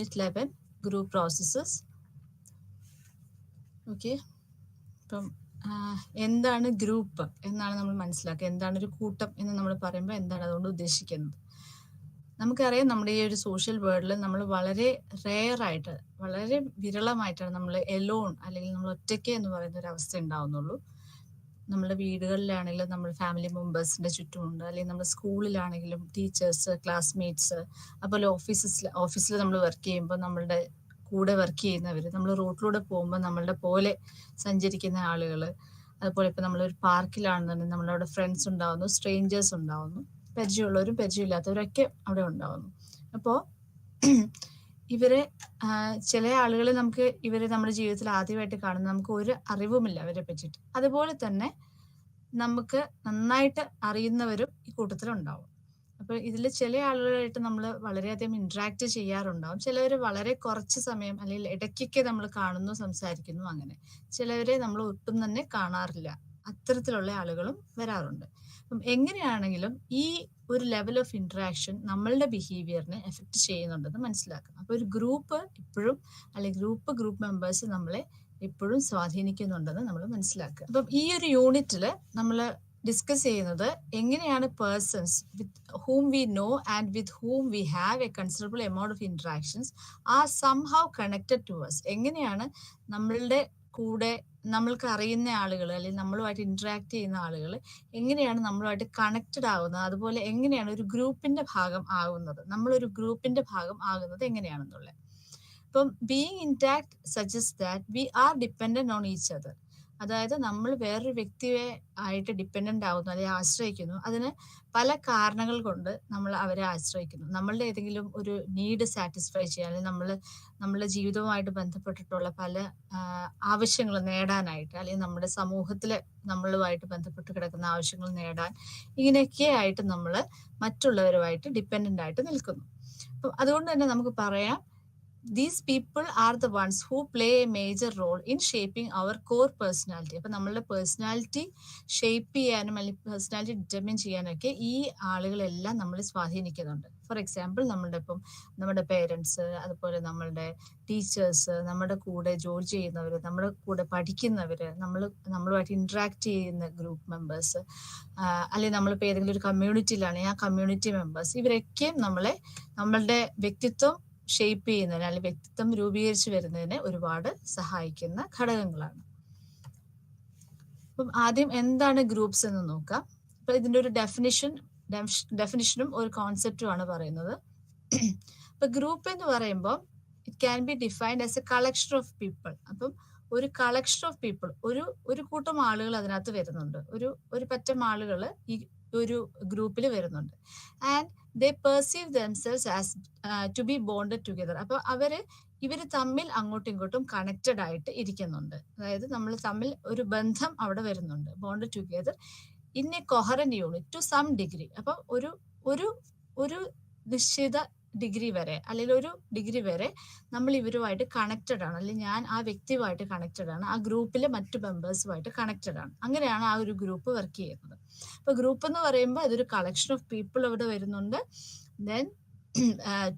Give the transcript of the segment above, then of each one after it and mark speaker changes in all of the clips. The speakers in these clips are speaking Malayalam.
Speaker 1: Unit 11, Group Processes. Okay. അപ്പം എന്താണ് ഗ്രൂപ്പ് എന്നാണ് നമ്മൾ മനസ്സിലാക്കുക. എന്താണ് ഒരു കൂട്ടം എന്ന് നമ്മൾ പറയുമ്പോൾ എന്താണ് അതുകൊണ്ട് ഉദ്ദേശിക്കുന്നത്. നമുക്കറിയാം നമ്മുടെ ഈ ഒരു സോഷ്യൽ വേൾഡിൽ നമ്മൾ വളരെ റെയറായിട്ട്, വളരെ വിരളമായിട്ടാണ് നമ്മൾ എലോൺ അല്ലെങ്കിൽ നമ്മൾ ഒറ്റയ്ക്ക് എന്ന് പറയുന്ന ഒരു അവസ്ഥ ഉണ്ടാവുന്നുള്ളൂ. നമ്മുടെ വീടുകളിലാണെങ്കിലും നമ്മൾ ഫാമിലി മെമ്പേഴ്സിന്റെ ചുറ്റുമുണ്ട്, അല്ലെങ്കിൽ നമ്മുടെ സ്കൂളിലാണെങ്കിലും ടീച്ചേഴ്സ്, ക്ലാസ്മേറ്റ്സ്, അതുപോലെ ഓഫീസിൽ നമ്മൾ വർക്ക് ചെയ്യുമ്പോൾ നമ്മളുടെ കൂടെ വർക്ക് ചെയ്യുന്നവർ, നമ്മൾ റോഡിലൂടെ പോകുമ്പോൾ നമ്മളുടെ പോലെ സഞ്ചരിക്കുന്ന ആളുകൾ, അതുപോലെ ഇപ്പം നമ്മളൊരു പാർക്കിലാണെന്നുണ്ടെങ്കിൽ നമ്മളവിടെ ഫ്രണ്ട്സ് ഉണ്ടാവുന്നു, സ്ട്രേഞ്ചേഴ്സ് ഉണ്ടാവുന്നു, പരിചയമുള്ളവരും പരിചയമില്ലാത്തവരൊക്കെ അവിടെ ഉണ്ടാവുന്നു. അപ്പോൾ ഇവരെ ചില ആളുകൾ ഇവരെ നമ്മുടെ ജീവിതത്തിൽ ആദ്യമായിട്ട് കാണുന്ന നമുക്ക് ഒരു അറിവുമില്ല അവരെ പറ്റിയിട്ട്. അതുപോലെ തന്നെ നമുക്ക് നന്നായിട്ട് അറിയുന്നവരും ഈ കൂട്ടത്തിലുണ്ടാവും. അപ്പോൾ ഇതിൽ ചില ആളുകളായിട്ട് നമ്മൾ വളരെയധികം ഇന്ററാക്ട് ചെയ്യാറുണ്ടാവും. ചിലവർ വളരെ കുറച്ച് സമയം അല്ലെങ്കിൽ ഇടയ്ക്കൊക്കെ നമ്മൾ കാണുന്നു, സംസാരിക്കുന്നു. അങ്ങനെ ചിലവരെ നമ്മൾ ഒട്ടും തന്നെ കാണാറില്ല. അത്തരത്തിലുള്ള ആളുകളും വരാറുണ്ട്. അപ്പം എങ്ങനെയാണെങ്കിലും ഈ ഒരു ലെവൽ ഓഫ് ഇന്ററാക്ഷൻ നമ്മളുടെ ബിഹേവിയറിനെ എഫക്ട് ചെയ്യുന്നുണ്ടെന്ന് മനസ്സിലാക്കണം. അപ്പോൾ ഒരു ഗ്രൂപ്പ് ഇപ്പോഴും അല്ലെങ്കിൽ ഗ്രൂപ്പ് മെമ്പേഴ്സ് നമ്മളെ എപ്പോഴും സ്വാധീനിക്കുന്നുണ്ടെന്ന് നമ്മൾ മനസ്സിലാക്കുക. അപ്പം ഈ ഒരു യൂണിറ്റിൽ നമ്മൾ ഡിസ്കസ് ചെയ്യുന്നത് എങ്ങനെയാണ് persons with whom we know and with whom we have a considerable amount of interactions are somehow connected to us. എങ്ങനെയാണ് നമ്മളുടെ കൂടെ നമ്മൾക്ക് അറിയുന്ന ആളുകൾ അല്ലെങ്കിൽ നമ്മളുമായിട്ട് ഇന്ററാക്ട് ചെയ്യുന്ന ആളുകൾ എങ്ങനെയാണ് നമ്മളുമായിട്ട് കണക്റ്റഡ് ആവുന്നത്, അതുപോലെ എങ്ങനെയാണ് ഒരു ഗ്രൂപ്പിന്റെ ഭാഗം ആകുന്നത്, നമ്മളൊരു ഗ്രൂപ്പിന്റെ ഭാഗം ആകുന്നത് എങ്ങനെയാണെന്നുള്ളത്. അപ്പം being intact suggest that we are dependent on each other. അതായത് നമ്മൾ വേറൊരു വ്യക്തിയെ ആയിട്ട് ഡിപ്പെൻഡന്റ് ആവുന്നു അല്ലെങ്കിൽ ആശ്രയിക്കുന്നു. അതിന് പല കാരണങ്ങൾ കൊണ്ട് നമ്മൾ അവരെ ആശ്രയിക്കുന്നു. നമ്മളുടെ ഏതെങ്കിലും ഒരു നീഡ് സാറ്റിസ്ഫൈ ചെയ്യാൻ, അല്ലെങ്കിൽ നമ്മളുടെ ജീവിതവുമായിട്ട് ബന്ധപ്പെട്ടിട്ടുള്ള പല ആവശ്യങ്ങൾ നേടാനായിട്ട്, അല്ലെങ്കിൽ നമ്മുടെ സമൂഹത്തിലെ നമ്മളുമായിട്ട് ബന്ധപ്പെട്ട് കിടക്കുന്ന ആവശ്യങ്ങൾ നേടാൻ, ഇങ്ങനെയൊക്കെ ആയിട്ട് നമ്മൾ മറ്റുള്ളവരുമായിട്ട് ഡിപ്പെൻഡന്റ് ആയിട്ട് നിൽക്കുന്നു. അപ്പം അതുകൊണ്ട് തന്നെ നമുക്ക് പറയാം, these people are the ones who play a major role in shaping our core personality. അപ്പൊ നമ്മളുടെ പേഴ്സണാലിറ്റി ഷേപ്പ് ചെയ്യാനും അല്ലെങ്കിൽ പേഴ്സണാലിറ്റി ഡിറ്റർമിൻ ചെയ്യാനൊക്കെ ഈ ആളുകളെല്ലാം നമ്മളെ സ്വാധീനിക്കുന്നുണ്ട്. ഫോർ എക്സാമ്പിൾ നമ്മുടെ പേരൻസ്, അതുപോലെ നമ്മളുടെ ടീച്ചേഴ്സ്, നമ്മുടെ കൂടെ ജോലി ചെയ്യുന്നവർ, നമ്മുടെ കൂടെ പഠിക്കുന്നവർ, നമ്മളുമായിട്ട് ഇന്ററാക്ട് ചെയ്യുന്ന ഗ്രൂപ്പ് മെമ്പേഴ്സ്, അല്ലെങ്കിൽ നമ്മളിപ്പോൾ ഏതെങ്കിലും ഒരു കമ്മ്യൂണിറ്റിയിലാണെങ്കിൽ ആ കമ്മ്യൂണിറ്റി മെമ്പേഴ്സ്, ഇവരൊക്കെയും നമ്മളുടെ വ്യക്തിത്വം ഷേപ്പ് ചെയ്യുന്നതിന് അല്ലെങ്കിൽ വ്യക്തിത്വം രൂപീകരിച്ചു വരുന്നതിന് ഒരുപാട് സഹായിക്കുന്ന ഘടകങ്ങളാണ്. അപ്പം ആദ്യം എന്താണ് ഗ്രൂപ്പ്സ് എന്ന് നോക്കാം. അപ്പൊ ഇതിന്റെ ഒരു ഡെഫിനിഷനും ഒരു കോൺസെപ്റ്റുമാണ് പറയുന്നത്. അപ്പൊ ഗ്രൂപ്പ് എന്ന് പറയുമ്പോൾ it can be defined as A collection of people. അപ്പം ഒരു കളക്ഷൻ ഓഫ് പീപ്പിൾ, ഒരു കൂട്ടം ആളുകൾ അതിനകത്ത് വരുന്നുണ്ട്, ഒരു പറ്റം ആളുകൾ ഈ ഒരു ഗ്രൂപ്പിൽ വരുന്നുണ്ട്. And they perceive themselves as to be bonded together. അപ്പൊ ഇവര് തമ്മിൽ അങ്ങോട്ടും ഇങ്ങോട്ടും കണക്റ്റഡ് ആയിട്ട് ഇരിക്കുന്നുണ്ട്. അതായത് നമ്മൾ തമ്മിൽ ഒരു ബന്ധം അവിടെ വരുന്നുണ്ട്. Bonded together in a coherent unit to some degree. അപ്പൊ ഒരു നിശ്ചിത ഡിഗ്രി വരെ, അല്ലെങ്കിൽ ഒരു ഡിഗ്രി വരെ നമ്മൾ ഇവരുമായിട്ട് കണക്റ്റഡ് ആണ്, അല്ലെങ്കിൽ ഞാൻ ആ വ്യക്തിയുമായിട്ട് കണക്റ്റഡ് ആണ്, ആ ഗ്രൂപ്പിലെ മറ്റു മെമ്പേഴ്സുമായിട്ട് കണക്റ്റഡ് ആണ്. അങ്ങനെയാണ് ആ ഒരു ഗ്രൂപ്പ് വർക്ക് ചെയ്യുന്നത്. അപ്പൊ ഗ്രൂപ്പ് എന്ന് പറയുമ്പോൾ അതൊരു കളക്ഷൻ ഓഫ് പീപ്പിൾ അവിടെ വരുന്നുണ്ട്. Then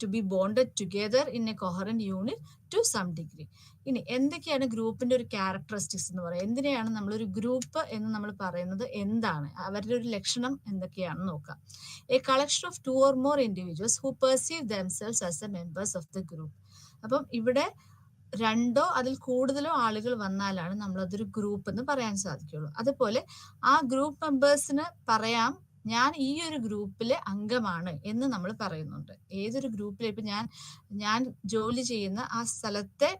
Speaker 1: to be bonded together in a coherent unit to some degree. ഇനി എന്തൊക്കെയാണ് ഗ്രൂപ്പിന്റെ ഒരു ക്യാരക്ടറിസ്റ്റിക്സ് എന്ന് പറയുന്നത്, എന്തിനെയാണ് നമ്മളൊരു ഗ്രൂപ്പ് എന്ന് നമ്മൾ പറയുന്നത്, എന്താണ് അവരുടെ ഒരു ലക്ഷണം എന്തൊക്കെയാണെന്ന് നോക്കാം. A collection of 2 or more individuals who perceive themselves as the members of the group. അപ്പം ഇവിടെ 2 അതിൽ കൂടുതലോ ആളുകൾ വന്നാലാണ് നമ്മൾ അതൊരു ഗ്രൂപ്പ് എന്ന് പറയാൻ സാധിക്കുള്ളൂ. അതുപോലെ ആ ഗ്രൂപ്പ് മെമ്പേഴ്സിന് പറയാം, ഞാൻ ഈ ഒരു ഗ്രൂപ്പിലെ അംഗമാണ് എന്ന് നമ്മൾ പറയുന്നുണ്ട്. ഏതൊരു ഗ്രൂപ്പിലെ, ഇപ്പൊ ഞാൻ ജോലി ചെയ്യുന്ന ആ സ്ഥലത്തെ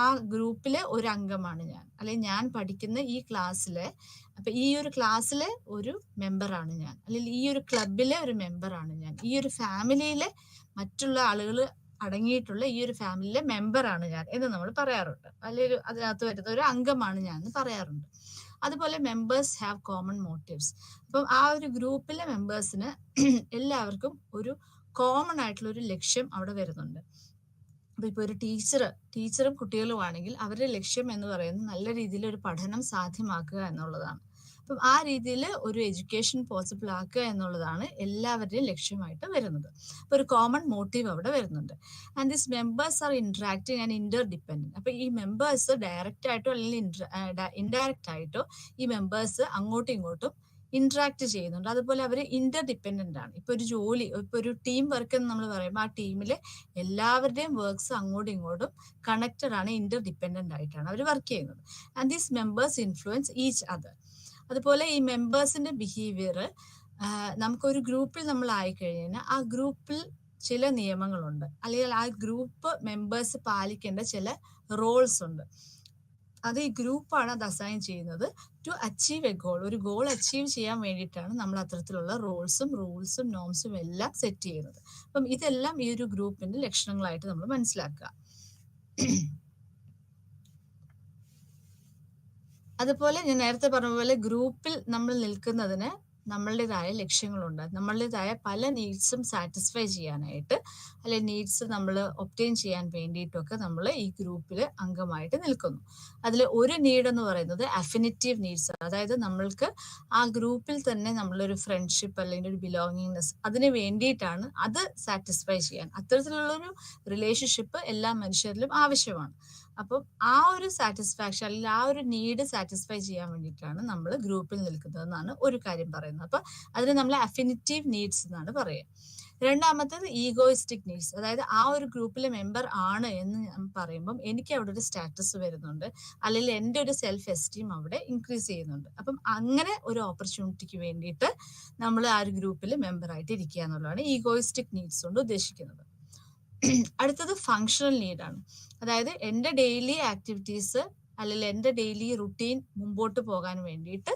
Speaker 1: ആ ഗ്രൂപ്പിലെ ഒരു അംഗമാണ് ഞാൻ, അല്ലെങ്കിൽ ഞാൻ പഠിക്കുന്ന ഈ ക്ലാസ്സിലെ, അപ്പൊ ഈ ഒരു ക്ലാസ്സിലെ ഒരു മെമ്പറാണ് ഞാൻ, അല്ലെങ്കിൽ ഈ ഒരു ക്ലബിലെ ഒരു മെമ്പറാണ് ഞാൻ, ഈ ഒരു ഫാമിലിയിലെ മറ്റുള്ള ആളുകൾ അടങ്ങിയിട്ടുള്ള ഈ ഒരു ഫാമിലിയിലെ മെമ്പറാണ് ഞാൻ എന്ന് നമ്മൾ പറയാറുണ്ട്. അല്ലെങ്കിൽ അതിനകത്ത് വരുന്ന ഒരു അംഗമാണ് ഞാൻ എന്ന് പറയാറുണ്ട്. അതുപോലെ മെമ്പേഴ്സ് ഹാവ് കോമൺ മോട്ടീവ്സ്. അപ്പം ആ ഒരു ഗ്രൂപ്പിലെ മെമ്പേഴ്സിന് എല്ലാവർക്കും ഒരു കോമൺ ആയിട്ടുള്ള ഒരു ലക്ഷ്യം അവിടെ വരുന്നുണ്ട്. അപ്പൊ ഇപ്പൊ ഒരു ടീച്ചറും കുട്ടികളും ആണെങ്കിൽ അവരുടെ ലക്ഷ്യം എന്ന് പറയുന്നത് നല്ല രീതിയിൽ ഒരു പഠനം സാധ്യമാക്കുക എന്നുള്ളതാണ്. അപ്പം ആ രീതിയിൽ ഒരു എഡ്യൂക്കേഷൻ പോസിബിൾ ആക്കുക എന്നുള്ളതാണ് എല്ലാവരുടെയും ലക്ഷ്യമായിട്ട് വരുന്നത്. അപ്പോൾ ഒരു കോമൺ മോട്ടീവ് അവിടെ വരുന്നുണ്ട്. And this members are interacting and Inter dependent. അപ്പൊ ഈ മെമ്പേഴ്സ് ഡയറക്റ്റ് ആയിട്ടോ അല്ലെങ്കിൽ ഇൻഡയറക്റ്റ് ആയിട്ടോ ഈ മെമ്പേഴ്സ് അങ്ങോട്ടും ഇങ്ങോട്ടും ഇന്ററാക്ട് ചെയ്യുന്നുണ്ട്. അതുപോലെ അവർ ഇന്റർ ഡിപ്പെൻഡന്റ് ആണ്. ഇപ്പൊ ഒരു ജോലി, ഇപ്പൊ ഒരു ടീം വർക്ക് എന്ന് നമ്മൾ പറയുമ്പോൾ ആ ടീമിലെ എല്ലാവരുടെയും വർക്ക്സ് അങ്ങോട്ടും ഇങ്ങോട്ടും കണക്റ്റഡ് ആണ്, ഇന്റർ ഡിപ്പെൻഡന്റ് ആയിട്ടാണ് അവർ വർക്ക് ചെയ്യുന്നത്. And these members influence each other. അതുപോലെ ഈ മെമ്പേഴ്സിന്റെ ബിഹേവിയർ, നമുക്കൊരു ഗ്രൂപ്പിൽ നമ്മൾ ആയിക്കഴിഞ്ഞാൽ ആ ഗ്രൂപ്പിൽ ചില നിയമങ്ങളുണ്ട്, അല്ലെങ്കിൽ ആ ഗ്രൂപ്പ് മെമ്പേഴ്സ് പാലിക്കേണ്ട ചില റോൾസ് ഉണ്ട്. അത് ഈ ഗ്രൂപ്പാണ് അത് അസൈൻ ചെയ്യുന്നത് ടു അച്ചീവ് എ ഗോൾ. ഒരു ഗോൾ അച്ചീവ് ചെയ്യാൻ വേണ്ടിയിട്ടാണ് നമ്മൾ അത്തരത്തിലുള്ള റൂൾസും നോംസും എല്ലാം സെറ്റ് ചെയ്യുന്നത്. അപ്പം ഇതെല്ലാം ഈ ഒരു ഗ്രൂപ്പിന്റെ ലക്ഷണങ്ങളായിട്ട് നമ്മൾ മനസ്സിലാക്കുക. അതുപോലെ ഞാൻ നേരത്തെ പറഞ്ഞ പോലെ ഗ്രൂപ്പിൽ നമ്മൾ നിൽക്കുന്നതിന് നമ്മളുടേതായ ലക്ഷ്യങ്ങളുണ്ട്. നമ്മളുടേതായ പല നീഡ്സും സാറ്റിസ്ഫൈ ചെയ്യാനായിട്ട്, അല്ലെങ്കിൽ നീഡ്സ് നമ്മൾ ഒബ്റ്റെയിൻ ചെയ്യാൻ വേണ്ടിയിട്ടൊക്കെ നമ്മൾ ഈ ഗ്രൂപ്പിൽ അംഗമായിട്ട് നിൽക്കുന്നു. അതിൽ ഒരു നീഡ് എന്ന് പറയുന്നത് അഫിനിറ്റീവ് നീഡ്സ്. അതായത് നമ്മൾക്ക് ആ ഗ്രൂപ്പിൽ തന്നെ നമ്മളൊരു ഫ്രണ്ട്ഷിപ്പ് അല്ലെങ്കിൽ ഒരു ബിലോങ്ങിങ്നെസ് അതിന് വേണ്ടിയിട്ടാണ്, അത് സാറ്റിസ്ഫൈ ചെയ്യാൻ. അത്തരത്തിലുള്ളൊരു റിലേഷൻഷിപ്പ് എല്ലാ മനുഷ്യരിലും ആവശ്യമാണ്. അപ്പം ആ ഒരു സാറ്റിസ്ഫാക്ഷൻ അല്ലെങ്കിൽ ആ ഒരു നീഡ് സാറ്റിസ്ഫൈ ചെയ്യാൻ വേണ്ടിയിട്ടാണ് നമ്മൾ ഗ്രൂപ്പിൽ നിൽക്കുന്നതെന്നാണ് ഒരു കാര്യം പറയുന്നത്. അപ്പൊ അതിന് നമ്മൾ അഫിനിറ്റീവ് നീഡ്സ് എന്നാണ് പറയുക. രണ്ടാമത്തേത് ഈഗോയിസ്റ്റിക് നീഡ്സ്. അതായത് ആ ഒരു ഗ്രൂപ്പിലെ മെമ്പർ ആണ് എന്ന് ഞാൻ പറയുമ്പം എനിക്ക് അവിടെ ഒരു സ്റ്റാറ്റസ് വരുന്നുണ്ട്, അല്ലെങ്കിൽ എൻ്റെ ഒരു സെൽഫ് എസ്റ്റീം അവിടെ ഇൻക്രീസ് ചെയ്യുന്നുണ്ട്. അപ്പം അങ്ങനെ ഒരു ഓപ്പർച്യൂണിറ്റിക്ക് വേണ്ടിയിട്ട് നമ്മൾ ആ ഒരു ഗ്രൂപ്പിൽ മെമ്പറായിട്ട് ഇരിക്കുക എന്നുള്ളതാണ് ഈഗോയിസ്റ്റിക് നീഡ്സ് കൊണ്ട് ഉദ്ദേശിക്കുന്നത്. അടുത്തത് ഫങ്ഷണൽ നീഡാണ്. അതായത് എൻ്റെ ഡെയിലി ആക്ടിവിറ്റീസ് അല്ലെങ്കിൽ എൻ്റെ ഡെയിലി റുട്ടീൻ മുമ്പോട്ട് പോകാൻ വേണ്ടിയിട്ട്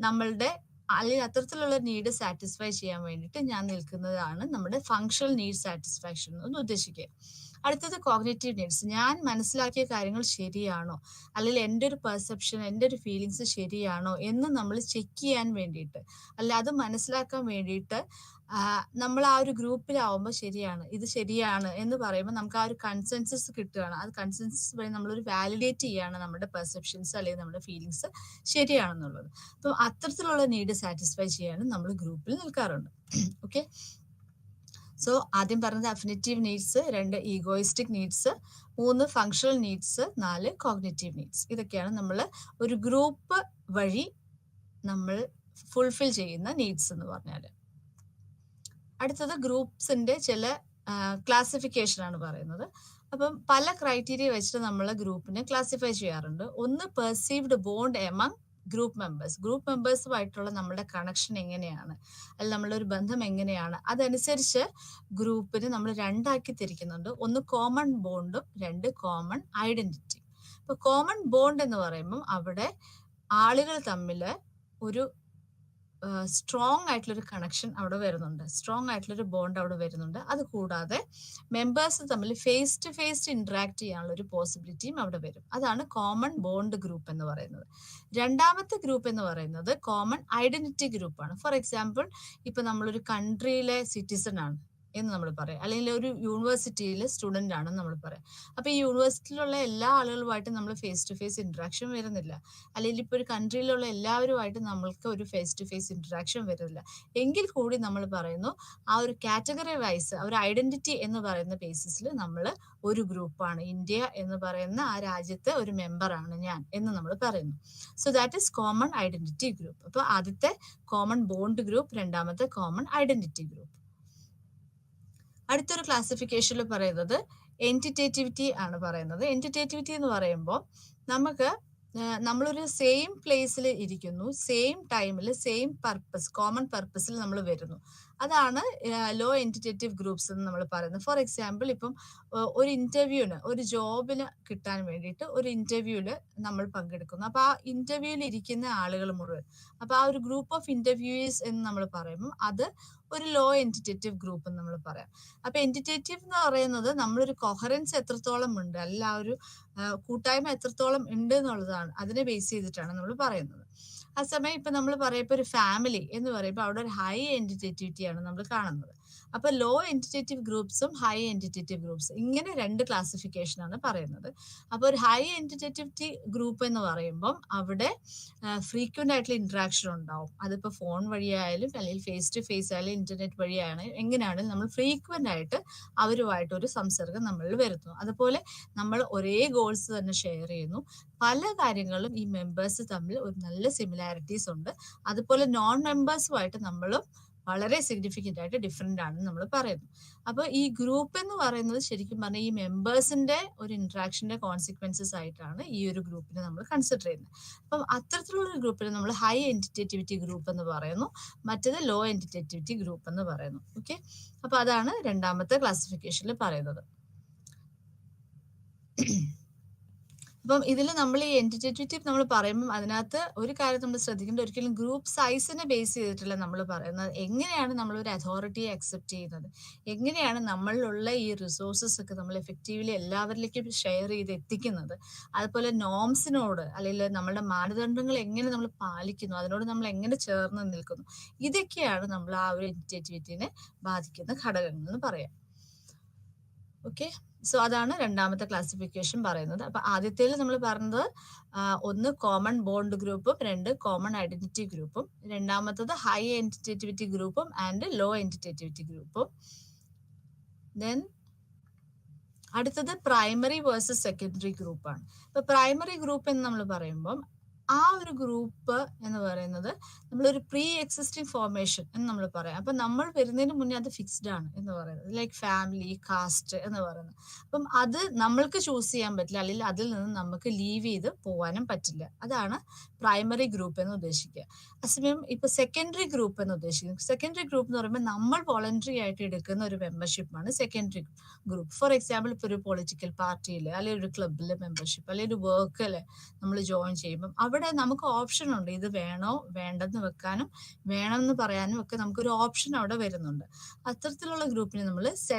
Speaker 1: നമ്മളുടെ അല്ലെങ്കിൽ അത്തരത്തിലുള്ള നീഡ് സാറ്റിസ്ഫൈ ചെയ്യാൻ വേണ്ടിയിട്ട് ഞാൻ നിൽക്കുന്നതാണ് നമ്മുടെ ഫങ്ഷണൽ നീഡ് സാറ്റിസ്ഫാക്ഷൻ എന്ന് ഉദ്ദേശിക്കുക. അടുത്തത് കോഗ്നിറ്റീവ് നീഡ്സ്. ഞാൻ മനസ്സിലാക്കിയ കാര്യങ്ങൾ ശരിയാണോ, അല്ലെങ്കിൽ എൻ്റെ ഒരു പെർസെപ്ഷൻ, എൻ്റെ ഒരു ഫീലിങ്സ് ശരിയാണോ എന്ന് നമ്മൾ ചെക്ക് ചെയ്യാൻ വേണ്ടിയിട്ട്, അല്ല അത് മനസ്സിലാക്കാൻ വേണ്ടിയിട്ട് നമ്മൾ ആ ഒരു ഗ്രൂപ്പിലാവുമ്പോൾ ശരിയാണ്, ഇത് ശരിയാണ് എന്ന് പറയുമ്പോൾ നമുക്ക് ആ ഒരു കൺസെൻസസ് കിട്ടുകയാണ്. അത് കൺസെൻസസ് വഴി നമ്മളൊരു വാലിഡേറ്റ് ചെയ്യുകയാണ് നമ്മുടെ പെർസെപ്ഷൻസ് അല്ലെങ്കിൽ നമ്മുടെ ഫീലിങ്സ് ശരിയാണെന്നുള്ളത്. അപ്പം അത്തരത്തിലുള്ള നീഡ് സാറ്റിസ്ഫൈ ചെയ്യാനും നമ്മൾ ഗ്രൂപ്പിൽ നിൽക്കാറുണ്ട്. ഓക്കെ, സോ ആദ്യം പറഞ്ഞത് affinitive needs, 2 egoistic needs, 3 functional needs, 4 cognitive needs. ഇതൊക്കെയാണ് നമ്മൾ ഒരു ഗ്രൂപ്പ് വഴി നമ്മൾ ഫുൾഫിൽ ചെയ്യുന്ന നീഡ്സ് എന്ന് പറഞ്ഞാൽ. അടുത്തത് ഗ്രൂപ്പ്സിന്റെ ചില ക്ലാസിഫിക്കേഷൻ ആണ് പറയുന്നത്. അപ്പം പല ക്രൈറ്റീരിയ വെച്ചിട്ട് നമ്മൾ ഗ്രൂപ്പിനെ ക്ലാസിഫൈ ചെയ്യാറുണ്ട്. ഒന്ന്, perceived bond among group members. ഗ്രൂപ്പ് മെമ്പേഴ്സുമായിട്ടുള്ള നമ്മുടെ കണക്ഷൻ എങ്ങനെയാണ്, അല്ലെങ്കിൽ നമ്മളുടെ ഒരു ബന്ധം എങ്ങനെയാണ്, അതനുസരിച്ച് ഗ്രൂപ്പിന് നമ്മൾ 2 ആക്കി തിരിക്കുന്നുണ്ട്. ഒന്ന് കോമൺ ബോണ്ടും, 2 കോമൺ ഐഡന്റിറ്റി. ഇപ്പൊ കോമൺ ബോണ്ട് എന്ന് പറയുമ്പോൾ അവിടെ ആളുകൾ തമ്മിൽ ഒരു സ്ട്രോങ് ആയിട്ടുള്ളൊരു കണക്ഷൻ അവിടെ വരുന്നുണ്ട്, സ്ട്രോങ് ആയിട്ടുള്ളൊരു ബോണ്ട് അവിടെ വരുന്നുണ്ട്. അത് കൂടാതെ മെമ്പേഴ്സ് തമ്മിൽ ഫേസ് ടു ഫേസ് ഇന്ററാക്ട് ചെയ്യാനുള്ള ഒരു പോസിബിലിറ്റിയും അവിടെ വരും. അതാണ് കോമൺ ബോണ്ട് ഗ്രൂപ്പ് എന്ന് പറയുന്നത്. രണ്ടാമത്തെ ഗ്രൂപ്പ് എന്ന് പറയുന്നത് കോമൺ ഐഡന്റിറ്റി ഗ്രൂപ്പാണ്. ഫോർ എക്സാമ്പിൾ, ഇപ്പൊ നമ്മളൊരു കൺട്രിയിലെ സിറ്റിസൺ ആണ് എന്ന് നമ്മൾ പറയാം, അല്ലെങ്കിൽ ഒരു യൂണിവേഴ്സിറ്റിയിലെ സ്റ്റുഡന്റ് ആണെന്ന് നമ്മൾ പറയാം. അപ്പൊ ഈ യൂണിവേഴ്സിറ്റിയിലുള്ള എല്ലാ ആളുകളുമായിട്ട് നമ്മൾ ഫേസ് ടു ഫേസ് ഇന്ററാക്ഷൻ വരുന്നില്ല, അല്ലെങ്കിൽ ഇപ്പൊ ഒരു കൺട്രിയിലുള്ള എല്ലാവരുമായിട്ട് നമ്മൾക്ക് ഒരു ഫേസ് ടു ഫേസ് ഇന്ററാക്ഷൻ വരുന്നില്ല. എങ്കിൽ കൂടി നമ്മൾ പറയുന്നു ആ ഒരു കാറ്റഗറി വൈസ്, ഒരു ഐഡന്റിറ്റി എന്ന് പറയുന്ന ബേസിസിൽ നമ്മൾ ഒരു ഗ്രൂപ്പാണ്, ഇന്ത്യ എന്ന് പറയുന്ന ആ രാജ്യത്തെ ഒരു മെമ്പറാണ് ഞാൻ എന്ന് നമ്മൾ പറയുന്നു. So that is common identity group. അപ്പൊ ആദ്യത്തെ കോമൺ ബോണ്ട് ഗ്രൂപ്പ്, രണ്ടാമത്തെ കോമൺ ഐഡന്റിറ്റി ഗ്രൂപ്പ്. അടുത്തൊരു ക്ലാസിഫിക്കേഷനിൽ പറയുന്നത് എൻറ്റിറ്റേറ്റിവിറ്റി ആണ് പറയുന്നത്. എൻറ്റിറ്റേറ്റിവിറ്റി എന്ന് പറയുമ്പോൾ നമുക്ക് നമ്മളൊരു സെയിം പ്ലേസിൽ ഇരിക്കുന്നു, സെയിം ടൈമിൽ സെയിം പർപ്പസ്, കോമൺ പർപ്പസിൽ നമ്മൾ വരുന്നു. അതാണ് ലോ എൻറ്റിറ്റേറ്റീവ് ഗ്രൂപ്പ്സ് എന്ന് നമ്മൾ പറയുന്നത്. ഫോർ എക്സാമ്പിൾ, ഇപ്പം ഒരു ഇന്റർവ്യൂവിന്, ഒരു ജോബിന് കിട്ടാൻ വേണ്ടിയിട്ട് ഒരു ഇന്റർവ്യൂവിൽ നമ്മൾ പങ്കെടുക്കുന്നു. അപ്പൊ ആ ഇന്റർവ്യൂവിൽ ഇരിക്കുന്ന ആളുകൾ മുഴുവൻ, അപ്പൊ ആ ഒരു ഗ്രൂപ്പ് ഓഫ് ഇന്റർവ്യൂവേഴ്സ് എന്ന് നമ്മൾ പറയുമ്പോൾ അത് ഒരു ലോ എൻറ്റിറ്റേറ്റീവ് ഗ്രൂപ്പ് എന്ന് നമ്മൾ പറയാം. അപ്പൊ എൻറ്റിറ്റേറ്റീവ് എന്ന് പറയുന്നത് നമ്മളൊരു കൊഹറൻസ് എത്രത്തോളം ഉണ്ട്, അല്ല ഒരു കൂട്ടായ്മ എത്രത്തോളം ഉണ്ട് എന്നുള്ളതാണ്, അതിനെ ബേസ് ചെയ്തിട്ടാണ് നമ്മൾ പറയുന്നത്. ആ സമയം ഇപ്പൊ നമ്മൾ പറയുമ്പോൾ ഒരു ഫാമിലി എന്ന് പറയുമ്പോൾ അവിടെ ഒരു ഹൈ എൻറ്റിറ്റേറ്റിവിറ്റി ആണ് നമ്മൾ കാണുന്നത്. അപ്പൊ ലോ എൻറ്റിറ്റേറ്റീവ് ഗ്രൂപ്പ്സും ഹൈ എൻറ്റിറ്റേറ്റീവ് ഗ്രൂപ്പ്സ് ഇങ്ങനെ രണ്ട് ക്ലാസിഫിക്കേഷൻ ആണ് പറയുന്നത്. അപ്പൊ ഒരു ഹൈ എൻറ്റിറ്റേറ്റിവിറ്റി ഗ്രൂപ്പ് എന്ന് പറയുമ്പോൾ അവിടെ ഫ്രീക്വന്റ് ആയിട്ടുള്ള ഇന്ററാക്ഷൻ ഉണ്ടാവും. അതിപ്പോ ഫോൺ വഴിയായാലും അല്ലെങ്കിൽ ഫേസ് ടു ഫേസ് ആയാലും ഇന്റർനെറ്റ് വഴിയാണ് എങ്ങനെയാണെങ്കിലും നമ്മൾ ഫ്രീക്വന്റ് ആയിട്ട് അവരുമായിട്ട് ഒരു സംസർഗം നമ്മളിൽ വരുന്നു. അതുപോലെ നമ്മൾ ഒരേ ഗോൾസ് തന്നെ ഷെയർ ചെയ്യുന്നു. പല കാര്യങ്ങളും ഈ മെമ്പേഴ്സ് തമ്മിൽ ഒരു നല്ല സിമിലാരിറ്റീസ് ഉണ്ട്. അതുപോലെ നോൺ മെമ്പേഴ്സുമായിട്ട് നമ്മളും വളരെ സിഗ്നിഫിക്കന്റ് ആയിട്ട് ഡിഫറെന്റ് ആണെന്ന് നമ്മൾ പറയുന്നു. അപ്പൊ ഈ ഗ്രൂപ്പ് എന്ന് പറയുന്നത് ശരിക്കും പറഞ്ഞാൽ ഈ മെമ്പേഴ്സിന്റെ ഒരു ഇന്ററാക്ഷന്റെ കോൺസിക്വൻസസ് ആയിട്ടാണ് ഈ ഒരു ഗ്രൂപ്പിനെ നമ്മൾ കൺസിഡർ ചെയ്യുന്നത്. അപ്പം അത്തരത്തിലുള്ള ഒരു ഗ്രൂപ്പിനെ നമ്മൾ ഹൈ എൻറ്റിറ്റേറ്റിവിറ്റി ഗ്രൂപ്പ് എന്ന് പറയുന്നു, മറ്റേത് ലോ എൻറ്റിറ്റേറ്റിവിറ്റി ഗ്രൂപ്പ് എന്ന് പറയുന്നു. ഓക്കെ, അപ്പൊ അതാണ് രണ്ടാമത്തെ ക്ലാസിഫിക്കേഷനിൽ പറയുന്നത്. അപ്പം ഇതിൽ നമ്മൾ ഈ എൻറ്റിറ്റേറ്റിവിറ്റി നമ്മൾ പറയുമ്പോൾ അതിനകത്ത് ഒരു കാര്യം നമ്മൾ ശ്രദ്ധിക്കേണ്ടത്, ഒരിക്കലും ഗ്രൂപ്പ് സൈസിനെ ബേസ് ചെയ്തിട്ടുള്ള നമ്മൾ പറയുന്നത് എങ്ങനെയാണ് നമ്മൾ ഒരു അതോറിറ്റിയെ അക്സെപ്റ്റ് ചെയ്യുന്നത്, എങ്ങനെയാണ് നമ്മളിലുള്ള ഈ റിസോഴ്സസ് ഒക്കെ നമ്മൾ എഫക്റ്റീവ്ലി എല്ലാവരിലേക്കും ഷെയർ ചെയ്ത് എത്തിക്കുന്നത്, അതുപോലെ നോംസിനോട് അല്ലെങ്കിൽ നമ്മളുടെ മാനദണ്ഡങ്ങൾ എങ്ങനെ നമ്മൾ പാലിക്കുന്നു, അതിനോട് നമ്മൾ എങ്ങനെ ചേർന്ന് നിൽക്കുന്നു, ഇതൊക്കെയാണ് നമ്മൾ ആ ഒരു എൻറ്റിറ്റേറ്റിവിറ്റിനെ ബാധിക്കുന്ന ഘടകങ്ങൾ എന്ന് പറയാം. ഓക്കെ, സോ അതാണ് രണ്ടാമത്തെ ക്ലാസിഫിക്കേഷൻ പറയുന്നത്. അപ്പൊ ആദ്യത്തേൽ നമ്മൾ പറഞ്ഞത് ഒന്ന് കോമൺ ബോണ്ട് ഗ്രൂപ്പും രണ്ട് കോമൺ ഐഡന്റിറ്റി ഗ്രൂപ്പും, രണ്ടാമത്തത് ഹൈ എൻറ്റിറ്റേറ്റിവിറ്റി ഗ്രൂപ്പും ആൻഡ് ലോ എൻറ്റിറ്റേറ്റിവിറ്റി ഗ്രൂപ്പും. ദെൻ അടുത്തത് പ്രൈമറി വേഴ്സസ് സെക്കൻഡറി ഗ്രൂപ്പാണ്. ഇപ്പൊ പ്രൈമറി ഗ്രൂപ്പ് എന്ന് നമ്മൾ പറയുമ്പോൾ ആ ഒരു ഗ്രൂപ്പ് എന്ന് പറയുന്നത് നമ്മളൊരു പ്രീ എക്സിസ്റ്റിംഗ് ഫോർമേഷൻ എന്ന് നമ്മൾ പറയാം. അപ്പൊ നമ്മൾ വരുന്നതിന് മുന്നേ അത് ഫിക്സ്ഡ് ആണ് എന്ന് പറയുന്നത്, ലൈക്ക് ഫാമിലി, കാസ്റ്റ് എന്ന് പറയുന്നത്. അപ്പം അത് നമ്മൾക്ക് ചൂസ് ചെയ്യാൻ പറ്റില്ല, അല്ലെങ്കിൽ അതിൽ നിന്ന് നമുക്ക് ലീവ് ചെയ്ത് പോകാനും പറ്റില്ല. അതാണ് പ്രൈമറി ഗ്രൂപ്പ് എന്ന് ഉദ്ദേശിക്കുക. അതേസമയം ഇപ്പൊ സെക്കൻഡറി ഗ്രൂപ്പ് എന്ന് ഉദ്ദേശിക്കുന്നത്, സെക്കൻഡറി ഗ്രൂപ്പ് എന്ന് പറയുമ്പോൾ നമ്മൾ വോളണ്ടറി ആയിട്ട് എടുക്കുന്ന ഒരു മെമ്പർഷിപ്പാണ് സെക്കൻഡറി ഗ്രൂപ്പ്. ഫോർ എക്സാമ്പിൾ ഇപ്പൊ ഒരു പൊളിറ്റിക്കൽ പാർട്ടിയിൽ അല്ലെങ്കിൽ ഒരു ക്ലബിലെ മെമ്പർഷിപ്പ് അല്ലെങ്കിൽ ഒരു വർക്കിൽ നമ്മൾ ജോയിൻ ചെയ്യുമ്പോൾ അവിടെ നമുക്ക് ഓപ്ഷൻ ഉണ്ട്, ഇത് വേണോ വേണ്ടെന്ന് വെക്കാനും വേണമെന്ന് പറയാനും ഒക്കെ നമുക്കൊരു ഓപ്ഷൻ അവിടെ വരുന്നുണ്ട്. അത്തരത്തിലുള്ള ഗ്രൂപ്പിനെ നമ്മൾ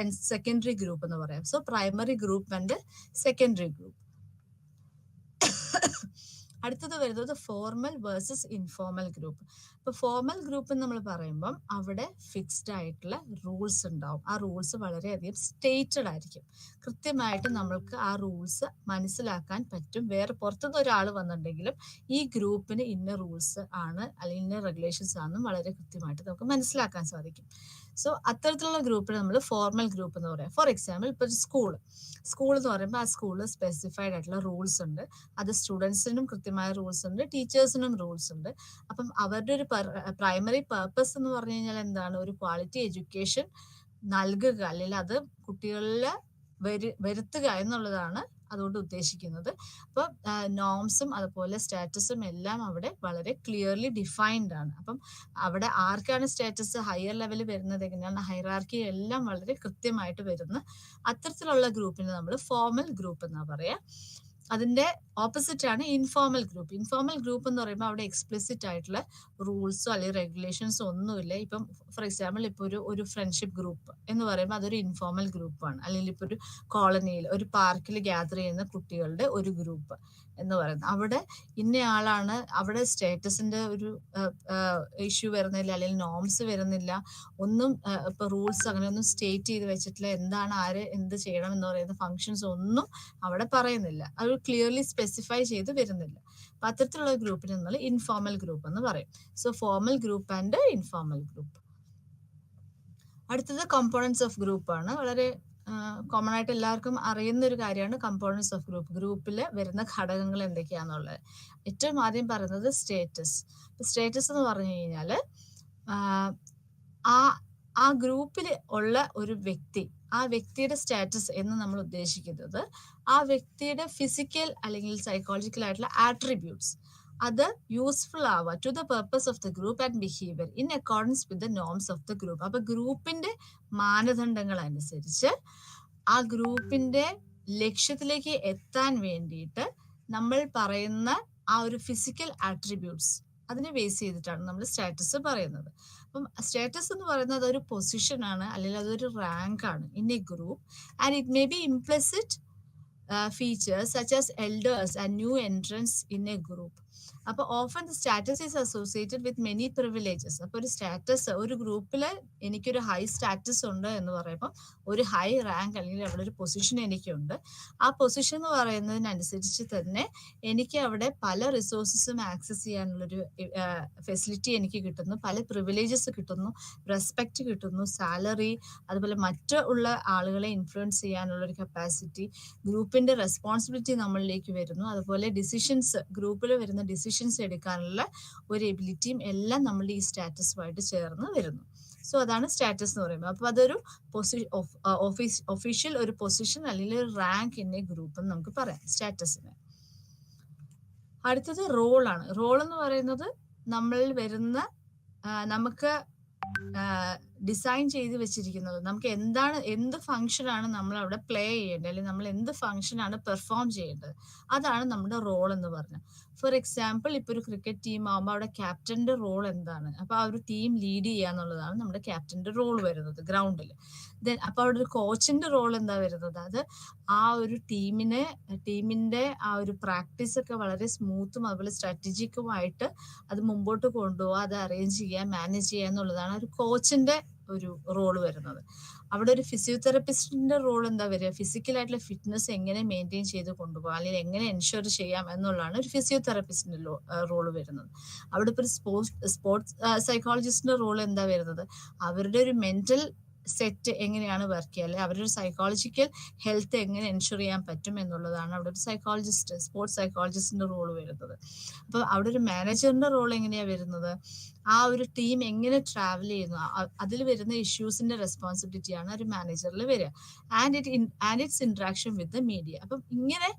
Speaker 1: സെക്കൻഡറി ഗ്രൂപ്പ് എന്ന് പറയാം. So primary group and secondary group. അടുത്തത് വരുന്നത് ഫോർമൽ വേഴ്സസ് ഇൻഫോർമൽ ഗ്രൂപ്പ്. ഇപ്പൊ ഫോർമൽ ഗ്രൂപ്പ് നമ്മൾ പറയുമ്പം അവിടെ ഫിക്സ്ഡ് ആയിട്ടുള്ള റൂൾസ് ഉണ്ടാവും. ആ റൂൾസ് വളരെയധികം സ്റ്റേറ്റഡ് ആയിരിക്കും. കൃത്യമായിട്ട് നമ്മൾക്ക് ആ റൂൾസ് മനസ്സിലാക്കാൻ പറ്റും. വേറെ പുറത്തുനിന്ന് ഒരാൾ വന്നിട്ടുണ്ടെങ്കിലും ഈ ഗ്രൂപ്പിന് ഇന്ന റൂൾസ് ആണ് അല്ലെങ്കിൽ ഇന്ന റെഗുലേഷൻസ് ആണെന്നും വളരെ കൃത്യമായിട്ട് നമുക്ക് മനസ്സിലാക്കാൻ സാധിക്കും. സോ അത്തരത്തിലുള്ള ഗ്രൂപ്പിന് നമ്മൾ ഫോർമൽ ഗ്രൂപ്പ് എന്ന് പറയാം. ഫോർ എക്സാമ്പിൾ ഇപ്പൊ സ്കൂൾ എന്ന് പറയുമ്പോൾ ആ സ്കൂളിൽ സ്പെസിഫൈഡ് ആയിട്ടുള്ള റൂൾസ് ഉണ്ട്. അത് സ്റ്റുഡൻസിനും കൃത്യമായ റൂൾസ് ഉണ്ട്, ടീച്ചേഴ്സിനും റൂൾസ് ഉണ്ട്. അപ്പം അവരുടെ ഒരു പ്രൈമറി പർപ്പസ് എന്ന് പറഞ്ഞു കഴിഞ്ഞാൽ എന്താണ്, ഒരു ക്വാളിറ്റി എഡ്യൂക്കേഷൻ നൽകുക അല്ലെങ്കിൽ അത് കുട്ടികളിൽ വരുത്തുക എന്നുള്ളതാണ് അതുകൊണ്ട് ഉദ്ദേശിക്കുന്നത്. അപ്പൊ നോംസും അതുപോലെ സ്റ്റാറ്റസും എല്ലാം അവിടെ വളരെ ക്ലിയർലി ഡിഫൈൻഡ് ആണ്. അപ്പം അവിടെ ആർക്കാണ് സ്റ്റാറ്റസ് ഹയർ ലെവലിൽ വരുന്നത്, എങ്ങനെയാണ് ഹൈറാർക്കി എല്ലാം വളരെ കൃത്യമായിട്ട് വരുന്ന അത്തരത്തിലുള്ള ഗ്രൂപ്പിന് നമ്മൾ ഫോർമൽ ഗ്രൂപ്പ് എന്നാ പറയാ. അതിന്റെ ഓപ്പോസിറ്റ് ആണ് ഇൻഫോർമൽ ഗ്രൂപ്പ്. ഇൻഫോർമൽ ഗ്രൂപ്പ് എന്ന് പറയുമ്പോൾ അവിടെ എക്സ്പ്ലിസിറ്റ് ആയിട്ടുള്ള റൂൾസോ അല്ലെങ്കിൽ റെഗുലേഷൻസോ ഒന്നുമില്ല. ഇപ്പം ഫോർ എക്സാമ്പിൾ ഇപ്പൊ ഒരു ഫ്രണ്ട്ഷിപ്പ് ഗ്രൂപ്പ് എന്ന് പറയുമ്പോൾ അതൊരു ഇൻഫോർമൽ ഗ്രൂപ്പാണ്. അല്ലെങ്കിൽ ഇപ്പൊ ഒരു കോളനിയിൽ ഒരു പാർക്കിൽ ഗ്യാദർ ചെയ്യുന്ന കുട്ടികളുടെ ഒരു ഗ്രൂപ്പ് എന്ന് പറയുന്നത്, അവിടെ ഇന്നയാളാണ്, അവിടെ സ്റ്റേറ്റസിന്റെ ഒരു ഇഷ്യൂ വരുന്നില്ല അല്ലെങ്കിൽ നോംസ് വരുന്നില്ല, ഒന്നും ഇപ്പൊ റൂൾസ് അങ്ങനെയൊന്നും സ്റ്റേറ്റ് ചെയ്ത് വെച്ചിട്ടില്ല, എന്താണ് ആര് എന്ത് ചെയ്യണം എന്ന് പറയുന്ന ഫങ്ഷൻസ് ഒന്നും അവിടെ പറയുന്നില്ല, അത് ക്ലിയർലി സ്പെസിഫൈ ചെയ്ത് വരുന്നില്ല. അപ്പൊ അത്തരത്തിലുള്ള ഗ്രൂപ്പിനെ നമ്മൾ ഇൻഫോർമൽ ഗ്രൂപ്പ് എന്ന് പറയും. So formal group and informal group. അടുത്തത് കമ്പോണൻസ് ഓഫ് ഗ്രൂപ്പ് ആണ്. വളരെ കോമൺ ആയിട്ട് എല്ലാവർക്കും അറിയുന്ന ഒരു കാര്യമാണ് കമ്പോണൻസ് ഓഫ് ഗ്രൂപ്പ്. ഗ്രൂപ്പിൽ വരുന്ന ഘടകങ്ങൾ എന്തൊക്കെയാണെന്നുള്ളത്. ഏറ്റവും ആദ്യം പറയുന്നത് സ്റ്റേറ്റസ്. സ്റ്റേറ്റസ് എന്ന് പറഞ്ഞു കഴിഞ്ഞാൽ ആ ഗ്രൂപ്പിൽ ഉള്ള ഒരു വ്യക്തി, ആ വ്യക്തിയുടെ സ്റ്റാറ്റസ് എന്ന് നമ്മൾ ഉദ്ദേശിക്കുന്നത് ആ വ്യക്തിയുടെ ഫിസിക്കൽ അല്ലെങ്കിൽ സൈക്കോളജിക്കൽ ആയിട്ടുള്ള ആട്രിബ്യൂട്ട്സ് അത് യൂസ്ഫുൾ ആവുക to the purpose of the group and behaviour in accordance with the norms of the group. അപ്പൊ ഗ്രൂപ്പിന്റെ മാനദണ്ഡങ്ങൾ അനുസരിച്ച് ആ ഗ്രൂപ്പിന്റെ ലക്ഷ്യത്തിലേക്ക് എത്താൻ വേണ്ടിയിട്ട് നമ്മൾ പറയുന്ന ആ ഒരു ഫിസിക്കൽ ആട്രിബ്യൂട്ട്സ് അതിനെ ബേസ് ചെയ്തിട്ടാണ് നമ്മൾ സ്റ്റാറ്റസ് പറയുന്നത്. അപ്പം സ്റ്റാറ്റസ് എന്ന് പറയുന്നത് അതൊരു പൊസിഷൻ ആണ് അല്ലെങ്കിൽ അതൊരു റാങ്ക് ആണ് in A group and it may be implicit features such as elders and new entrants in a group. അപ്പോൾ often the status is associated with many privileges. അപ്പോൾ ഒരു സ്റ്റാറ്റസ്, ഒരു ഗ്രൂപ്പിൽ എനിക്കൊരു ഹൈ സ്റ്റാറ്റസ് ഉണ്ട് എന്ന് പറയുമ്പോൾ ഒരു ഹൈ റാങ്ക് അല്ലെങ്കിൽ അവിടെ ഒരു പൊസിഷൻ എനിക്കുണ്ട്. ആ പൊസിഷൻ എന്ന് പറയുന്നതിനനുസരിച്ച് തന്നെ എനിക്ക് അവിടെ പല റിസോഴ്സസും ആക്സസ് ചെയ്യാനുള്ളൊരു ഫെസിലിറ്റി എനിക്ക് കിട്ടുന്നു, പല പ്രിവിലേജസ് കിട്ടുന്നു, റെസ്പെക്റ്റ് കിട്ടുന്നു, സാലറി, അതുപോലെ മറ്റുള്ള ആളുകളെ ഇൻഫ്ലുവൻസ് ചെയ്യാനുള്ളൊരു കപ്പാസിറ്റി, ഗ്രൂപ്പിന്റെ റെസ്പോൺസിബിലിറ്റി നമ്മളിലേക്ക് വരുന്നു, അതുപോലെ ഡിസിഷൻസ്, ഗ്രൂപ്പിൽ വരുന്ന ഡിസിഷൻസ് എടുക്കാനുള്ള ഒരു എബിലിറ്റിയും എല്ലാം നമ്മളുടെ ഈ സ്റ്റാറ്റസുമായിട്ട് ചേർന്ന് വരുന്നു. സോ അതാണ് സ്റ്റാറ്റസ് എന്ന് പറയുമ്പോൾ. അപ്പോൾ അതൊരു ഒഫീഷ്യൽ ഒരു പൊസിഷൻ അല്ലെങ്കിൽ ഒരു റാങ്ക് ഇൻ എ ഗ്രൂപ്പ് എന്ന് നമുക്ക് പറയാം സ്റ്റാറ്റസിന്. അടുത്തത് റോളാണ്. റോൾ എന്ന് പറയുന്നത് നമ്മൾ വരുന്ന നമുക്ക് ഡിസൈൻ ചെയ്ത് വെച്ചിരിക്കുന്നത്, നമുക്ക് എന്ത് ഫംഗ്ഷനാണ് നമ്മൾ അവിടെ പ്ലേ ചെയ്യേണ്ടത്, അല്ലെങ്കിൽ നമ്മൾ എന്ത് ഫംഗ്ഷനാണ് പെർഫോം ചെയ്യേണ്ടത്, അതാണ് നമ്മുടെ റോൾ എന്ന് പറഞ്ഞത്. ഫോർ എക്സാമ്പിൾ, ഇപ്പൊ ഒരു ക്രിക്കറ്റ് ടീം ആകുമ്പോൾ അവിടെ ക്യാപ്റ്റന്റെ റോൾ എന്താണ്? അപ്പൊ ആ ഒരു ടീം ലീഡ് ചെയ്യാന്നുള്ളതാണ് നമ്മുടെ ക്യാപ്റ്റന്റെ റോൾ വരുന്നത് ഗ്രൗണ്ടിൽ. ദെൻ അപ്പൊ അവിടെ ഒരു കോച്ചിന്റെ റോൾ എന്താ വരുന്നത്? അത് ആ ഒരു ടീമിന്റെ ആ ഒരു പ്രാക്ടീസ് ഒക്കെ വളരെ സ്മൂത്തും അതുപോലെ സ്ട്രാറ്റജിക്കുമായിട്ട് അത് മുമ്പോട്ട് കൊണ്ടുപോകുക, അത് അറേഞ്ച് ചെയ്യുക, മാനേജ് ചെയ്യുക എന്നുള്ളതാണ് ഒരു കോച്ചിന്റെ ഒരു റോള് വരുന്നത്. അവിടെ ഒരു ഫിസിയോതെറപ്പിസ്റ്റിന്റെ റോൾ എന്താ വരിക? ഫിസിക്കലായിട്ടുള്ള ഫിറ്റ്നസ് എങ്ങനെ മെയിൻറ്റെയിൻ ചെയ്ത് കൊണ്ടുപോകാം, അല്ലെങ്കിൽ എങ്ങനെ എൻഷുർ ചെയ്യാം എന്നുള്ളതാണ് ഒരു ഫിസിയോതെറപ്പിസ്റ്റിന്റെ റോള് വരുന്നത്. അവിടെ ഇപ്പോൾ ഒരു സ്പോർട്സ് സൈക്കോളജിസ്റ്റിന്റെ റോൾ എന്താ വരുന്നത്? അവരുടെ ഒരു മെന്റൽ സെറ്റ് എങ്ങനെയാണ് വർക്ക് ചെയ്യുക, അല്ലെങ്കിൽ അവരുടെ സൈക്കോളജിക്കൽ ഹെൽത്ത് എങ്ങനെ എൻഷുർ ചെയ്യാൻ പറ്റും എന്നുള്ളതാണ് അവിടെ ഒരു സ്പോർട്സ് സൈക്കോളജിസ്റ്റിന്റെ റോൾ വരുന്നത്. അപ്പൊ അവിടെ ഒരു മാനേജറിന്റെ റോൾ എങ്ങനെയാ വരുന്നത്? ആ ഒരു ടീം എങ്ങനെ ട്രാവൽ ചെയ്യുന്നു, അതിൽ വരുന്ന ഇഷ്യൂസിന്റെ റെസ്പോൺസിബിലിറ്റിയാണ് ഒരു മാനേജറിൽ വരിക. And it's interaction with the media. അപ്പം ഇങ്ങനെ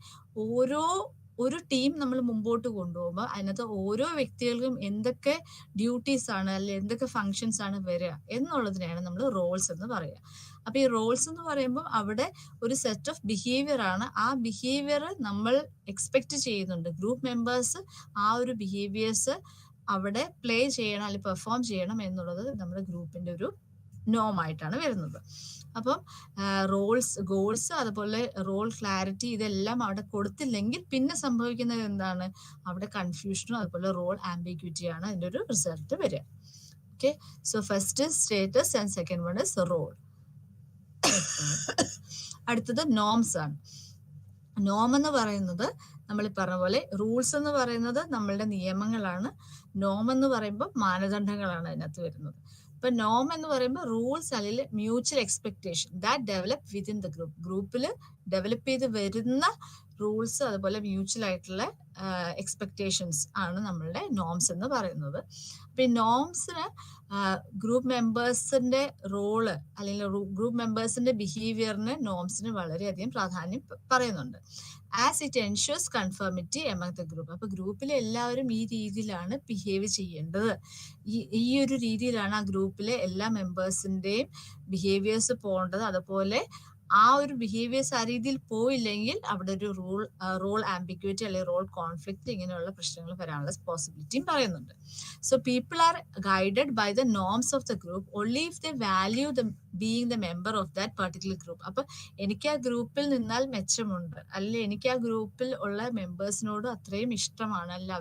Speaker 1: ഒരു ടീം നമ്മൾ മുമ്പോട്ട് കൊണ്ടുപോകുമ്പോൾ അതിനകത്ത് ഓരോ വ്യക്തികൾക്കും എന്തൊക്കെ ഡ്യൂട്ടീസ് ആണ്, അല്ലെങ്കിൽ എന്തൊക്കെ ഫങ്ഷൻസ് ആണ് വരിക എന്നുള്ളതിനെയാണ് നമ്മൾ റോൾസ് എന്ന് പറയുക. അപ്പൊ ഈ റോൾസ് എന്ന് പറയുമ്പോൾ അവിടെ ഒരു സെറ്റ് ഓഫ് ബിഹേവിയർ ആണ്. ആ ബിഹേവിയർ നമ്മൾ എക്സ്പെക്ട് ചെയ്യുന്നുണ്ട്, ഗ്രൂപ്പ് മെമ്പേഴ്സ് ആ ഒരു ബിഹേവിയേഴ്സ് അവിടെ പ്ലേ ചെയ്യണം അല്ലെങ്കിൽ പെർഫോം ചെയ്യണം എന്നുള്ളത് നമ്മുടെ ഗ്രൂപ്പിന്റെ ഒരു നോം ആയിട്ടാണ് വരുന്നത്. അപ്പം ഗോൾസ് അതുപോലെ റോൾ ക്ലാരിറ്റി ഇതെല്ലാം അവിടെ കൊടുത്തില്ലെങ്കിൽ പിന്നെ സംഭവിക്കുന്നത് എന്താണ്? അവിടെ കൺഫ്യൂഷനും അതുപോലെ റോൾ ആംബിഗ്യൂറ്റിയാണ് അതിന്റെ ഒരു റിസൾട്ട് വരിക. Okay, so first status and second one is role. അടുത്തത് നോംസ് ആണ്. നോം എന്ന് പറയുന്നത് നമ്മൾ പറഞ്ഞ പോലെ, റൂൾസ് എന്ന് പറയുന്നത് നമ്മളുടെ നിയമങ്ങളാണ്, നോം എന്ന് പറയുമ്പോൾ മാനദണ്ഡങ്ങളാണ് അതിനകത്ത് വരുന്നത്. ഇപ്പൊ നോം എന്ന് പറയുമ്പോൾ റൂൾസ് അല്ലെങ്കിൽ mutual expectation that develop within the group. ഗ്രൂപ്പിൽ ഡെവലപ്പ് ചെയ്ത് വരുന്ന റൂൾസ് അതുപോലെ മ്യൂച്വൽ ആയിട്ടുള്ള എക്സ്പെക്ടേഷൻസ് ആണ് നമ്മളുടെ നോംസ് എന്ന് പറയുന്നത്. അപ്പൊ ഈ നോംസിന് ഗ്രൂപ്പ് മെമ്പേഴ്സിന്റെ റോള് അല്ലെങ്കിൽ ഗ്രൂപ്പ് മെമ്പേഴ്സിന്റെ ബിഹേവിയറിന് നോംസിന് വളരെയധികം പ്രാധാന്യം പറയുന്നുണ്ട്. As it ensures conformity among the group. അപ്പൊ ഗ്രൂപ്പിലെ എല്ലാവരും ഈ രീതിയിലാണ് ബിഹേവ് ചെയ്യേണ്ടത്, ഈ ഒരു രീതിയിലാണ് ആ ഗ്രൂപ്പിലെ എല്ലാ മെമ്പേഴ്സിന്റെയും ബിഹേവിയേഴ്സ് പോകേണ്ടത്. അതുപോലെ ആ ഒരു ബിഹേവിയേഴ്സ് ആ രീതിയിൽ പോയില്ലെങ്കിൽ അവിടെ ഒരു റോൾ ആംബിഗ്യൂറ്റി അല്ലെങ്കിൽ റോൾ കോൺഫ്ലിക്റ്റ് ഇങ്ങനെയുള്ള പ്രശ്നങ്ങൾ വരാനുള്ള പോസിബിലിറ്റിയും പറയുന്നുണ്ട്. So people are guided by the norms of the group only if the value the being the member of that particular group. അപ്പൊ എനിക്ക് ആ ഗ്രൂപ്പിൽ നിന്നാൽ മെച്ചമുണ്ട്, അല്ലെങ്കിൽ എനിക്ക് ആ ഗ്രൂപ്പിൽ ഉള്ള മെമ്പേഴ്സിനോട് അത്രയും ഇഷ്ടമാണ്, അല്ല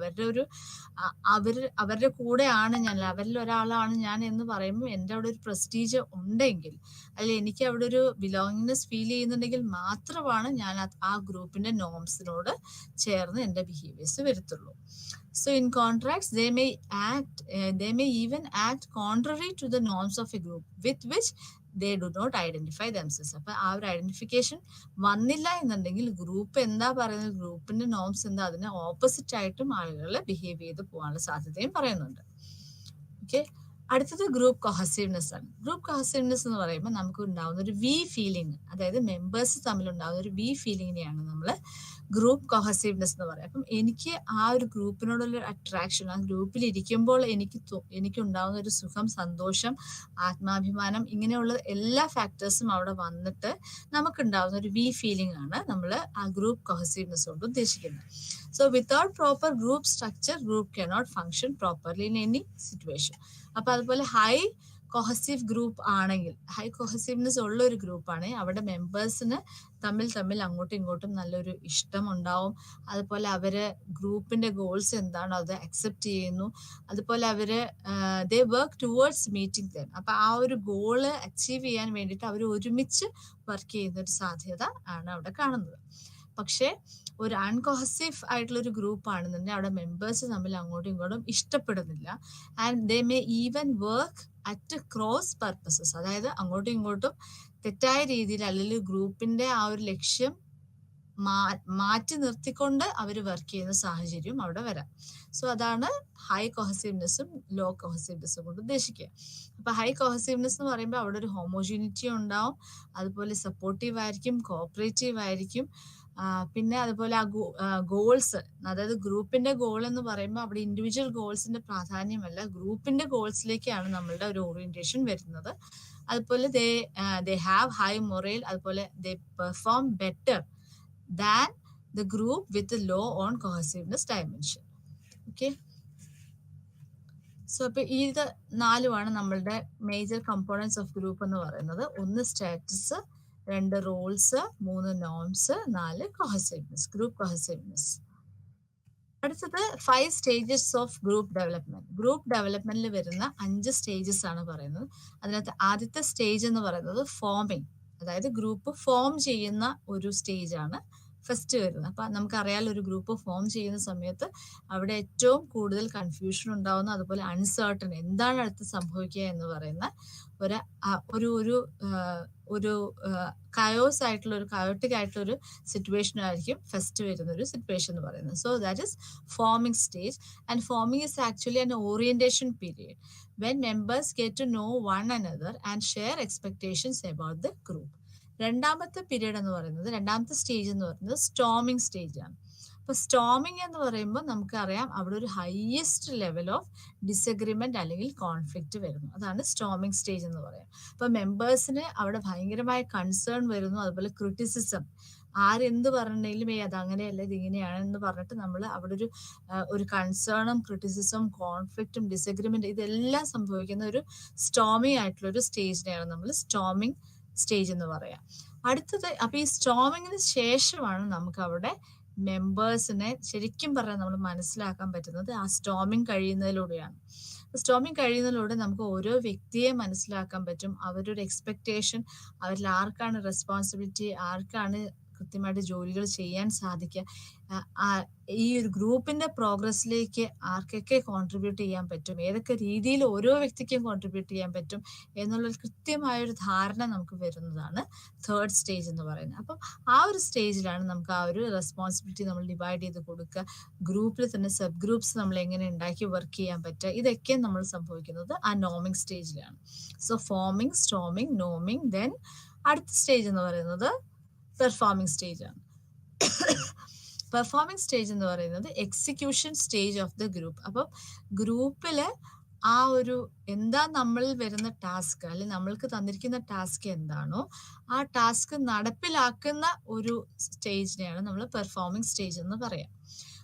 Speaker 1: അവരുടെ കൂടെയാണ് ഞാൻ, അവരിൽ ഒരാളാണ് ഞാൻ എന്ന് പറയുമ്പോൾ എൻ്റെ അവിടെ ഒരു പ്രസ്റ്റീജ് ഉണ്ടെങ്കിൽ, അല്ലെങ്കിൽ എനിക്ക് അവിടെ ഒരു ബിലോങ്ങിങ്നെസ് ഫീൽ ചെയ്യുന്നുണ്ടെങ്കിൽ മാത്രമാണ് ഞാൻ ആ ഗ്രൂപ്പിന്റെ നോംസിനോട് ചേർന്ന് എൻ്റെ behaviours വരുത്തുള്ളൂ. So in contrast, they may even act contrary to the norms of a group with which they do not identify themselves. അപ്പൊ ആ ഒരു ഐഡന്റിഫിക്കേഷൻ വന്നില്ല എന്നുണ്ടെങ്കിൽ ഗ്രൂപ്പ് എന്താ പറയുന്നത്, ഗ്രൂപ്പിന്റെ നോംസ് എന്താ, അതിന് ഓപ്പോസിറ്റ് ആയിട്ടും ആളുകൾ ബിഹേവ് ചെയ്ത് പോകാനുള്ള സാധ്യതയും പറയുന്നുണ്ട്. ഓക്കെ, അടുത്തത് ഗ്രൂപ്പ് കൊഹസീവ്നെസ് ആണ്. ഗ്രൂപ്പ് കൊഹസീവ്നെസ് എന്ന് പറയുമ്പോൾ നമുക്ക് ഉണ്ടാവുന്ന ഒരു വി ഫീലിംഗ്, അതായത് മെമ്പേഴ്സ് തമ്മിൽ ഉണ്ടാകുന്ന ഒരു വി ഫീലിംഗിനെയാണ് നമ്മൾ ഗ്രൂപ്പ് കൊഹസീവ്നെസ് എന്ന് പറയുക. അപ്പം എനിക്ക് ആ ഒരു ഗ്രൂപ്പിനോടുള്ള അട്രാക്ഷൻ, ആ ഗ്രൂപ്പിൽ ഇരിക്കുമ്പോൾ എനിക്ക് ഉണ്ടാകുന്ന ഒരു സുഖം, സന്തോഷം, ആത്മാഭിമാനം, ഇങ്ങനെയുള്ള എല്ലാ ഫാക്ടേഴ്സും അവിടെ വന്നിട്ട് നമുക്കുണ്ടാകുന്ന ഒരു വി ഫീലിംഗ് ആണ് നമ്മൾ ആ ഗ്രൂപ്പ് കൊഹസീവ്നെസ് കൊണ്ട് ഉദ്ദേശിക്കുന്നത്. So without proper group structure group cannot function properly in any situation. അപ്പൊ അതുപോലെ ഹൈ കൊഹസീവ് ഗ്രൂപ്പ് ആണെങ്കിൽ, ഹൈ കൊഹസീവ്നെസ് ഉള്ള ഒരു ഗ്രൂപ്പാണെങ്കിൽ അവിടെ മെമ്പേഴ്സിന് തമ്മിൽ അങ്ങോട്ടും ഇങ്ങോട്ടും നല്ലൊരു ഇഷ്ടം ഉണ്ടാവും. അതുപോലെ അവര് ഗ്രൂപ്പിന്റെ ഗോൾസ് എന്താണോ അത് അക്സെപ്റ്റ് ചെയ്യുന്നു. അതുപോലെ അവര് ദേ വർക്ക് ടുവേർഡ്സ് മീറ്റിംഗ് ദം. അപ്പൊ ആ ഒരു ഗോള് അച്ചീവ് ചെയ്യാൻ വേണ്ടിയിട്ട് അവർ ഒരുമിച്ച് വർക്ക് ചെയ്യുന്ന ഒരു സാധ്യത ആണ് അവിടെ കാണുന്നത്. പക്ഷേ ഒരു അൺകൊഹസീവ് ആയിട്ടുള്ള ഒരു ഗ്രൂപ്പ് ആണെന്നുണ്ടെങ്കിൽ അവിടെ മെമ്പേഴ്സ് തമ്മിൽ അങ്ങോട്ടും ഇങ്ങോട്ടും ഇഷ്ടപ്പെടുന്നില്ല. And they may even work at cross purposes. അതായത് അങ്ങോട്ടും ഇങ്ങോട്ടും തെറ്റായ രീതിയിൽ അല്ലെങ്കിൽ ഗ്രൂപ്പിന്റെ ആ ഒരു ലക്ഷ്യം മാറ്റി നിർത്തിക്കൊണ്ട് അവർ വർക്ക് ചെയ്യുന്ന സാഹചര്യം അവിടെ വരാം. സോ അതാണ് ഹൈ കൊഹസീവ്നെസ്സും ലോ കൊഹസീവ്നെസ്സും കൊണ്ട് ഉദ്ദേശിക്കുക. അപ്പൊ ഹൈ കൊഹസീവ്നെസ് എന്ന് പറയുമ്പോൾ അവിടെ ഒരു ഹോമോജീനിറ്റി ഉണ്ടാവും, അതുപോലെ സപ്പോർട്ടീവ് ആയിരിക്കും, കോപ്പറേറ്റീവ് ആയിരിക്കും. പിന്നെ അതുപോലെ ആ ഗോൾസ്, അതായത് ഗ്രൂപ്പിന്റെ ഗോൾ എന്ന് പറയുമ്പോൾ അവിടെ ഇൻഡിവിജ്വൽ ഗോൾസിന്റെ പ്രാധാന്യമല്ല, ഗ്രൂപ്പിന്റെ ഗോൾസിലേക്കാണ് നമ്മളുടെ ഒരു ഓറിയന്റേഷൻ വരുന്നത്. അതുപോലെ ദേ ഹാവ് ഹൈ മൊറേൽ, അതുപോലെ ദേ perform better than the group with the low on cohesiveness dimension. Okay. So അപ്പൊ ഇത് 4 നമ്മളുടെ മേജർ കമ്പോണൻസ് ഓഫ് ഗ്രൂപ്പ് എന്ന് പറയുന്നത്. 1 status, 2 roles, 3 norms, 4 cohesiveness, group cohesiveness. അടുത്തത് 5 stages of group development. Group ഡെവലപ്മെന്റിൽ വരുന്ന 5 സ്റ്റേജസ് ആണ് പറയുന്നത്. അതിനകത്ത് ആദ്യത്തെ സ്റ്റേജ് എന്ന് പറയുന്നത് ഫോമിങ്, അതായത് ഗ്രൂപ്പ് ഫോം ചെയ്യുന്ന ഒരു സ്റ്റേജ് ആണ് ഫസ്റ്റ് വരുന്നത്. അപ്പൊ നമുക്കറിയാലോ ഒരു ഗ്രൂപ്പ് ഫോം ചെയ്യുന്ന സമയത്ത് അവിടെ ഏറ്റവും കൂടുതൽ കൺഫ്യൂഷൻ ഉണ്ടാവുന്നു, അതുപോലെ അൺസർട്ടൺ, എന്താണ് അടുത്ത് സംഭവിക്കുക എന്ന് പറയുന്ന ഒരു കയോസ് ആയിട്ടുള്ള ഒരു കയോട്ടിക് ആയിട്ടുള്ള ഒരു സിറ്റുവേഷൻ ആയിരിക്കും ഫസ്റ്റ് വരുന്ന ഒരു സിറ്റുവേഷൻ എന്ന് പറയുന്നത്. So that is forming stage. And forming is actually an orientation period when members get to know one another and share expectations about the group. രണ്ടാമത്തെ പീരീഡ് എന്ന് പറയുന്നത്, രണ്ടാമത്തെ സ്റ്റേജ് എന്ന് പറയുന്നത് സ്റ്റോമിംഗ് സ്റ്റേജ് ആണ്. അപ്പൊ സ്റ്റോമിംഗ് എന്ന് പറയുമ്പോൾ നമുക്കറിയാം അവിടെ ഒരു ഹയസ്റ്റ് ലെവൽ ഓഫ് ഡിസഗ്രിമെന്റ് അല്ലെങ്കിൽ കോൺഫ്ലിക്റ്റ് വരുന്നു. അതാണ് സ്റ്റോമിംഗ് സ്റ്റേജ് എന്ന് പറയാം. അപ്പൊ മെമ്പേഴ്സിന് അവിടെ ഭയങ്കരമായ കൺസേൺ വരുന്നു, അതുപോലെ ക്രിറ്റിസിസം, ആരെന്ത് പറഞ്ഞിട്ടുണ്ടെങ്കിലും അത് അങ്ങനെയല്ല ഇത് ഇങ്ങനെയാണെന്ന് പറഞ്ഞിട്ട് നമ്മൾ അവിടെ ഒരു കൺസേണും ക്രിറ്റിസിസം കോൺഫ്ലിക്റ്റും ഡിസഗ്രിമെന്റ് ഇതെല്ലാം സംഭവിക്കുന്ന ഒരു സ്റ്റോമിംഗ് ആയിട്ടുള്ള ഒരു സ്റ്റേജിനെയാണ് നമ്മൾ സ്റ്റോമിംഗ് സ്റ്റേജ് എന്ന് പറയാം. അടുത്തത്, അപ്പൊ ഈ സ്റ്റോമിങ്ങിന് ശേഷമാണ് നമുക്ക് അവിടെ മെമ്പേഴ്സിനെ ശരിക്കും പറഞ്ഞാൽ നമ്മൾ മനസ്സിലാക്കാൻ പറ്റുന്നത് ആ സ്റ്റോമിങ് കഴിയുന്നതിലൂടെയാണ്. സ്റ്റോമിങ് കഴിയുന്നതിലൂടെ നമുക്ക് ഓരോ വ്യക്തിയെ മനസ്സിലാക്കാൻ പറ്റും, അവരൊരു എക്സ്പെക്ടേഷൻ, അവരിൽ ആർക്കാണ് റെസ്പോൺസിബിലിറ്റി, ആർക്കാണ് കൃത്യമായിട്ട് ജോലികൾ ചെയ്യാൻ സാധിക്കുക, ഈ ഒരു ഗ്രൂപ്പിന്റെ പ്രോഗ്രസ്സിലേക്ക് ആർക്കൊക്കെ കോൺട്രിബ്യൂട്ട് ചെയ്യാൻ പറ്റും, ഏതൊക്കെ രീതിയിൽ ഓരോ വ്യക്തിക്കും കോൺട്രിബ്യൂട്ട് ചെയ്യാൻ പറ്റും എന്നുള്ള കൃത്യമായൊരു ധാരണ നമുക്ക് വരുന്നതാണ് തേർഡ് സ്റ്റേജ് എന്ന് പറയുന്നത്. അപ്പം ആ ഒരു സ്റ്റേജിലാണ് നമുക്ക് ആ ഒരു റെസ്പോൺസിബിലിറ്റി നമ്മൾ ഡിവൈഡ് ചെയ്ത് കൊടുക്കുക, ഗ്രൂപ്പിൽ തന്നെ സബ് ഗ്രൂപ്പ്സ് നമ്മൾ എങ്ങനെ ഉണ്ടാക്കി വർക്ക് ചെയ്യാൻ പറ്റുക, ഇതൊക്കെ നമ്മൾ സംഭവിക്കുന്നത് ആ നോമിംഗ് സ്റ്റേജിലാണ്. സോ ഫോമിംഗ്, സ്റ്റോമിംഗ്, നോമിംഗ്, ദെൻ അടുത്ത സ്റ്റേജ് എന്ന് പറയുന്നത് പെർഫോമിംഗ് സ്റ്റേജ് ആണ്. പെർഫോമിംഗ് സ്റ്റേജ് എന്ന് പറയുന്നത് execution stage of the group. അപ്പം ഗ്രൂപ്പില് ആ ഒരു എന്താ നമ്മളിൽ വരുന്ന ടാസ്ക്, അല്ലെങ്കിൽ നമ്മൾക്ക് തന്നിരിക്കുന്ന ടാസ്ക് എന്താണോ ആ ടാസ്ക് നടപ്പിലാക്കുന്ന ഒരു സ്റ്റേജിനെയാണ് നമ്മൾ പെർഫോമിംഗ് സ്റ്റേജ് എന്ന് പറയാം.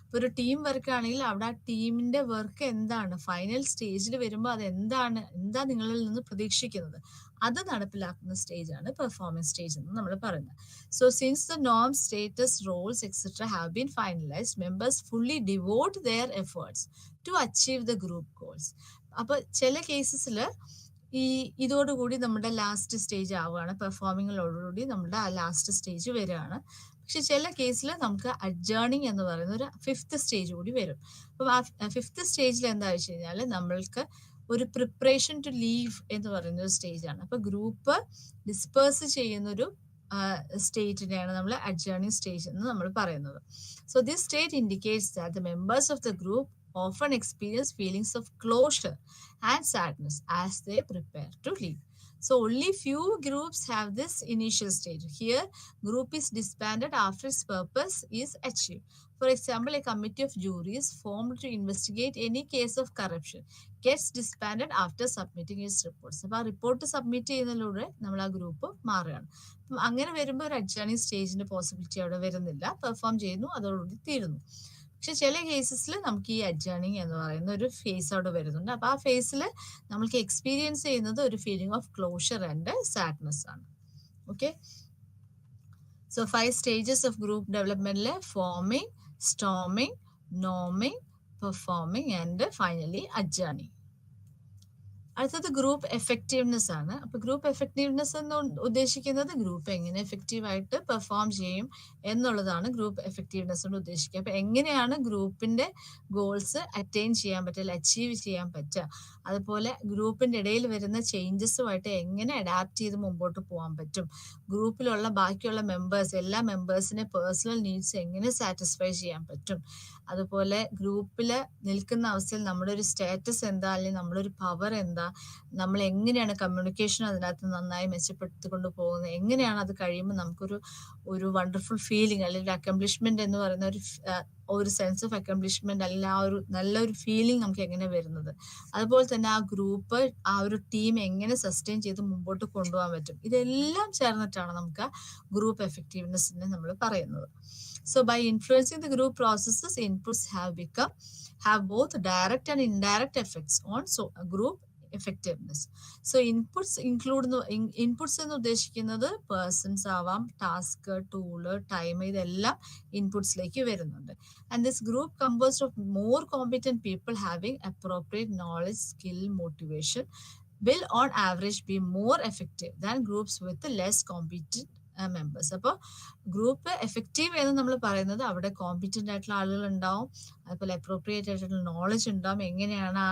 Speaker 1: ഇപ്പൊ ഒരു ടീം വർക്ക് ആണെങ്കിൽ അവിടെ ആ ടീമിന്റെ വർക്ക് എന്താണ്, ഫൈനൽ സ്റ്റേജിൽ വരുമ്പോൾ അത് എന്താ നിങ്ങളിൽ നിന്ന് പ്രതീക്ഷിക്കുന്നത്, അത് നടപ്പിലാക്കുന്ന സ്റ്റേജ് ആണ് പെർഫോമൻസ് സ്റ്റേജ് എന്ന് നമ്മൾ പറയുന്നത്. സോ സിൻസ് ദ നോം, status, roles etcetera have been finalised, members fully devote their efforts to achieve the group goals. അപ്പൊ ചില കേസസിൽ ഇതോടുകൂടി നമ്മുടെ ലാസ്റ്റ് സ്റ്റേജ് ആവുകയാണ്, പെർഫോമിങ്ങിനോടുകൂടി നമ്മുടെ ആ ലാസ്റ്റ് സ്റ്റേജ് വരികയാണ്. പക്ഷെ ചില കേസിൽ നമുക്ക് അഡ്ജേണിങ് എന്ന് പറയുന്ന ഒരു 5th സ്റ്റേജ് കൂടി വരും. അപ്പം ആ 5th സ്റ്റേജിൽ എന്താ വെച്ച് കഴിഞ്ഞാൽ നമ്മൾക്ക് ഒരു പ്രിപ്പറേഷൻ ടു ലീവ് എന്ന് പറയുന്ന ഒരു സ്റ്റേജ് ആണ്. അപ്പൊ ഗ്രൂപ്പ് ഡിസ്പേഴ്സ് ചെയ്യുന്ന ഒരു സ്റ്റേറ്റിനെയാണ് നമ്മൾ അഡ്ജേണിങ് സ്റ്റേജ് എന്ന് നമ്മൾ പറയുന്നത്. So this state indicates that the members of the group often experience feelings of closure and sadness as they prepare to leave. So only few groups have this initial stage. Here, group is disbanded after its purpose is achieved. For example, a committee of juries formed to investigate any case of corruption gets disbanded after submitting its reports. അപ്പോൾ ആ റിപ്പോർട്ട് സബ്മിറ്റ് ചെയ്യുന്നതിലൂടെ നമ്മൾ ആ ഗ്രൂപ്പ് മാറുകയാണ്. അങ്ങനെ വരുമ്പോൾ ഒരു അഡ്ജേണിങ് സ്റ്റേജിന്റെ പോസിബിലിറ്റി അവിടെ വരുന്നില്ല, പെർഫോം ചെയ്യുന്നു, അതോടുകൂടി തീരുന്നു. പക്ഷെ ചില കേസസിൽ നമുക്ക് ഈ അഡ്ജേണിങ് എന്ന് പറയുന്ന ഒരു ഫേസ് അവിടെ വരുന്നുണ്ട്. അപ്പോൾ ആ ഫേസിൽ നമുക്ക് എക്സ്പീരിയൻസ് ചെയ്യുന്നത് ഒരു feeling of closure and sadness ആണ്. Okay, so 5 stages of group development: forming, storming, norming, performing and finally adjourning. അടുത്തത് ഗ്രൂപ്പ് എഫക്റ്റീവ്നെസ് ആണ്. അപ്പോൾ ഗ്രൂപ്പ് എഫക്റ്റീവ്നെസ് എന്ന് ഉദ്ദേശിക്കുന്നത് ഗ്രൂപ്പ് എങ്ങനെ എഫക്റ്റീവായിട്ട് പെർഫോം ചെയ്യും എന്നുള്ളതാണ് ഗ്രൂപ്പ് എഫക്റ്റീവ്നെസ് കൊണ്ട് ഉദ്ദേശിക്കുക. അപ്പോൾ എങ്ങനെയാണ് ഗ്രൂപ്പിന്റെ ഗോൾസ് അറ്റൈൻ ചെയ്യാൻ പറ്റുക, അച്ചീവ് ചെയ്യാൻ പറ്റുക, അതുപോലെ ഗ്രൂപ്പിന്റെ ഇടയിൽ വരുന്ന ചേഞ്ചസുമായിട്ട് എങ്ങനെ അഡാപ്റ്റ് ചെയ്ത് മുമ്പോട്ട് പോകാൻ പറ്റും, ഗ്രൂപ്പിലുള്ള ബാക്കിയുള്ള മെമ്പേഴ്സ് എല്ലാ മെമ്പേഴ്സിനെ പേഴ്സണൽ നീഡ്സ് എങ്ങനെ സാറ്റിസ്ഫൈ ചെയ്യാൻ പറ്റും, അതുപോലെ ഗ്രൂപ്പിൽ നിൽക്കുന്ന അവസ്ഥയിൽ നമ്മുടെ ഒരു സ്റ്റാറ്റസ് എന്താ, അല്ലെങ്കിൽ നമ്മുടെ ഒരു പവർ എന്താ, നമ്മൾ എങ്ങനെയാണ് കമ്മ്യൂണിക്കേഷൻ അതിനകത്ത് നന്നായി മെച്ചപ്പെടുത്തിക്കൊണ്ട് പോകുന്നത്, എങ്ങനെയാണ് അത് കഴിയുമ്പോൾ നമുക്കൊരു വണ്ടർഫുൾ ഫീലിംഗ് അല്ലെങ്കിൽ അക്കംപ്ലിഷ്മെന്റ് എന്ന് പറയുന്ന ഒരു സെൻസ് ഓഫ് അക്കംപ്ലിഷ്മെന്റ് അല്ലെങ്കിൽ ആ ഒരു നല്ലൊരു ഫീലിംഗ് നമുക്ക് എങ്ങനെ വരുന്നത്, അതുപോലെ തന്നെ ആ ഗ്രൂപ്പ് ആ ഒരു ടീം എങ്ങനെ സസ്റ്റെയിൻ ചെയ്ത് മുമ്പോട്ട് കൊണ്ടുപോകാൻ പറ്റും, ഇതെല്ലാം ചേർന്നിട്ടാണ് നമുക്ക് ഗ്രൂപ്പ് എഫക്റ്റീവ്നെസ്സിനെ നമ്മൾ പറയുന്നത്. So by influencing the group processes, inputs have both direct and indirect effects on group effectiveness. So inputs എന്ന് ഉദ്ദേശിക്കുന്നത് പേഴ്സൺസ് ആവാം, ടാസ്ക്, ടൂള്, ടൈം, ഇതെല്ലാം ഇൻപുട്സിലേക്ക് വരുന്നുണ്ട്. And this group composed of more competent people having appropriate knowledge, skill, motivation will on average be more effective than groups with less competent members. അപ്പോൾ ഗ്രൂപ്പ് എഫക്റ്റീവ് എന്ന് നമ്മൾ പറയുന്നത് അവിടെ കോമ്പീറ്റന്റ് ആയിട്ടുള്ള ആളുകൾ ഉണ്ടാവും, അതുപോലെ അപ്രോപ്രിയേറ്റ് ആയിട്ടുള്ള നോളജ് ഉണ്ടാവും, എങ്ങനെയാണ് ആ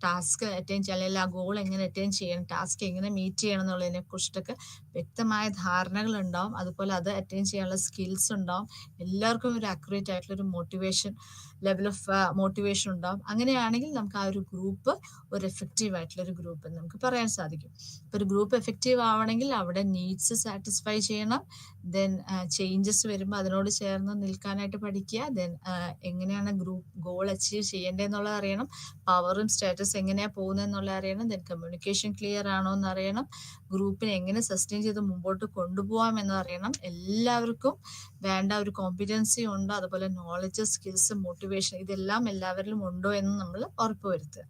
Speaker 1: ടാസ്ക് അറ്റൈൻ ചെയ്യുക അല്ലെങ്കിൽ ആ ഗോൾ എങ്ങനെ അറ്റൈൻ ചെയ്യണം, ടാസ്ക് എങ്ങനെ മീറ്റ് ചെയ്യണം എന്നുള്ളതിനെ കുറിച്ചിട്ടൊക്കെ വ്യക്തമായ ധാരണകൾ ഉണ്ടാവും, അതുപോലെ അത് അറ്റൈൻ ചെയ്യാനുള്ള സ്കിൽസ് ഉണ്ടാവും, എല്ലാവർക്കും ഒരു അക്യുറേറ്റ് ആയിട്ടുള്ള ഒരു മോട്ടിവേഷൻ ലെവൽ ഓഫ് മോട്ടിവേഷൻ ഉണ്ടാവും. അങ്ങനെയാണെങ്കിൽ നമുക്ക് ആ ഒരു ഗ്രൂപ്പ് ഒരു എഫക്റ്റീവ് ആയിട്ടുള്ള ഒരു ഗ്രൂപ്പ് എന്ന് നമുക്ക് പറയാൻ സാധിക്കും. ഇപ്പൊ ഒരു ഗ്രൂപ്പ് എഫക്റ്റീവ് ആവണമെങ്കിൽ അവിടെ നീഡ്സ് സാറ്റിസ്ഫൈ ചെയ്യണം, ദെൻ ചേഞ്ചസ് വരുമ്പോൾ അതിനോട് ചേർന്ന് നിൽക്കാനായിട്ട് പഠിക്കുക, ദെൻ എങ്ങനെയാണ് ഗ്രൂപ്പ് ഗോൾ അച്ചീവ് ചെയ്യേണ്ടതെന്നുള്ളത് അറിയണം, പവറും സ്റ്റാറ്റസ് എങ്ങനെയാ പോകുന്നത് എന്നുള്ളത് അറിയണം, ദെൻ കമ്മ്യൂണിക്കേഷൻ ക്ലിയർ ആണോ എന്ന് അറിയണം, ഗ്രൂപ്പിനെ എങ്ങനെ സസ്റ്റെയിൻ ചെയ്ത് മുമ്പോട്ട് കൊണ്ടുപോകാം എന്ന് അറിയണം, എല്ലാവർക്കും വേണ്ട ഒരു കോമ്പിറ്റൻസി ഉണ്ടോ, അതുപോലെ നോളജ്, സ്കിൽസ്, മോട്ടിവേഷൻ ഇതെല്ലാം എല്ലാവരിലും ഉണ്ടോ എന്ന് നമ്മൾ ഉറപ്പുവരുത്തുക.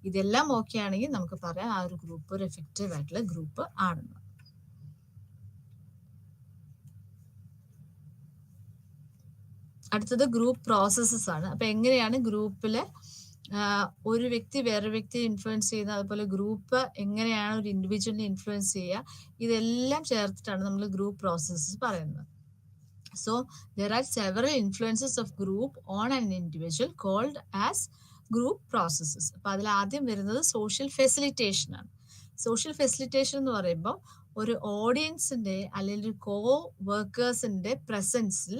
Speaker 1: ഇതെല്ലാം ഓക്കെ ആണെങ്കിൽ നമുക്ക് പറയാം ആ ഒരു ഗ്രൂപ്പ് ഒരു എഫക്റ്റീവ് ആയിട്ടുള്ള ഗ്രൂപ്പ് ആണെന്ന്. അടുത്തത് ഗ്രൂപ്പ് പ്രോസസ്സസ് ആണ്. അപ്പൊ എങ്ങനെയാണ് ഗ്രൂപ്പിലെ ഒരു വ്യക്തി വേറൊരു വ്യക്തിയെ ഇൻഫ്ലുവൻസ് ചെയ്യുന്നത്, അതുപോലെ ഗ്രൂപ്പ് എങ്ങനെയാണ് ഒരു ഇൻഡിവിജ്വലിനെ ഇൻഫ്ലുവൻസ് ചെയ്യുക, ഇതെല്ലാം ചേർത്തിട്ടാണ് നമ്മൾ ഗ്രൂപ്പ് പ്രോസസ്സസ് പറയുന്നത്. So there are several influences of group on an individual called as group processes. അപ്പൊ അതിൽ ആദ്യം വരുന്നത് സോഷ്യൽ ഫെസിലിറ്റേഷൻ ആണ്. സോഷ്യൽ ഫെസിലിറ്റേഷൻ എന്ന് പറയുമ്പോൾ ഒരു ഓഡിയൻസിന്റെ അല്ലെങ്കിൽ ഒരു കോ വർക്കേഴ്സിന്റെ പ്രസൻസിൽ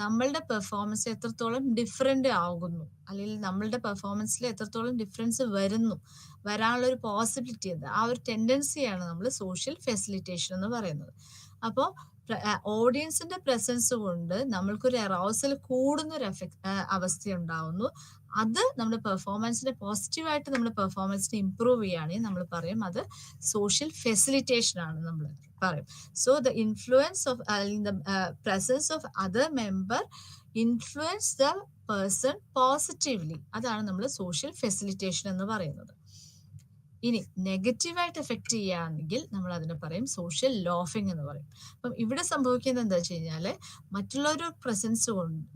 Speaker 1: നമ്മളുടെ പെർഫോമൻസ് എത്രത്തോളം ഡിഫറെന്റ് ആകുന്നു, അല്ലെങ്കിൽ നമ്മളുടെ പെർഫോമൻസിൽ എത്രത്തോളം ഡിഫറൻസ് വരാനുള്ള ഒരു പോസിബിലിറ്റി ഉണ്ട്, ആ ഒരു ടെൻഡൻസിയാണ് നമ്മൾ സോഷ്യൽ ഫെസിലിറ്റേഷൻ എന്ന് പറയുന്നത്. അപ്പോൾ ഓഡിയൻസിന്റെ പ്രസൻസ് കൊണ്ട് നമ്മൾക്കൊരു അറൗസൽ കൂടുന്ന ഒരു അവസ്ഥ ഉണ്ടാവുന്നു, അത് നമ്മുടെ പെർഫോമൻസിനെ പോസിറ്റീവായിട്ട് നമ്മുടെ പെർഫോമൻസിനെ ഇംപ്രൂവ് ചെയ്യുകയാണെങ്കിൽ നമ്മൾ പറയും അത് സോഷ്യൽ ഫെസിലിറ്റേഷൻ ആണ് നമ്മൾ പറയും. So the influence of the presence of other member influence the person positively, അതാണ് നമ്മൾ സോഷ്യൽ ഫെസിലിറ്റേഷൻ എന്ന് പറയുന്നത്. ഇനി നെഗറ്റീവായിട്ട് എഫക്ട് ചെയ്യുകയാണെങ്കിൽ നമ്മൾ അതിനെ പറയും സോഷ്യൽ ലോഫിംഗ് എന്ന് പറയും. അപ്പം ഇവിടെ സംഭവിക്കുന്നത് എന്താ വെച്ച് കഴിഞ്ഞാല് മറ്റുള്ളൊരു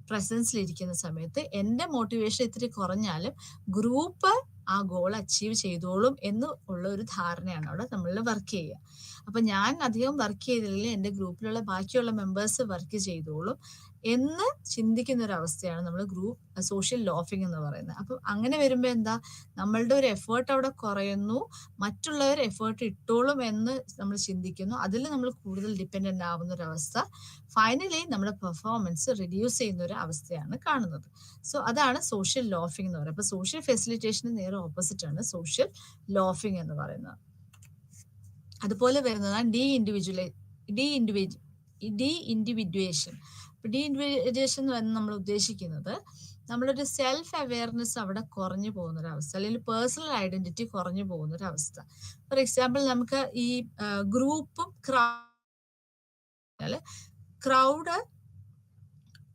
Speaker 1: പ്രസൻസിലിരിക്കുന്ന സമയത്ത് എൻ്റെ മോട്ടിവേഷൻ ഇത്തിരി കുറഞ്ഞാലും ഗ്രൂപ്പ് ആ ഗോൾ അച്ചീവ് ചെയ്തോളും എന്ന് ഉള്ള ഒരു ധാരണയാണ് അവിടെ നമ്മൾ വർക്ക് ചെയ്യുക. അപ്പൊ ഞാൻ അധികം വർക്ക് ചെയ്തില്ലെങ്കിൽ എൻ്റെ ഗ്രൂപ്പിലുള്ള ബാക്കിയുള്ള മെമ്പേഴ്സ് വർക്ക് ചെയ്തോളും എന്ന് ചിന്തിക്കുന്ന ഒരു അവസ്ഥയാണ് നമ്മൾ ഗ്രൂപ്പ് സോഷ്യൽ ലോഫിംഗ് എന്ന് പറയുന്നത്. അപ്പം അങ്ങനെ വരുമ്പോൾ എന്താ, നമ്മളുടെ ഒരു എഫേർട്ട് അവിടെ കുറയുന്നു, മറ്റുള്ളവർ എഫേർട്ട് ഇട്ടോളും എന്ന് നമ്മൾ ചിന്തിക്കുന്നു, അതിൽ നമ്മൾ കൂടുതൽ ഡിപ്പെൻഡന്റ് ആവുന്ന ഒരു അവസ്ഥ, ഫൈനലി നമ്മുടെ പെർഫോമൻസ് റിഡ്യൂസ് ചെയ്യുന്ന ഒരു അവസ്ഥയാണ് കാണുന്നത്. സോ അതാണ് സോഷ്യൽ ലോഫിംഗ് എന്ന് പറയുന്നത്. അപ്പൊ സോഷ്യൽ ഫെസിലിറ്റേഷന് നേരെ ഓപ്പോസിറ്റ് ആണ് സോഷ്യൽ ലോഫിംഗ് എന്ന് പറയുന്നത്. അതുപോലെ വരുന്നതാണ് ഡി ഇൻഡിവിഡ്വേഷൻ. ഡി ഇൻഡിവിഡ്വേഷൻ എന്ന് നമ്മൾ ഉദ്ദേശിക്കുന്നത് നമ്മളൊരു സെൽഫ് അവയർനെസ് അവിടെ കുറഞ്ഞു പോകുന്ന ഒരു അവസ്ഥ, അല്ലെങ്കിൽ പേഴ്സണൽ ഐഡന്റിറ്റി കുറഞ്ഞു പോകുന്ന ഒരു അവസ്ഥ. ഫോർ എക്സാമ്പിൾ നമുക്ക് ഈ ഗ്രൂപ്പും ക്രൗഡ്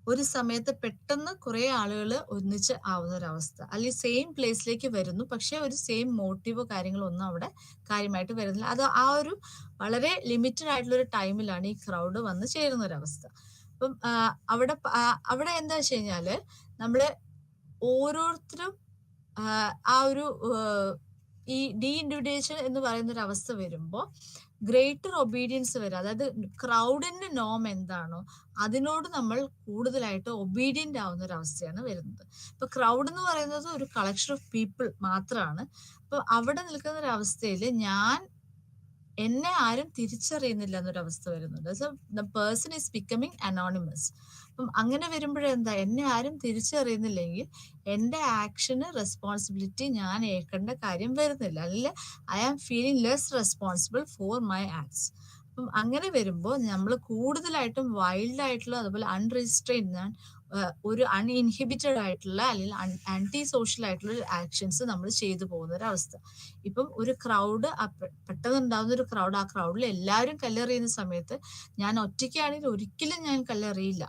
Speaker 1: ഒരു സമയത്ത് പെട്ടെന്ന് കുറെ ആളുകൾ ഒന്നിച്ച് ആവുന്ന ഒരവസ്ഥ, അല്ലെങ്കിൽ സെയിം പ്ലേസിലേക്ക് വരുന്നു, പക്ഷെ ഒരു സെയിം മോട്ടീവോ കാര്യങ്ങളോ ഒന്നും അവിടെ കാര്യമായിട്ട് വരുന്നില്ല. അത് ആ ഒരു വളരെ ലിമിറ്റഡ് ആയിട്ടുള്ള ഒരു ടൈമിലാണ് ഈ ക്രൗഡ് വന്ന് ചേരുന്ന ഒരവസ്ഥ. അപ്പം അവിടെ എന്താ വെച്ച് കഴിഞ്ഞാല് നമ്മള് ഓരോരുത്തരും ആ ഒരു ഈ ഡി ഇൻഡിവിഡുവേഷൻ എന്ന് പറയുന്ന ഒരു അവസ്ഥ വരുമ്പോൾ ഗ്രേറ്റർ ഒബീഡിയൻസ് വരും. അതായത് ക്രൗഡിന്റെ നോം എന്താണോ അതിനോട് നമ്മൾ കൂടുതലായിട്ട് ഒബീഡിയന്റ് ആവുന്ന ഒരു അവസ്ഥയാണ് വരുന്നത്. ഇപ്പൊ ക്രൗഡ് എന്ന് പറയുന്നത് ഒരു കളക്ഷൻ ഓഫ് പീപ്പിൾ മാത്രമാണ്. അപ്പൊ അവിടെ നിൽക്കുന്ന ഒരു അവസ്ഥയിൽ എന്നെ ആരും തിരിച്ചറിയുന്നില്ല എന്നൊരവസ്ഥ വരുന്നുണ്ട്. So the person is becoming anonymous. അപ്പം അങ്ങനെ വരുമ്പോഴെന്താ, എന്നെ ആരും തിരിച്ചറിയുന്നില്ലെങ്കിൽ എൻ്റെ ആക്ഷന് റെസ്പോൺസിബിലിറ്റി ഞാൻ ഏൽക്കേണ്ട കാര്യം വരുന്നില്ല, അല്ലെങ്കിൽ I am feeling less responsible for my acts. അപ്പം അങ്ങനെ വരുമ്പോൾ നമ്മൾ കൂടുതലായിട്ടും വൈൽഡ് ആയിട്ടുള്ള, അതുപോലെ അൺറിസ്ട്രെയിൻഡ്, ഒരു അൺഇൻഹിബിറ്റഡ് ആയിട്ടുള്ള അല്ലെങ്കിൽ ആന്റി സോഷ്യൽ ആയിട്ടുള്ള ആക്ഷൻസ് നമ്മൾ ചെയ്തു പോകുന്ന ഒരു അവസ്ഥ. ഇപ്പം ഒരു ക്രൗഡ്, പെട്ടെന്ന് ഉണ്ടാകുന്ന ഒരു ക്രൗഡ്, ആ ക്രൗഡിൽ എല്ലാവരും കല്ലെറിയുന്ന സമയത്ത് ഞാൻ ഒറ്റയ്ക്കാണെങ്കിൽ ഒരിക്കലും ഞാൻ കല്ലെറിയില്ല.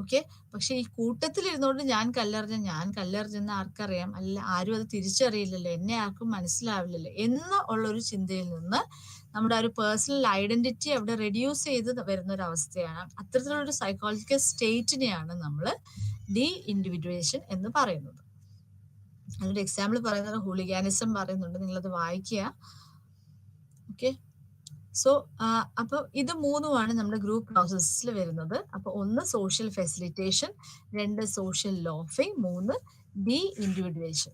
Speaker 1: ഓക്കെ, പക്ഷെ ഈ കൂട്ടത്തിൽ ഇരുന്നുകൊണ്ട് ഞാൻ കല്ലെറിഞ്ഞെന്ന് ആർക്കറിയാം, അല്ല ആരും അത് തിരിച്ചറിയില്ലല്ലോ, എന്നെ ആർക്കും മനസ്സിലാവില്ലല്ലോ എന്ന് ഉള്ളൊരു ചിന്തയിൽ നിന്ന് നമ്മുടെ ഒരു പേഴ്സണൽ ഐഡന്റിറ്റി അവിടെ റെഡ്യൂസ് ചെയ്ത് വരുന്ന ഒരു അവസ്ഥയാണ്. അത്തരത്തിലുള്ളൊരു സൈക്കോളജിക്കൽ സ്റ്റേറ്റിനെയാണ് നമ്മൾ ഡി ഇൻഡിവിഡുവേഷൻ എന്ന് പറയുന്നത്. അതിന്റെ എക്സാമ്പിൾ പറയുന്നത് ഹൂളിഗാനിസം പറയുന്നുണ്ട്, നിങ്ങളത് വായിക്കുക. ഓക്കെ, സോ അപ്പൊ ഇത് മൂന്നുമാണ് നമ്മുടെ ഗ്രൂപ്പ് പ്രോസസ്സിൽ വരുന്നത്. അപ്പൊ ഒന്ന് സോഷ്യൽ ഫെസിലിറ്റേഷൻ, രണ്ട് സോഷ്യൽ ലോഫിംഗ്, മൂന്ന് ഡി ഇൻഡിവിഡുവേഷൻ.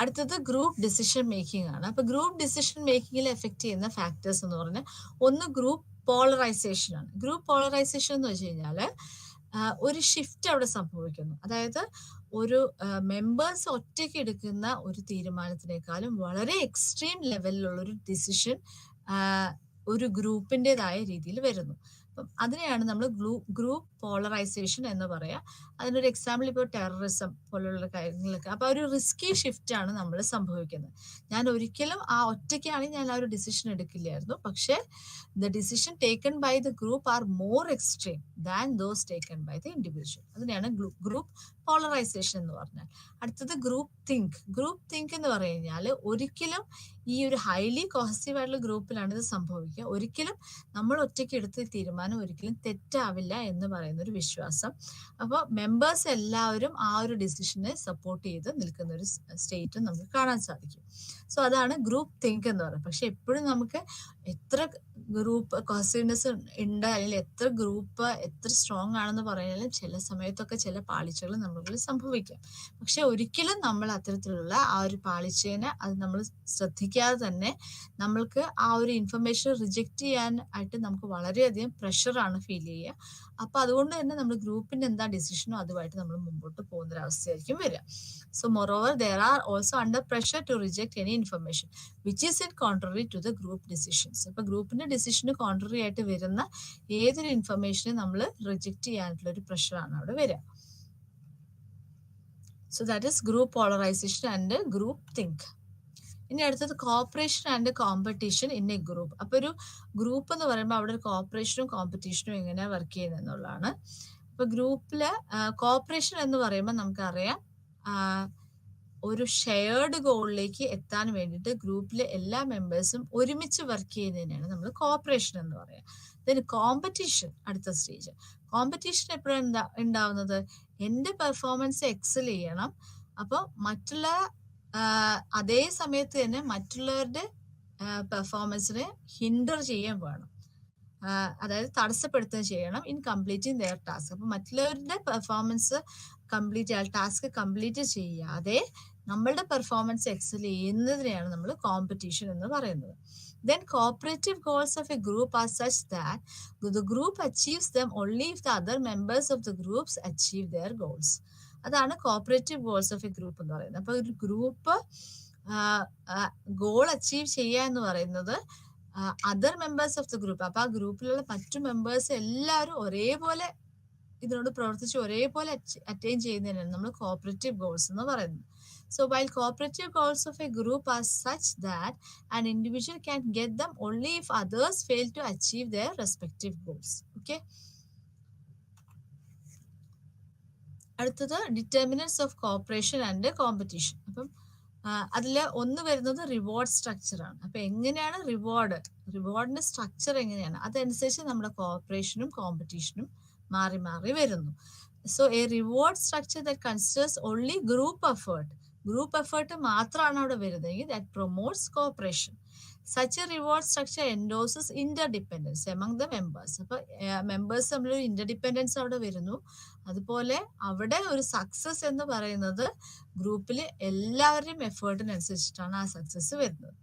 Speaker 1: അടുത്തത് ഗ്രൂപ്പ് ഡിസിഷൻ മേക്കിംഗ് ആണ്. അപ്പൊ ഗ്രൂപ്പ് ഡിസിഷൻ മേക്കിങ്ങിൽ എഫക്ട് ചെയ്യുന്ന ഫാക്ടേഴ്സ് എന്ന് പറഞ്ഞാൽ ഒന്ന് ഗ്രൂപ്പ് പോളറൈസേഷൻ ആണ്. ഗ്രൂപ്പ് പോളറൈസേഷൻ എന്ന് വെച്ച് കഴിഞ്ഞാല് ഒരു ഷിഫ്റ്റ് അവിടെ സംഭവിക്കുന്നു. അതായത് ഒരു മെമ്പേഴ്സ് ഒറ്റയ്ക്ക് എടുക്കുന്ന ഒരു തീരുമാനത്തിനേക്കാളും വളരെ എക്സ്ട്രീം ലെവലിലുള്ള ഒരു ഡിസിഷൻ ഒരു ഗ്രൂപ്പിൻ്റെതായ രീതിയിൽ വരുന്നു. അപ്പം അതിനെയാണ് നമ്മൾ ഗ്രൂപ്പ് പോളറൈസേഷൻ എന്ന് പറയാം. അതിനൊരു എക്സാമ്പിൾ ഇപ്പോൾ ടെററിസം പോലുള്ള കാര്യങ്ങളൊക്കെ. അപ്പൊ ഒരു റിസ്കി ഷിഫ്റ്റ് ആണ് നമ്മൾ സംഭവിക്കുന്നത്. ഞാൻ ഒരിക്കലും ഒറ്റയ്ക്കാണെങ്കിൽ ഞാൻ ആ ഒരു ഡിസിഷൻ എടുക്കില്ലായിരുന്നു, പക്ഷെ the decision taken by the group are more extreme than those taken by the individual. അതിനെയാണ് ഗ്രൂപ്പ് പോളറൈസേഷൻ എന്ന് പറഞ്ഞാൽ. അടുത്തത് ഗ്രൂപ്പ് തിങ്ക് എന്ന് പറഞ്ഞു കഴിഞ്ഞാൽ ഒരിക്കലും ഈ ഒരു ഹൈലി കോഹസീവ് ആയിട്ടുള്ള ഗ്രൂപ്പിലാണ് ഇത് സംഭവിക്കുക. ഒരിക്കലും നമ്മൾ ഒറ്റയ്ക്ക് എടുത്ത തീരുമാനം ഒരിക്കലും തെറ്റാവില്ല എന്ന് പറയുന്ന ഒരു വിശ്വാസം. അപ്പോൾ മെമ്പേഴ്സ് എല്ലാവരും ആ ഒരു ഡിസിഷനെ സപ്പോർട്ട് ചെയ്ത് നിൽക്കുന്ന ഒരു സ്റ്റേറ്റ് നമുക്ക് കാണാൻ സാധിക്കും. സോ അതാണ് ഗ്രൂപ്പ് തിങ്ക് എന്ന് പറയുന്നത്. പക്ഷെ എപ്പോഴും നമുക്ക് എത്ര ഗ്രൂപ്പ് കോഹസീവ്നെസ് ഉണ്ട്, അല്ലെങ്കിൽ എത്ര ഗ്രൂപ്പ് എത്ര സ്ട്രോങ് ആണെന്ന് പറഞ്ഞാലും ചില സമയത്തൊക്കെ ചില പാളിച്ചകൾ നമ്മളിൽ സംഭവിക്കാം. പക്ഷെ ഒരിക്കലും നമ്മൾ അത്തരത്തിലുള്ള ആ ഒരു പാളിച്ചേനെ അത് നമ്മൾ ശ്രദ്ധിക്കാതെ തന്നെ നമ്മൾക്ക് ആ ഒരു ഇൻഫർമേഷൻ റിജക്റ്റ് ചെയ്യാനായിട്ട് നമുക്ക് വളരെയധികം പ്രഷറാണ് ഫീൽ ചെയ്യുക. അപ്പൊ അതുകൊണ്ട് തന്നെ നമ്മൾ ഗ്രൂപ്പിന്റെ എന്താ ഡിസിഷനോ അതുമായിട്ട് നമ്മൾ മുമ്പോട്ട് പോകുന്ന ഒരു അവസ്ഥയായിരിക്കും വരിക. So moreover there are also under pressure to reject any information which is in contrary to the group decisions. അപ്പൊ ഗ്രൂപ്പിന്റെ ഡിസിഷന് കോൺട്രറി ആയിട്ട് വരുന്ന ഏതൊരു ഇൻഫർമേഷനെ നമ്മൾ റിജക്ട് ചെയ്യാനായിട്ടുള്ള ഒരു പ്രഷറാണ് അവിടെ വരിക. So that is group polarisation and group think. ഇനി അടുത്തത് cooperation and competition in A group. അപ്പൊ ഒരു ഗ്രൂപ്പ് എന്ന് പറയുമ്പോൾ അവിടെ ഒരു കോപ്പറേഷനും കോമ്പറ്റീഷനും എങ്ങനെയാ വർക്ക് ചെയ്യുന്നത് എന്നുള്ളതാണ്. അപ്പൊ ഗ്രൂപ്പില് കോപ്പറേഷൻ എന്ന് പറയുമ്പോൾ നമുക്കറിയാം ഒരു ഷെയർഡ് ഗോളിലേക്ക് എത്താൻ വേണ്ടിയിട്ട് ഗ്രൂപ്പിലെ എല്ലാ മെമ്പേഴ്സും ഒരുമിച്ച് വർക്ക് ചെയ്യുന്നതിനാണ് നമ്മൾ കോപ്പറേഷൻ എന്ന് പറയാം. ദെൻ കോമ്പറ്റീഷൻ, അടുത്ത സ്റ്റേജ്. കോമ്പറ്റീഷൻ എപ്പോഴാണ് ഉണ്ടാവുന്നത്? എൻ്റെ പെർഫോമൻസ് എക്സൽ ചെയ്യണം, അപ്പോൾ മറ്റുള്ള അതേ സമയത്ത് തന്നെ മറ്റുള്ളവരുടെ പെർഫോമൻസിനെ ഹിൻഡർ ചെയ്യാൻ വേണം, അതായത് തടസ്സപ്പെടുത്തുകയും ചെയ്യണം ഇൻ കംപ്ലീറ്റിംഗ് ദെയർ ടാസ്ക്. അപ്പൊ മറ്റുള്ളവരുടെ പെർഫോമൻസ് ടാസ്ക് കംപ്ലീറ്റ് ചെയ്യാതെ നമ്മളുടെ പെർഫോമൻസ് എക്സൽ ചെയ്യുന്നതിനെയാണ് നമ്മൾ കോമ്പറ്റീഷൻ എന്ന് പറയുന്നത്. Then cooperative goals of a group are such that the group achieves them only if the other members of the groups achieve their goals. അതാണ് cooperative goals of a group എന്ന് പറയുന്നത്. അപ്പൊ ഒരു ഗ്രൂപ്പ് ഗോൾ അച്ചീവ് ചെയ്യുക എന്ന് പറയുന്നത് other members of the group, അപ്പൊ ആ ഗ്രൂപ്പിലുള്ള മറ്റു മെമ്പേഴ്സ് എല്ലാവരും ഒരേപോലെ ഇതിനോട് പ്രവർത്തിച്ച് ഒരേപോലെ അറ്റൈൻ ചെയ്യുന്നതിനാണ് നമ്മൾ കോപ്പറേറ്റീവ് ഗോൾസ് എന്ന് പറയുന്നത്. So while cooperative goals of a group are such that an individual can get them only if others fail to achieve their respective goals. Okay. അടുത്തത് determinants of cooperation and competition. അപ്പം അതിൽ ഒന്ന് വരുന്നത് റിവാർഡ് സ്ട്രക്ചറാണ്. അപ്പം എങ്ങനെയാണ് റിവാർഡിന്റെ സ്ട്രക്ചർ എങ്ങനെയാണ്, അതനുസരിച്ച് നമ്മുടെ കോപ്പറേഷനും കോമ്പറ്റീഷനും മാറി മാറി വരുന്നു. So A reward structure that considers only group effort മാത്രമാണ് അവിടെ വരുന്നതെങ്കിൽ that promotes corporation. Such a reward structure endorses interdependence among the members. അപ്പോൾ മെമ്പേഴ്സ് തമ്മിലൊരു ഇന്റർഡിപെൻഡൻസ് അവിടെ വരുന്നു. അതുപോലെ അവിടെ ഒരു സക്സസ് എന്ന് പറയുന്നത് ഗ്രൂപ്പിൽ എല്ലാവരുടെയും എഫേർട്ടിനനുസരിച്ചിട്ടാണ് ആ സക്സസ് വരുന്നത്.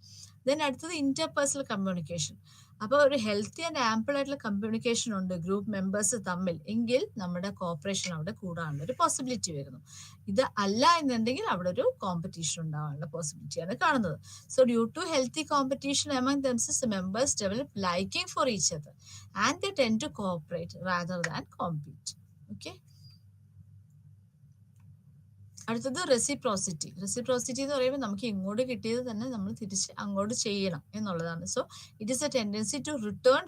Speaker 1: ദെൻ അടുത്തത് ഇന്റർപേഴ്സണൽ കമ്മ്യൂണിക്കേഷൻ. അപ്പോൾ ഒരു ഹെൽത്തി ആൻഡ് ആംപിൾ ആയിട്ടുള്ള കമ്മ്യൂണിക്കേഷൻ ഉണ്ട് ഗ്രൂപ്പ് മെമ്പേഴ്സ് തമ്മിൽ എങ്കിൽ നമ്മുടെ കോപ്പറേഷൻ അവിടെ കൂടാനുള്ള ഒരു പോസിബിലിറ്റി വരുന്നു. ഇത് അല്ല എന്നുണ്ടെങ്കിൽ അവിടെ ഒരു കോമ്പറ്റീഷൻ ഉണ്ടാവാനുള്ള പോസിബിലിറ്റിയാണ് കാണുന്നത്. So due to healthy competition among themselves, members develop liking for each other and they tend to cooperate rather than compete. Okay. അടുത്തത് റെസിപ്രോസിറ്റി. റെസിപ്രോസിറ്റി എന്ന് പറയുമ്പോൾ നമുക്ക് ഇങ്ങോട്ട് കിട്ടിയത് തന്നെ നമ്മൾ തിരിച്ച് അങ്ങോട്ട് ചെയ്യണം എന്നുള്ളതാണ്. So it is a tendency to return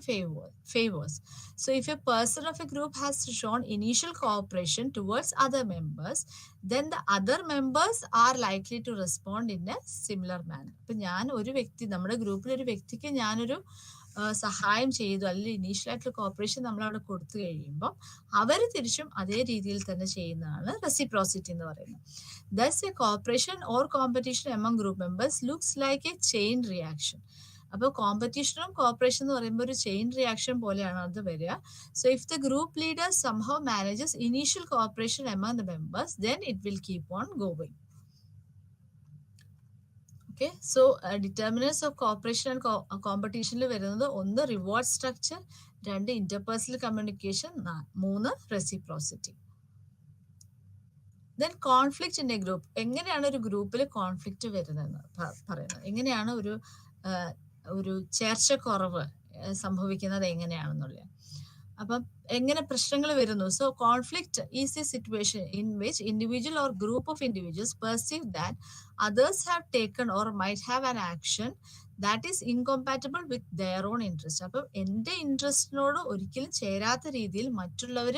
Speaker 1: favours. So if a person of a group has shown initial cooperation towards other members, then the other members are likely to respond in a similar manner. അപ്പൊ ഞാൻ ഒരു വ്യക്തി, നമ്മുടെ ഗ്രൂപ്പിൽ ഒരു വ്യക്തിക്ക് ഞാനൊരു സഹായം ചെയ്തു, അല്ലെങ്കിൽ ഇനീഷ്യൽ ആയിട്ടുള്ള കോപ്പറേഷൻ നമ്മൾ അവിടെ കൊടുത്തു കഴിയുമ്പോൾ അവർ തിരിച്ചും അതേ രീതിയിൽ തന്നെ ചെയ്യുന്നതാണ് റെസിപ്രോസിറ്റി എന്ന് പറയുന്നത്. Thus a cooperation or competition among group members looks like a chain reaction. അപ്പോൾ കോമ്പറ്റീഷനും കോപ്പറേഷൻ എന്ന് പറയുമ്പോൾ ഒരു ചെയിൻ റിയാക്ഷൻ പോലെയാണ് അത് വരിക. So if the group leader somehow manages initial corporation among the members, then it will keep on going. Okay, so determinants of cooperation and competition വരുന്നത് ഒന്ന് റിവാർഡ് സ്ട്രക്ചർ, രണ്ട് ഇന്റർപേഴ്സണൽ കമ്മ്യൂണിക്കേഷൻ, മൂന്ന് reciprocity. Then conflict in A group. എങ്ങനെയാണ് ഒരു ഗ്രൂപ്പിൽ കോൺഫ്ലിക്റ്റ് വരുന്നതെന്ന് പറയുന്നത്, എങ്ങനെയാണ് ഒരു ചേർച്ചക്കുറവ് സംഭവിക്കുന്നത് എങ്ങനെയാണെന്നുള്ളത്. അപ്പം എങ്ങനെ പ്രശ്നങ്ങൾ വരുന്നു. So conflict is A situation in which individual or group of individuals perceive that others have taken or might have an action that is incompatible with their own interest. അപ്പം എൻ്റെ ഇൻട്രസ്റ്റിനോട് ഒരിക്കലും ചേരാത്ത രീതിയിൽ മറ്റുള്ളവർ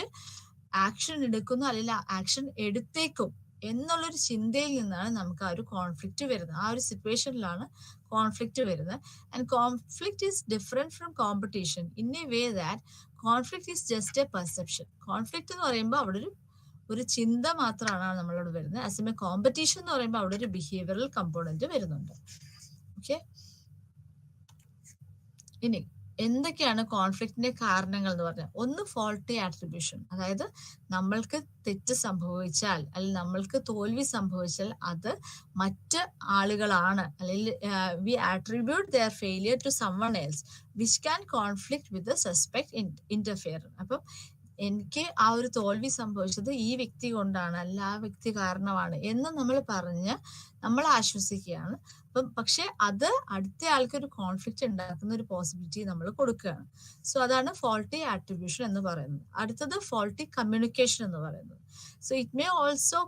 Speaker 1: ആക്ഷൻ എടുക്കുന്നു, അല്ലെങ്കിൽ ആക്ഷൻ എടുത്തേക്കും എന്നുള്ളൊരു ചിന്തയിൽ നിന്നാണ് നമുക്ക് ആ ഒരു കോൺഫ്ലിക്റ്റ് വരുന്നത്. ആ ഒരു സിറ്റുവേഷനിലാണ് കോൺഫ്ലിക്റ്റ് വരുന്നത്. And conflict is different from competition in a way that conflict is just A perception. Conflict എന്ന് പറയുമ്പോൾ അവിടെ ഒരു ചിന്ത മാത്രമാണ് നമ്മളോട് വരുന്നത്. ആസ് എ കോമ്പറ്റീഷൻ എന്ന് പറയുമ്പോൾ അവിടെ ഒരു ബിഹേവിയറൽ കമ്പോണന്റ് വരുന്നുണ്ട്. ഓക്കെ, ഇനി എന്തൊക്കെയാണ് കോൺഫ്ലിക്റ്റിന്റെ കാരണങ്ങൾ എന്ന് പറഞ്ഞാൽ, ഒന്ന് ഫോൾട്ടി ആട്രിബ്യൂഷൻ, അതായത് നമ്മൾക്ക് തെറ്റ് സംഭവിച്ചാൽ അല്ലെങ്കിൽ നമ്മൾക്ക് തോൽവി സംഭവിച്ചാൽ അത് മറ്റ് ആളുകളാണ്, അല്ലെങ്കിൽ we attribute their failure to summon else which can conflict with the suspect interfere. അപ്പം എനിക്ക് ആ ഒരു തോൽവി സംഭവിച്ചത് ഈ വ്യക്തി കൊണ്ടാണ്, അല്ല ആ വ്യക്തി കാരണമാണ് എന്ന് നമ്മൾ പറഞ്ഞ് നമ്മൾ ആശ്വസിക്കുകയാണ്. അപ്പം പക്ഷെ അത് അടുത്ത ആൾക്ക് ഒരു കോൺഫ്ലിക്റ്റ് ഉണ്ടാക്കുന്ന ഒരു പോസിബിലിറ്റി നമ്മൾ കൊടുക്കുകയാണ്. സോ അതാണ് ഫോൾട്ടി ആട്രിബ്യൂഷൻ എന്ന് പറയുന്നത്. അടുത്തത് ഫോൾട്ടി കമ്മ്യൂണിക്കേഷൻ എന്ന് പറയുന്നത്. So it may also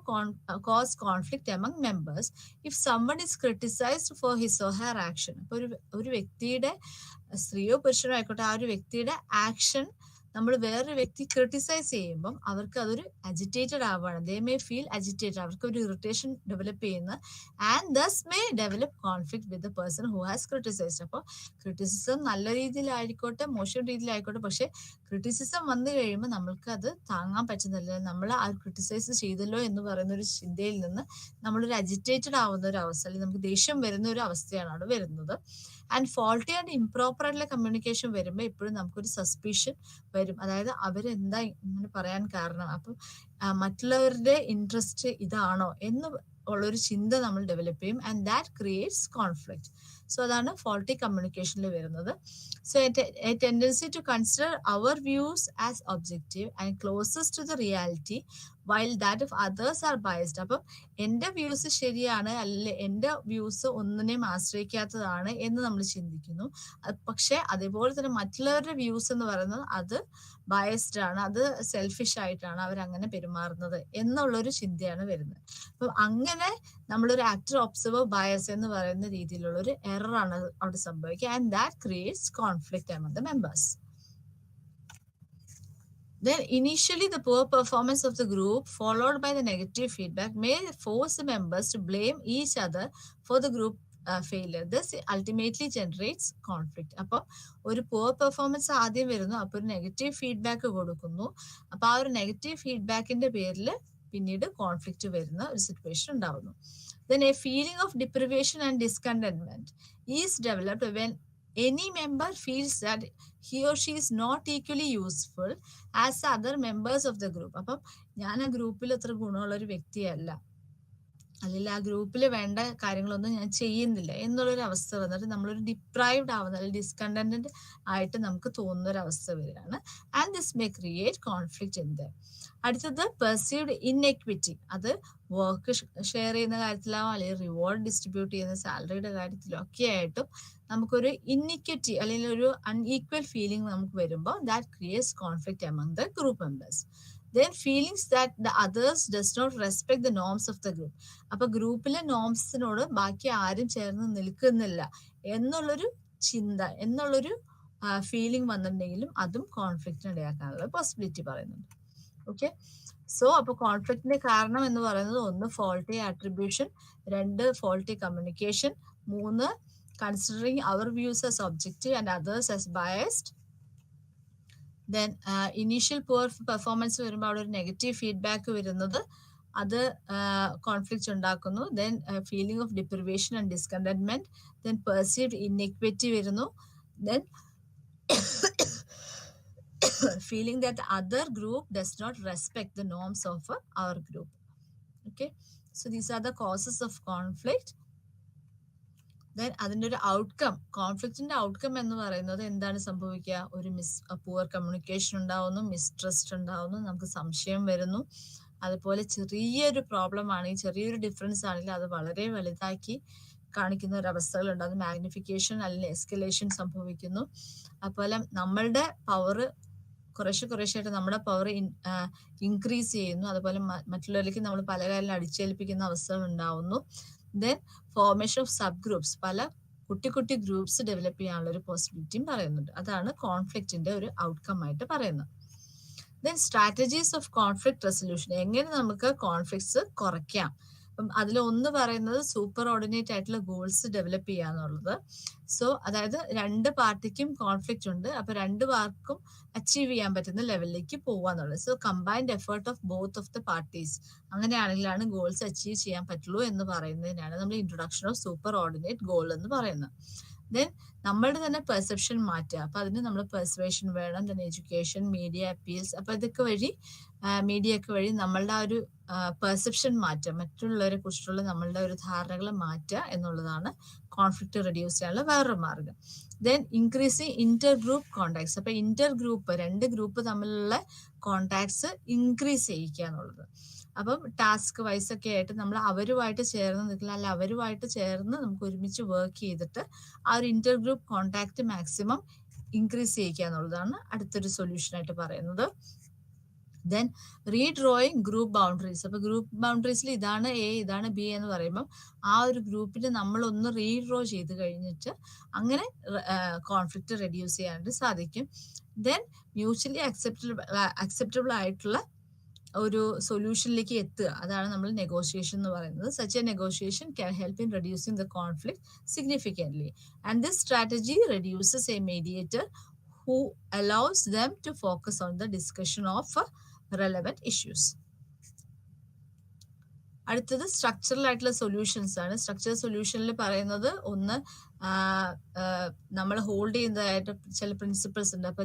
Speaker 1: cos conflict among members if someone is criticized for his or her action. അപ്പൊ ഒരു വ്യക്തിയുടെ, സ്ത്രീയോ പുരുഷനോ ആയിക്കോട്ടെ, ആ ഒരു വ്യക്തിയുടെ ആക്ഷൻ നമ്മൾ വേറൊരു വ്യക്തി ക്രിട്ടിസൈസ് ചെയ്യുമ്പോൾ അവർക്ക് അതൊരു അജിറ്റേറ്റഡ് ആവുകയാണ്. ദേ മേ ഫീൽ അജിറ്റേറ്റഡ്, അവർക്ക് ഒരു ഇറിറ്റേഷൻ ഡെവലപ്പ് ചെയ്യുന്ന, and thus may develop conflict with the person who has criticised. അപ്പോൾ ക്രിറ്റിസിസം നല്ല രീതിയിലായിക്കോട്ടെ മോശം രീതിയിലായിക്കോട്ടെ, പക്ഷെ ക്രിറ്റിസിസം വന്നു കഴിയുമ്പോൾ നമ്മൾക്ക് അത് താങ്ങാൻ പറ്റുന്നില്ല. നമ്മൾ ആ ക്രിട്ടിസൈസ് ചെയ്തല്ലോ എന്ന് പറയുന്ന ഒരു ചിന്തയിൽ നിന്ന് നമ്മളൊരു അജിറ്റേറ്റഡ് ആവുന്ന ഒരു അവസ്ഥ, അല്ലെങ്കിൽ നമുക്ക് ദേഷ്യം വരുന്ന ഒരു അവസ്ഥയാണ് അവിടെ വരുന്നത്. ആൻഡ് ഫോൾട്ടി ആൻഡ് ഇംപ്രോപ്പർ ആയിട്ടുള്ള കമ്മ്യൂണിക്കേഷൻ വരുമ്പോൾ എപ്പോഴും നമുക്കൊരു സസ്പീഷൻ വരും, അതായത് അവരെന്താ ഇങ്ങനെ പറയാൻ കാരണം, അപ്പം മറ്റുള്ളവരുടെ ഇൻട്രസ്റ്റ് ഇതാണോ എന്ന് ഉള്ളൊരു ചിന്ത നമ്മൾ ഡെവലപ്പ് ചെയ്യും. And that creates conflict. So അതാണ് ഫോൾട്ടി കമ്മ്യൂണിക്കേഷനിൽ വരുന്നത്. So a tendency to consider our views as objective and closest to the reality while that of others are biased. അപ്പം എൻ്റെ വ്യൂസ് ശരിയാണ്, അല്ലെ എൻ്റെ വ്യൂസ് ഒന്നിനെയും ആശ്രയിക്കാത്തതാണ് എന്ന് നമ്മൾ ചിന്തിക്കുന്നു. പക്ഷെ അതേപോലെ തന്നെ മറ്റുള്ളവരുടെ വ്യൂസ് എന്ന് പറയുന്നത് അത് ബയസ്ഡ് ആണ്, അത് സെൽഫിഷ് ആയിട്ടാണ് അവരങ്ങനെ പെരുമാറുന്നത് എന്നുള്ളൊരു ചിന്തയാണ് വരുന്നത്. അപ്പം അങ്ങനെ നമ്മളൊരു ആക്ടർ ഒബ്സർവർ ബയസ് എന്ന് പറയുന്ന രീതിയിലുള്ള ഒരു എറർ ആണ് അവിടെ സംഭവിക്കുക. And that creates conflict among the members. Then initially the poor performance of the group followed by the negative feedback may force the members to blame each other for the group failure. This ultimately generates conflict. അപ്പോൾ ഒരു poor performance ആദ്യം വരുന്നു, അപ്പോൾ ഒരു നെഗറ്റീവ് ഫീഡ്ബാക്ക് കൊടുക്കുന്നു. അപ്പോൾ ആ ഒരു നെഗറ്റീവ് ഫീഡ്ബാക്കിന്റെ പേരിൽ പിന്നീട് കോൺഫ്ലിക്റ്റ് വരുന്ന ഒരു സിറ്റുവേഷൻ ഉണ്ടാവുന്നു. Then a feeling of deprivation and discontentment is developed when any member feels that he or she is not equally useful as other members of the group. അപ്പം ഞാൻ ആ ഗ്രൂപ്പിൽ അത്ര ഗുണമുള്ള ഒരു വ്യക്തിയല്ല, അല്ലെങ്കിൽ ആ ഗ്രൂപ്പിൽ വേണ്ട കാര്യങ്ങളൊന്നും ഞാൻ ചെയ്യുന്നില്ല എന്നുള്ളൊരു അവസ്ഥ വന്നിട്ട് നമ്മളൊരു ഡിപ്രൈവ്ഡ് ആവുന്ന അല്ലെങ്കിൽ ഡിസ്കണ്ടന്റ് ആയിട്ട് നമുക്ക് തോന്നുന്ന ഒരു അവസ്ഥ വരികയാണ്. And this may create conflict in them. അടുത്തത് പെർസീവ്ഡ് ഇൻഎക്വിറ്റി. അത് വർക്ക് ഷെയർ ചെയ്യുന്ന കാര്യത്തിലാവും, അല്ലെങ്കിൽ റിവാർഡ് ഡിസ്ട്രിബ്യൂട്ട് ചെയ്യുന്ന സാലറിയുടെ കാര്യത്തിലോ ഒക്കെ ആയിട്ടും നമുക്കൊരു ഇൻഇക്വിറ്റി അല്ലെങ്കിൽ ഒരു അൺഈക്വൽ ഫീലിംഗ് നമുക്ക് വരുമ്പോൾ that creates conflict among the group members. Then feelings that the others does not respect the norms of the group. അപ്പൊ ഗ്രൂപ്പിലെ നോംസിനോട് ബാക്കി ആരും ചേർന്ന് നിൽക്കുന്നില്ല എന്നുള്ളൊരു ചിന്ത, എന്നുള്ളൊരു ഫീലിംഗ് വന്നിട്ടുണ്ടെങ്കിലും അതും കോൺഫ്ലിക്റ്റിന് ഇടയാക്കാനുള്ള പോസിബിലിറ്റി പറയുന്നുണ്ട്. ഓക്കെ, സോ അപ്പൊ കോൺഫ്ലിക്റ്റിന്റെ കാരണം എന്ന് പറയുന്നത് 1 faulty attribution, 2 faulty communication, 3 considering our views as objective and others as biased. Then initial poor performance വരുമ്പോൾ അവിടെ ഒരു നെഗറ്റീവ് ഫീഡ്ബാക്ക് വരുന്നത് അത് കോൺഫ്ലിക്റ്റ് ഉണ്ടാക്കുന്നു. Then feeling of deprivation and discontentment, then perceived inequity വരുന്നു, then feeling that the other group does not respect the norms of our group. Okay, so these are the causes of conflict. Then അതിൻ്റെ ഒരു ഔട്ട്കം, കോൺഫ്ലിക്റ്റിന്റെ ഔട്ട്കം എന്ന് പറയുന്നത് എന്താണ് സംഭവിക്കുക? ഒരു പുവർ കമ്മ്യൂണിക്കേഷൻ ഉണ്ടാവുന്നു, മിസ്ട്രസ്റ്റ് ഉണ്ടാവുന്നു, നമുക്ക് സംശയം വരുന്നു. അതുപോലെ ചെറിയൊരു പ്രോബ്ലം ആണെങ്കിൽ, ചെറിയൊരു ഡിഫറൻസ് ആണെങ്കിൽ അത് വളരെ വലുതാക്കി കാണിക്കുന്ന ഒരു അവസ്ഥകളുണ്ട്. അത് മാഗ്നിഫിക്കേഷൻ അല്ലെങ്കിൽ എസ്കലേഷൻ സംഭവിക്കുന്നു. അതുപോലെ നമ്മളുടെ പവർ കുറേശ്ശായിട്ട് നമ്മുടെ പവർ ഇൻക്രീസ് ചെയ്യുന്നു. അതുപോലെ മറ്റുള്ളവരിലേക്ക് നമ്മൾ പല കാര്യങ്ങളും അടിച്ചേൽപ്പിക്കുന്ന അവസ്ഥകൾ ഉണ്ടാവുന്നു. Then formation of sub groups, പല കുട്ടി ഗ്രൂപ്പ്സ് ഡെവലപ്പ് ചെയ്യാനുള്ള ഒരു പോസിബിലിറ്റിയും പറയുന്നുണ്ട്. അതാണ് കോൺഫ്ലിക്റ്റിന്റെ ഒരു ഔട്ട്കം ആയിട്ട് പറയുന്നത്. Then strategies of conflict resolution, എങ്ങനെ നമുക്ക് കോൺഫ്ലിക്ട്സ് കുറയ്ക്കാം. അപ്പം അതിലൊന്ന് പറയുന്നത് സൂപ്പർ ഓർഡിനേറ്റ് ആയിട്ടുള്ള ഗോൾസ് ഡെവലപ്പ് ചെയ്യാന്നുള്ളത്. സോ അതായത് 2 പാർട്ടിക്കും കോൺഫ്ലിക്റ്റ് ഉണ്ട്, അപ്പൊ 2 പേർക്കും അച്ചീവ് ചെയ്യാൻ പറ്റുന്ന ലെവലിലേക്ക് പോവാന്നുള്ളത്. So combined effort of both of the parties, അങ്ങനെയാണെങ്കിലാണ് ഗോൾസ് അച്ചീവ് ചെയ്യാൻ പറ്റുള്ളൂ എന്ന് പറയുന്നതിനാണ് നമ്മൾ introduction of superordinate goal എന്ന് പറയുന്നത്. ദെൻ നമ്മളുടെ തന്നെ പെർസെപ്ഷൻ മാറ്റുക. അപ്പൊ അതിന് നമ്മൾ പെർസുവേഷൻ വേണം, ദെൻ എഡ്യൂക്കേഷൻ, മീഡിയ അപ്പീൽസ്. അപ്പൊ ഇതൊക്കെ വഴി മീഡിയ ഒക്കെ വഴി നമ്മളുടെ ആ ഒരു പെർസെപ്ഷൻ മാറ്റുക, മറ്റുള്ളവരെ കുറിച്ചുള്ള നമ്മളുടെ ഒരു ധാരണകൾ മാറ്റുക എന്നുള്ളതാണ് കോൺഫ്ലിക്റ്റ് റെഡ്യൂസ് ചെയ്യാനുള്ള വേറൊരു മാർഗം. Then increasing Inter group contacts. അപ്പൊ ഇന്റർ ഗ്രൂപ്പ്, 2 ഗ്രൂപ്പ് തമ്മിലുള്ള കോണ്ടാക്ട്സ് ഇൻക്രീസ് ചെയ്യിക്കുക എന്നുള്ളത്. അപ്പം ടാസ്ക് വൈസ് ഒക്കെ ആയിട്ട് നമ്മൾ അവരുമായിട്ട് ചേർന്ന് നിൽക്കില്ല, അല്ല അവരുമായിട്ട് ചേർന്ന് നമുക്ക് ഒരുമിച്ച് വർക്ക് ചെയ്തിട്ട് ആ ഒരു intergroup contact maximum increase ചെയ്യിക്കുക എന്നുള്ളതാണ് അടുത്തൊരു സൊല്യൂഷൻ ആയിട്ട് പറയുന്നത്. Then redrawing group boundaries. അപ്പൊ ഗ്രൂപ്പ് ബൗണ്ടറീസിൽ ഇതാണ് എ, ഇതാണ് ബി എന്ന് പറയുമ്പോൾ ആ ഒരു ഗ്രൂപ്പിന് നമ്മളൊന്ന് റീഡ്രോ ചെയ്ത് കഴിഞ്ഞിട്ട് അങ്ങനെ കോൺഫ്ലിക്റ്റ് റെഡ്യൂസ് ചെയ്യാനായിട്ട് സാധിക്കും. ദെൻ മ്യൂച്വലി അക്സെപ്റ്റബിൾ ആയിട്ടുള്ള ഒരു സൊല്യൂഷനിലേക്ക് എത്തുക, അതാണ് നമ്മൾ നെഗോഷിയേഷൻ എന്ന് പറയുന്നത്. Such A negotiation can help in reducing the conflict significantly. And this strategy reduces A mediator who allows them to focus on the discussion of relevant issues. അടുത്തത് സ്ട്രക്ചറൽ ആയിട്ടുള്ള സൊല്യൂഷൻസ് ആണ്. സ്ട്രക്ചറൽ സൊല്യൂഷനിൽ പറയുന്നത് ഒന്ന് നമ്മൾ ഹോൾഡ് ചെയ്യുന്നതായിട്ട് ചില പ്രിൻസിപ്പിൾസ് ഉണ്ട്. അപ്പൊ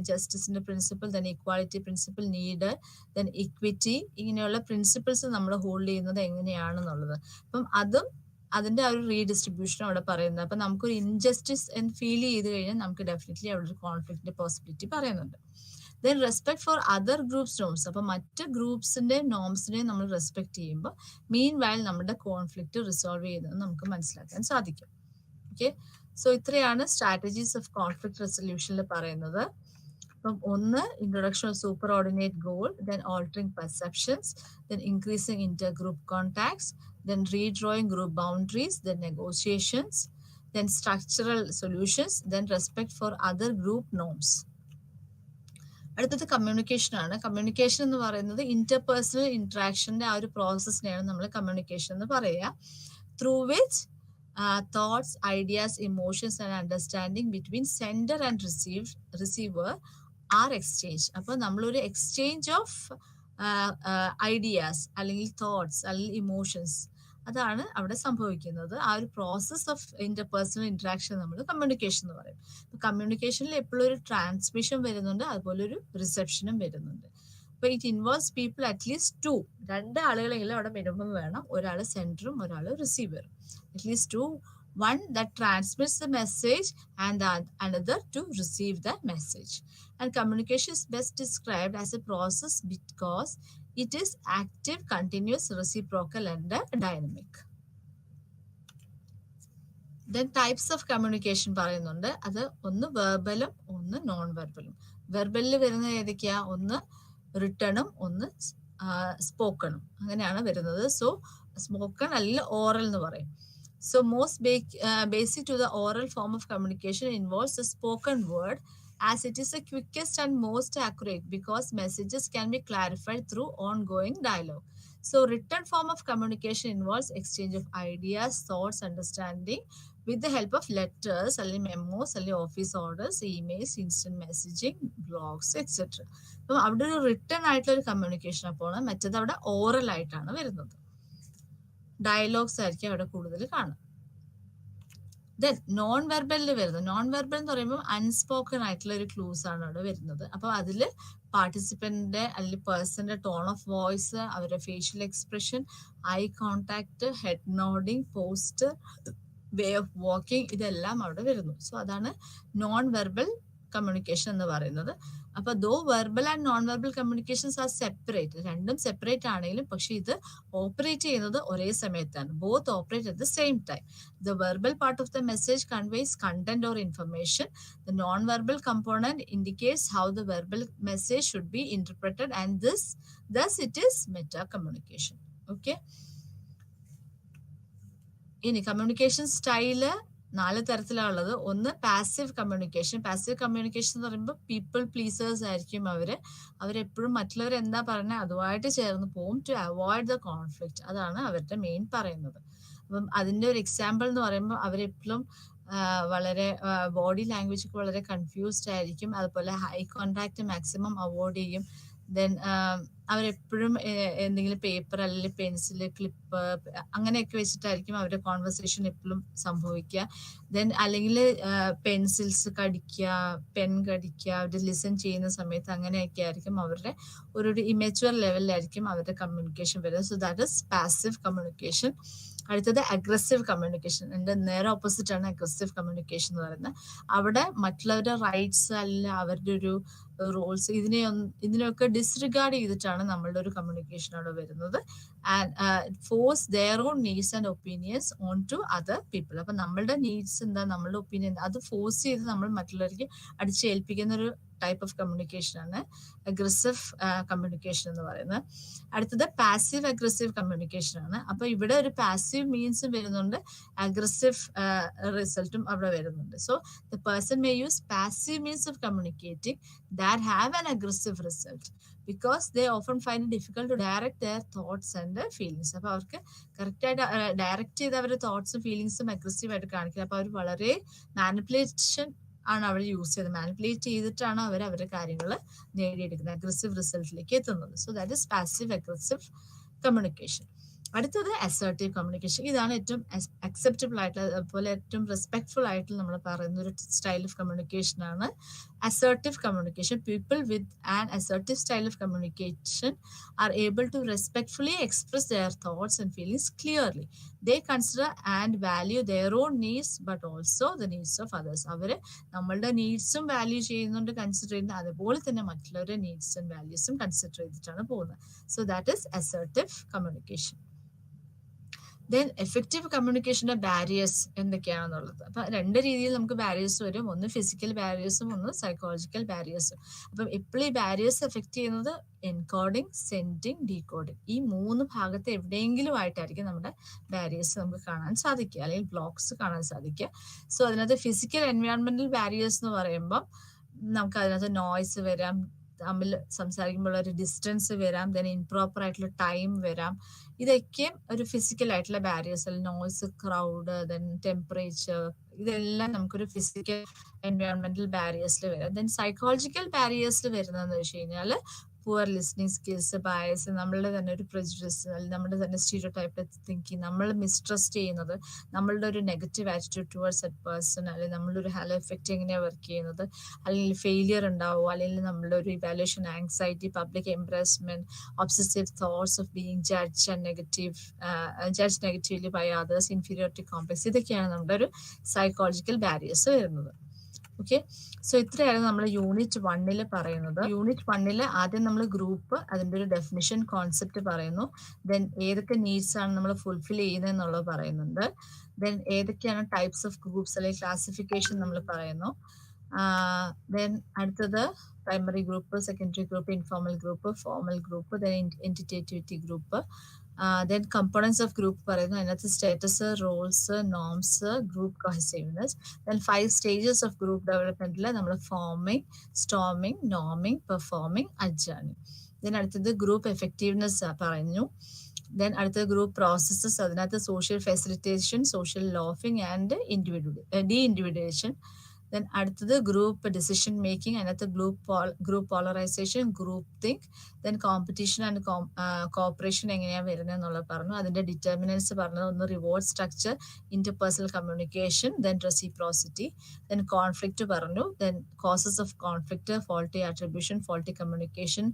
Speaker 1: ജസ്റ്റിസിന്റെ principle, then equality principle, need, then equity, ഇങ്ങനെയുള്ള പ്രിൻസിപ്പിൾസ് നമ്മൾ ഹോൾഡ് ചെയ്യുന്നത് എങ്ങനെയാണെന്നുള്ളത്. അപ്പം അതും അതിന്റെ ആ ഒരു റീഡിസ്ട്രിബ്യൂഷൻ അവിടെ പറയുന്നത്. അപ്പൊ നമുക്കൊരു ഇൻജസ്റ്റിസ് എന്ന് ഫീൽ ചെയ്ത് കഴിഞ്ഞാൽ നമുക്ക് ഡെഫിനറ്റ്ലി അവിടെ ഒരു കോൺഫ്ലിക്റ്റിന്റെ പോസിബിലിറ്റി പറയുന്നുണ്ട്. Then respect for other groups norms. അപ്പൊ മറ്റ് ഗ്രൂപ്പ്സിന്റെ നോംസിനെ നമ്മൾ റെസ്പെക്ട് ചെയ്യുമ്പോൾ മീൻ വൈൽ നമ്മുടെ കോൺഫ്ലിക്റ്റ് റിസോൾവ് ചെയ്യുന്നത് നമുക്ക് മനസ്സിലാക്കാൻ സാധിക്കും. ഓക്കെ, സോ ഇത്രയാണ് സ്ട്രാറ്റജീസ് ഓഫ് കോൺഫ്ലിക്റ്റ് റെസൊല്യൂഷനിൽ പറയുന്നത്. അപ്പം ഒന്ന്, introduction of superordinate goal, then altering perceptions, then increasing Inter group contacts, then redrawing group boundaries, then negotiations, then structural solutions, then respect for other group norms. അടുത്തത് കമ്മ്യൂണിക്കേഷൻ ആണ്. കമ്മ്യൂണിക്കേഷൻ എന്ന് പറയുന്നത് ഇന്റർപേഴ്സണൽ ഇന്ററാക്ഷന്റെ ആ ഒരു പ്രോസസ്സിനെയാണ് നമ്മൾ കമ്മ്യൂണിക്കേഷൻ എന്ന് പറയുക. Through which thoughts, ideas, emotions and understanding between sender and receiver are exchange. അപ്പൊ നമ്മളൊരു എക്സ്ചേഞ്ച് ഓഫ് ഐഡിയാസ് അല്ലെങ്കിൽ തോട്ട്സ് അല്ലെങ്കിൽ ഇമോഷൻസ്, അതാണ് അവിടെ സംഭവിക്കുന്നത്. ആ ഒരു പ്രോസസ് ഓഫ് ഇന്റർപേഴ്സണൽ ഇന്ററാക്ഷൻ നമ്മൾ കമ്മ്യൂണിക്കേഷൻ എന്ന് പറയും. കമ്മ്യൂണിക്കേഷനിൽ എപ്പോഴും ഒരു ട്രാൻസ്മിഷൻ വരുന്നുണ്ട്, അതുപോലെ ഒരു റിസെപ്ഷനും വരുന്നുണ്ട്. അപ്പൊ ഇറ്റ് ഇൻവോൾവ്സ് പീപ്പിൾ അറ്റ്ലീസ്റ്റ് 2, 2 ആളുകളെങ്കിലും അവിടെ മിനിമം വേണം. ഒരാൾ സെൻഡറും ഒരാൾ റിസീവറും. At least 2, one that transmits the message and another to receive the message. And communication is best described as a process because it is active, continuous, reciprocal and dynamic. Then types of communication പറയുന്നുണ്ട്. അത് ഒന്ന് വെർബലും ഒന്ന് നോൺ വെർബലും. വെർബലിൽ വരുന്നത് ഏതൊക്കെയാ? ഒന്ന് റിട്ടണും ഒന്ന് സ്പോക്കണും, അങ്ങനെയാണ് വരുന്നത്. സോ സ്പോക്കൺ അല്ലെങ്കിൽ ഓറൽ എന്ന് പറയും. So most basic to the oral form of communication involves the spoken word, as it is the quickest and most accurate because messages can be clarified through ongoing dialogue. So written form of communication involves exchange of ideas, thoughts, understanding with the help of letters, memos, office orders, emails, instant messaging, blogs, etc. അപ്പോൾ അവിടെ ഒരു റിട്ടൺ ആയിട്ടുള്ള ഒരു കമ്മ്യൂണിക്കേഷൻ അപ്പോൾ മറ്റേത് അവിടെ ഓറൽ ആയിട്ടാണ് വരുന്നത്. ഡയലോഗ്സ് ആയിരിക്കും അവിടെ കൂടുതൽ കാണും. ദെൻ നോൺ വെർബലിൽ വരുന്നത്, നോൺ വെർബൽ എന്ന് പറയുമ്പോൾ അൺസ്പോക്കൺ ആയിട്ടുള്ള ഒരു ക്ലൂസ് ആണ് അവിടെ വരുന്നത്. അപ്പോൾ അതിൽ പാർട്ടിസിപ്പന്റിന്റെ അല്ലെങ്കിൽ പേഴ്സന്റെ ടോൺ ഓഫ് വോയിസ്, അവരുടെ facial expression, eye contact, head nodding, poster, way of walking, ഇതെല്ലാം അവിടെ വരുന്നു. സോ അതാണ് നോൺ വെർബൽ കമ്മ്യൂണിക്കേഷൻ എന്ന് പറയുന്നത്. അപ്പൊ though verbal and non verbal communications are separate, രണ്ടും സെപ്പറേറ്റ് ആണെങ്കിലും പക്ഷെ ഇത് ഓപ്പറേറ്റ് ചെയ്യുന്നത് ഒരേ സമയത്താണ്. Both operate at the same time. The verbal part of the message conveys content or information. The non verbal component indicates how the verbal message should be interpreted and thus it is meta communication. ഓക്കെ, ഇനി കമ്മ്യൂണിക്കേഷൻ സ്റ്റൈല് 4 തരത്തിലുള്ളത്. ഒന്ന് പാസീവ് കമ്മ്യൂണിക്കേഷൻ. പാസീവ് കമ്മ്യൂണിക്കേഷൻ എന്ന് പറയുമ്പോൾ പീപ്പിൾ പ്ലീസേഴ്സ് ആയിരിക്കും. അവരെപ്പോഴും മറ്റുള്ളവർ എന്താ പറഞ്ഞാൽ അതുമായിട്ട് ചേർന്ന് പോകും ടു അവോയ്ഡ് ദ കോൺഫ്ലിക്റ്റ്. അതാണ് അവരുടെ മെയിൻ പറയുന്നത്. അപ്പം അതിന്റെ ഒരു എക്സാമ്പിൾ എന്ന് പറയുമ്പോൾ അവരെപ്പോഴും വളരെ ബോഡി ലാംഗ്വേജ് ഒക്കെ വളരെ കൺഫ്യൂസ്ഡ് ആയിരിക്കും. അതുപോലെ ഹൈ കോണ്ടാക്ട് മാക്സിമം അവോയ്ഡ് ചെയ്യും. ദെൻ അവരെപ്പോഴും എന്തെങ്കിലും പേപ്പർ അല്ലെങ്കിൽ പെൻസില്, ക്ലിപ്പ് അങ്ങനെയൊക്കെ വെച്ചിട്ടായിരിക്കും അവരുടെ കോൺവെർസേഷൻ എപ്പോഴും സംഭവിക്കുക. ദെൻ അല്ലെങ്കിൽ പെൻസിൽസ് കടിക്കുക, പെൻ കടിക്കുക, അവർ ലിസൺ ചെയ്യുന്ന സമയത്ത് അങ്ങനെയൊക്കെ ആയിരിക്കും അവരുടെ ഒരു ഇമച്വർ ലെവലിലായിരിക്കും അവരുടെ കമ്മ്യൂണിക്കേഷൻ വരുന്നത്. So that is passive communication. അടുത്തത് അഗ്രസീവ് കമ്മ്യൂണിക്കേഷൻ. എൻ്റെ നേരെ ഓപ്പോസിറ്റ് ആണ് അഗ്രസീവ് കമ്മ്യൂണിക്കേഷൻ എന്ന് പറയുന്നത്. അവിടെ മറ്റുള്ളവരുടെ റൈറ്റ്സ് അല്ലെങ്കിൽ അവരുടെ ഒരു റോൾസ് ഇതിനെയൊക്കെ ഡിസ്റിഗാർഡ് ചെയ്തിട്ടാണ് നമ്മളുടെ ഒരു കമ്മ്യൂണിക്കേഷൻ അവിടെ വരുന്നത്. And force their own needs and opinions on to other people. അപ്പൊ നമ്മളുടെ നീഡ്സ് എന്താ, നമ്മളുടെ ഒപ്പീനിയൻ അത് ഫോഴ്സ് ചെയ്ത് നമ്മൾ മറ്റുള്ളവർക്ക് അടിച്ചേൽപ്പിക്കുന്ന ഒരു ടൈപ്പ് ഓഫ് കമ്മ്യൂണിക്കേഷൻ ആണ് അഗ്രസീവ് കമ്മ്യൂണിക്കേഷൻ എന്ന് പറയുന്നത്. അടുത്തത് പാസീവ് അഗ്രസീവ് കമ്മ്യൂണിക്കേഷൻ ആണ്. അപ്പൊ ഇവിടെ ഒരു പാസീവ് മീൻസും വരുന്നുണ്ട്, അഗ്രസീവ് റിസൾട്ടും അവിടെ വരുന്നുണ്ട്. So the person may use passive means of communicating that have an aggressive result because they often find it difficult to direct their thoughts and feelings. അപ്പോൾ അവർക്ക് കറക്റ്റ് ആയിട്ട് ഡയറക്റ്റ് ചെയ്ത് അവരുടെ തോട്ട്സും ഫീലിങ്സും അഗ്രസീവ് ആയിട്ട് കാണിക്കുക. അപ്പോൾ അവർ വളരെ മാനിപ്പുലേഷൻ ആണ് അവർ യൂസ് ചെയ്തത്. മാനിപ്പുലേറ്റ് ചെയ്തിട്ടാണ് അവർ അവരുടെ കാര്യങ്ങൾ നേടിയെടുക്കുന്നത്, അഗ്രസീവ് റിസൾട്ടിലേക്ക് എത്തുന്നത്. So that is passive aggressive communication. അടുത്തത് അസർട്ടീവ് കമ്മ്യൂണിക്കേഷൻ. ഇതാണ് ഏറ്റവും അക്സെപ്റ്റബിൾ ആയിട്ടുള്ള, അതുപോലെ ഏറ്റവും റെസ്പെക്ട്ഫുൾ ആയിട്ട് നമ്മൾ പറയുന്ന ഒരു സ്റ്റൈൽ ഓഫ് കമ്മ്യൂണിക്കേഷൻ ആണ് assertive communication. People with an assertive style of communication are able to respectfully express their thoughts and feelings clearly. They consider and value their own needs but also the needs of others. അവർ നമ്മളുടെ നീഡ്സും വാല്യൂ ചെയ്യുന്നുണ്ട്, കൺസിഡർ ചെയ്യുന്നത്, അതുപോലെ തന്നെ മറ്റുള്ളവരുടെ നീഡ്സ് ആൻഡ് വാല്യൂസും കൺസിഡർ ചെയ്തിട്ടാണ് പോകുന്നത്. So that is assertive communication. Then effective കമ്മ്യൂണിക്കേഷന്റെ ബാരിയേഴ്സ് എന്തൊക്കെയാണെന്നുള്ളത്. അപ്പൊ രണ്ട് രീതിയിൽ നമുക്ക് ബാരിയേഴ്സ് വരും. ഒന്ന് ഫിസിക്കൽ ബാരിയേഴ്സും ഒന്ന് സൈക്കോളജിക്കൽ ബാരിയേഴ്സും. അപ്പം എപ്പോഴും ഈ ബാരിയേഴ്സ് എഫക്ട് ചെയ്യുന്നത് എൻകോഡിങ്, സെൻഡിങ്, ഡീകോഡിങ്, ഈ മൂന്ന് ഭാഗത്ത് എവിടെയെങ്കിലും ആയിട്ടായിരിക്കും നമ്മുടെ ബാരിയേഴ്സ് നമുക്ക് കാണാൻ സാധിക്കുക, അല്ലെങ്കിൽ ബ്ലോക്സ് കാണാൻ സാധിക്കുക. സോ അതിനകത്ത് ഫിസിക്കൽ എൻവയോൺമെന്റൽ ബാരിയേഴ്സ് എന്ന് പറയുമ്പോൾ നമുക്ക് അതിനകത്ത് നോയ്സ് വരാം, തമ്മിൽ സംസാരിക്കുമ്പോൾ ഒരു ഡിസ്റ്റൻസ് വരാം, ദെൻ ഇംപ്രോപ്പർ ആയിട്ടുള്ള ടൈം വരാം. ഇതൊക്കെ ഒരു ഫിസിക്കൽ ആയിട്ടുള്ള barriers, noise, crowd, then temperature, ഇതെല്ലാം നമുക്കൊരു ഫിസിക്കൽ എൻവയോൺമെന്റൽ ബാരിയേഴ്സിൽ വരാം. ദെൻ സൈക്കോളജിക്കൽ ബാരിയേഴ്സിൽ വരുന്നതെന്ന് വെച്ച് കഴിഞ്ഞാൽ പുവർ ലിസ്ണിംഗ് സ്കിൽസ്, ബയസ്, നമ്മളുടെ തന്നെ ഒരു പ്രെജുഡിസ്, അല്ലെങ്കിൽ നമ്മുടെ തന്നെ സ്റ്റീരിയോ ടൈപ്പ് തിങ്കിങ്, നമ്മൾ മിസ്ട്രസ്റ്റ് ചെയ്യുന്നത്, നമ്മളുടെ ഒരു negative attitude towards A person, അല്ലെങ്കിൽ നമ്മളൊരു ഹലോ എഫക്റ്റ് എങ്ങനെയാണ് വർക്ക് ചെയ്യുന്നത്, അല്ലെങ്കിൽ ഫെയിലിയർ ഉണ്ടാവുമോ, അല്ലെങ്കിൽ നമ്മളുടെ ഒരു evaluation anxiety, public embarrassment, obsessive thoughts of being judge and judge negatively by others, inferiority complex, ഇതൊക്കെയാണ് നമ്മുടെ ഒരു സൈക്കോളജിക്കൽ ബാരിയേഴ്സ് വരുന്നത്. ഓക്കെ, സോ ഇത്രയായിരുന്നു നമ്മൾ യൂണിറ്റ് 1 പറയുന്നത്. യൂണിറ്റ് 1 ആദ്യം നമ്മൾ ഗ്രൂപ്പ്, അതിൻ്റെ ഒരു ഡെഫിനിഷൻ, കോൺസെപ്റ്റ് പറയുന്നു. ദെൻ ഏതൊക്കെ നീഡ്സ് ആണ് നമ്മൾ ഫുൾഫിൽ ചെയ്യുന്നത് എന്നുള്ളത് പറയുന്നുണ്ട്. ദെൻ ഏതൊക്കെയാണ് ടൈപ്സ് ഓഫ് ഗ്രൂപ്പ്സ് അല്ലെങ്കിൽ ക്ലാസിഫിക്കേഷൻ നമ്മൾ പറയുന്നു. ദെൻ അടുത്തത് primary group, secondary group, informal group, formal group, then entitativity group. Then components of group പറയുന്നു. അതിനകത്ത് status, roles, norms, group cohesiveness. Then 5 stages of group ഡെവലപ്മെന്റിൽ നമ്മൾ ഫോമിങ്, സ്റ്റോമിങ്, നോമിങ്, പെർഫോമിങ്, അഡ്ജേർണിങ്. ദെൻ അടുത്തത് ഗ്രൂപ്പ് എഫക്റ്റീവ്നെസ് പറഞ്ഞു. ദെൻ അടുത്തത് ഗ്രൂപ്പ് പ്രോസസ്സസ്, അതിനകത്ത് social facilitation, social loafing and deindividuation. Then അടുത്തത് ഗ്രൂപ്പ് ഡിസിഷൻ മേക്കിംഗ്, അതിനകത്ത് group polarisation, groupthink. Then competition and cooperation എങ്ങനെയാണ് വരുന്നത് എന്നുള്ളത് പറഞ്ഞു. അതിന്റെ ഡിറ്റർമിനൻസ് പറഞ്ഞത് ഒന്ന് reward structure, interpersonal communication, then reciprocity. Then conflict പറഞ്ഞു. Then causes of conflict, faulty attribution, faulty communication,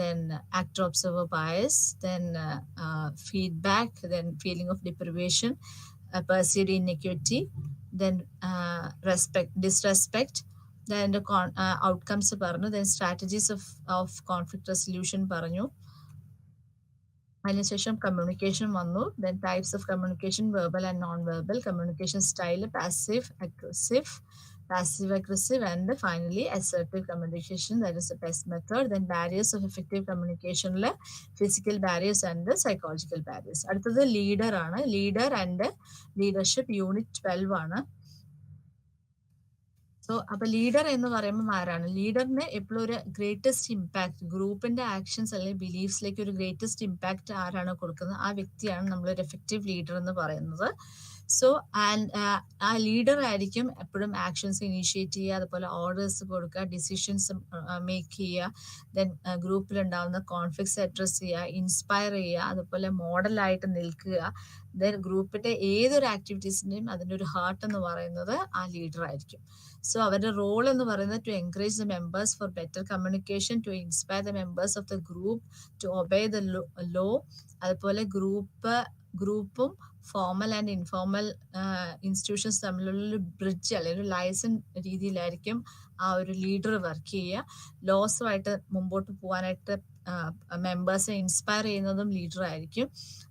Speaker 1: then actor observer bias, then feedback, then feeling of deprivation, perceived inequity, then disrespect, then the outcomes പറഞ്ഞു. then strategies of conflict resolution പറഞ്ഞു. അതിനുശേഷം കമ്മ്യൂണിക്കേഷൻ വന്നു. then types of communication, verbal and non-verbal, communication style, passive aggressive, and finally assertive communication, that is the best method. then barriers of effective communication, physical barriers and psychological barriers. അടുത്തത് ലീഡർ ആണ്. ലീഡർ ആൻഡ് ലീഡർഷിപ്പ്, യൂണിറ്റ് 12 ആണ്. സോ അപ്പൊ ലീഡർ എന്ന് പറയുമ്പോൾ ആരാണ്? ലീഡറിന് എപ്പോഴും ഒരു ഗ്രേറ്റസ്റ്റ് ഇമ്പാക്ട്, ഗ്രൂപ്പിന്റെ ആക്ഷൻസ് അല്ലെങ്കിൽ ബിലീഫ്സിലേക്ക് ഒരു ഗ്രേറ്റസ്റ്റ് ഇമ്പാക്ട് ആരാണ് കൊടുക്കുന്നത്, ആ വ്യക്തിയാണ് നമ്മളൊരു എഫക്റ്റീവ് ലീഡർ എന്ന് പറയുന്നത്. സോ ആ ലീഡർ ആയിരിക്കും എപ്പോഴും ആക്ഷൻസ് ഇനീഷ്യേറ്റ് ചെയ്യുക, അതുപോലെ ഓർഡേഴ്സ് കൊടുക്കുക, ഡിസിഷൻസ് മേക്ക് ചെയ്യുക, ദെൻ ഗ്രൂപ്പിലുണ്ടാവുന്ന കോൺഫ്ലിക്ട്സ് അഡ്രസ് ചെയ്യുക, ഇൻസ്പയർ ചെയ്യുക, അതുപോലെ മോഡലായിട്ട് നിൽക്കുക. ദെൻ ഗ്രൂപ്പിന്റെ ഏതൊരു ആക്ടിവിറ്റീസിന്റെയും അതിൻ്റെ ഒരു ഹാർട്ട് എന്ന് പറയുന്നത് ആ ലീഡർ ആയിരിക്കും. സോ അവരുടെ റോൾ എന്ന് പറയുന്നത് to encourage the members for better communication, to inspire the members of the group to obey the law. അതുപോലെ ഗ്രൂപ്പും ഫോർമൽ ആൻഡ് ഇൻഫോർമൽ ഇൻസ്റ്റിറ്റ്യൂഷൻസ് തമ്മിലുള്ള ഒരു ബ്രിഡ്ജ് അല്ലെങ്കിൽ ഒരു ലൈസൺ രീതിയിലായിരിക്കും ആ ഒരു ലീഡർ വർക്ക് ചെയ്യുക. ലോസുമായിട്ട് മുമ്പോട്ട് പോകാനായിട്ട് മെമ്പേഴ്സിനെ ഇൻസ്പയർ ചെയ്യുന്നതും ലീഡർ ആയിരിക്കും.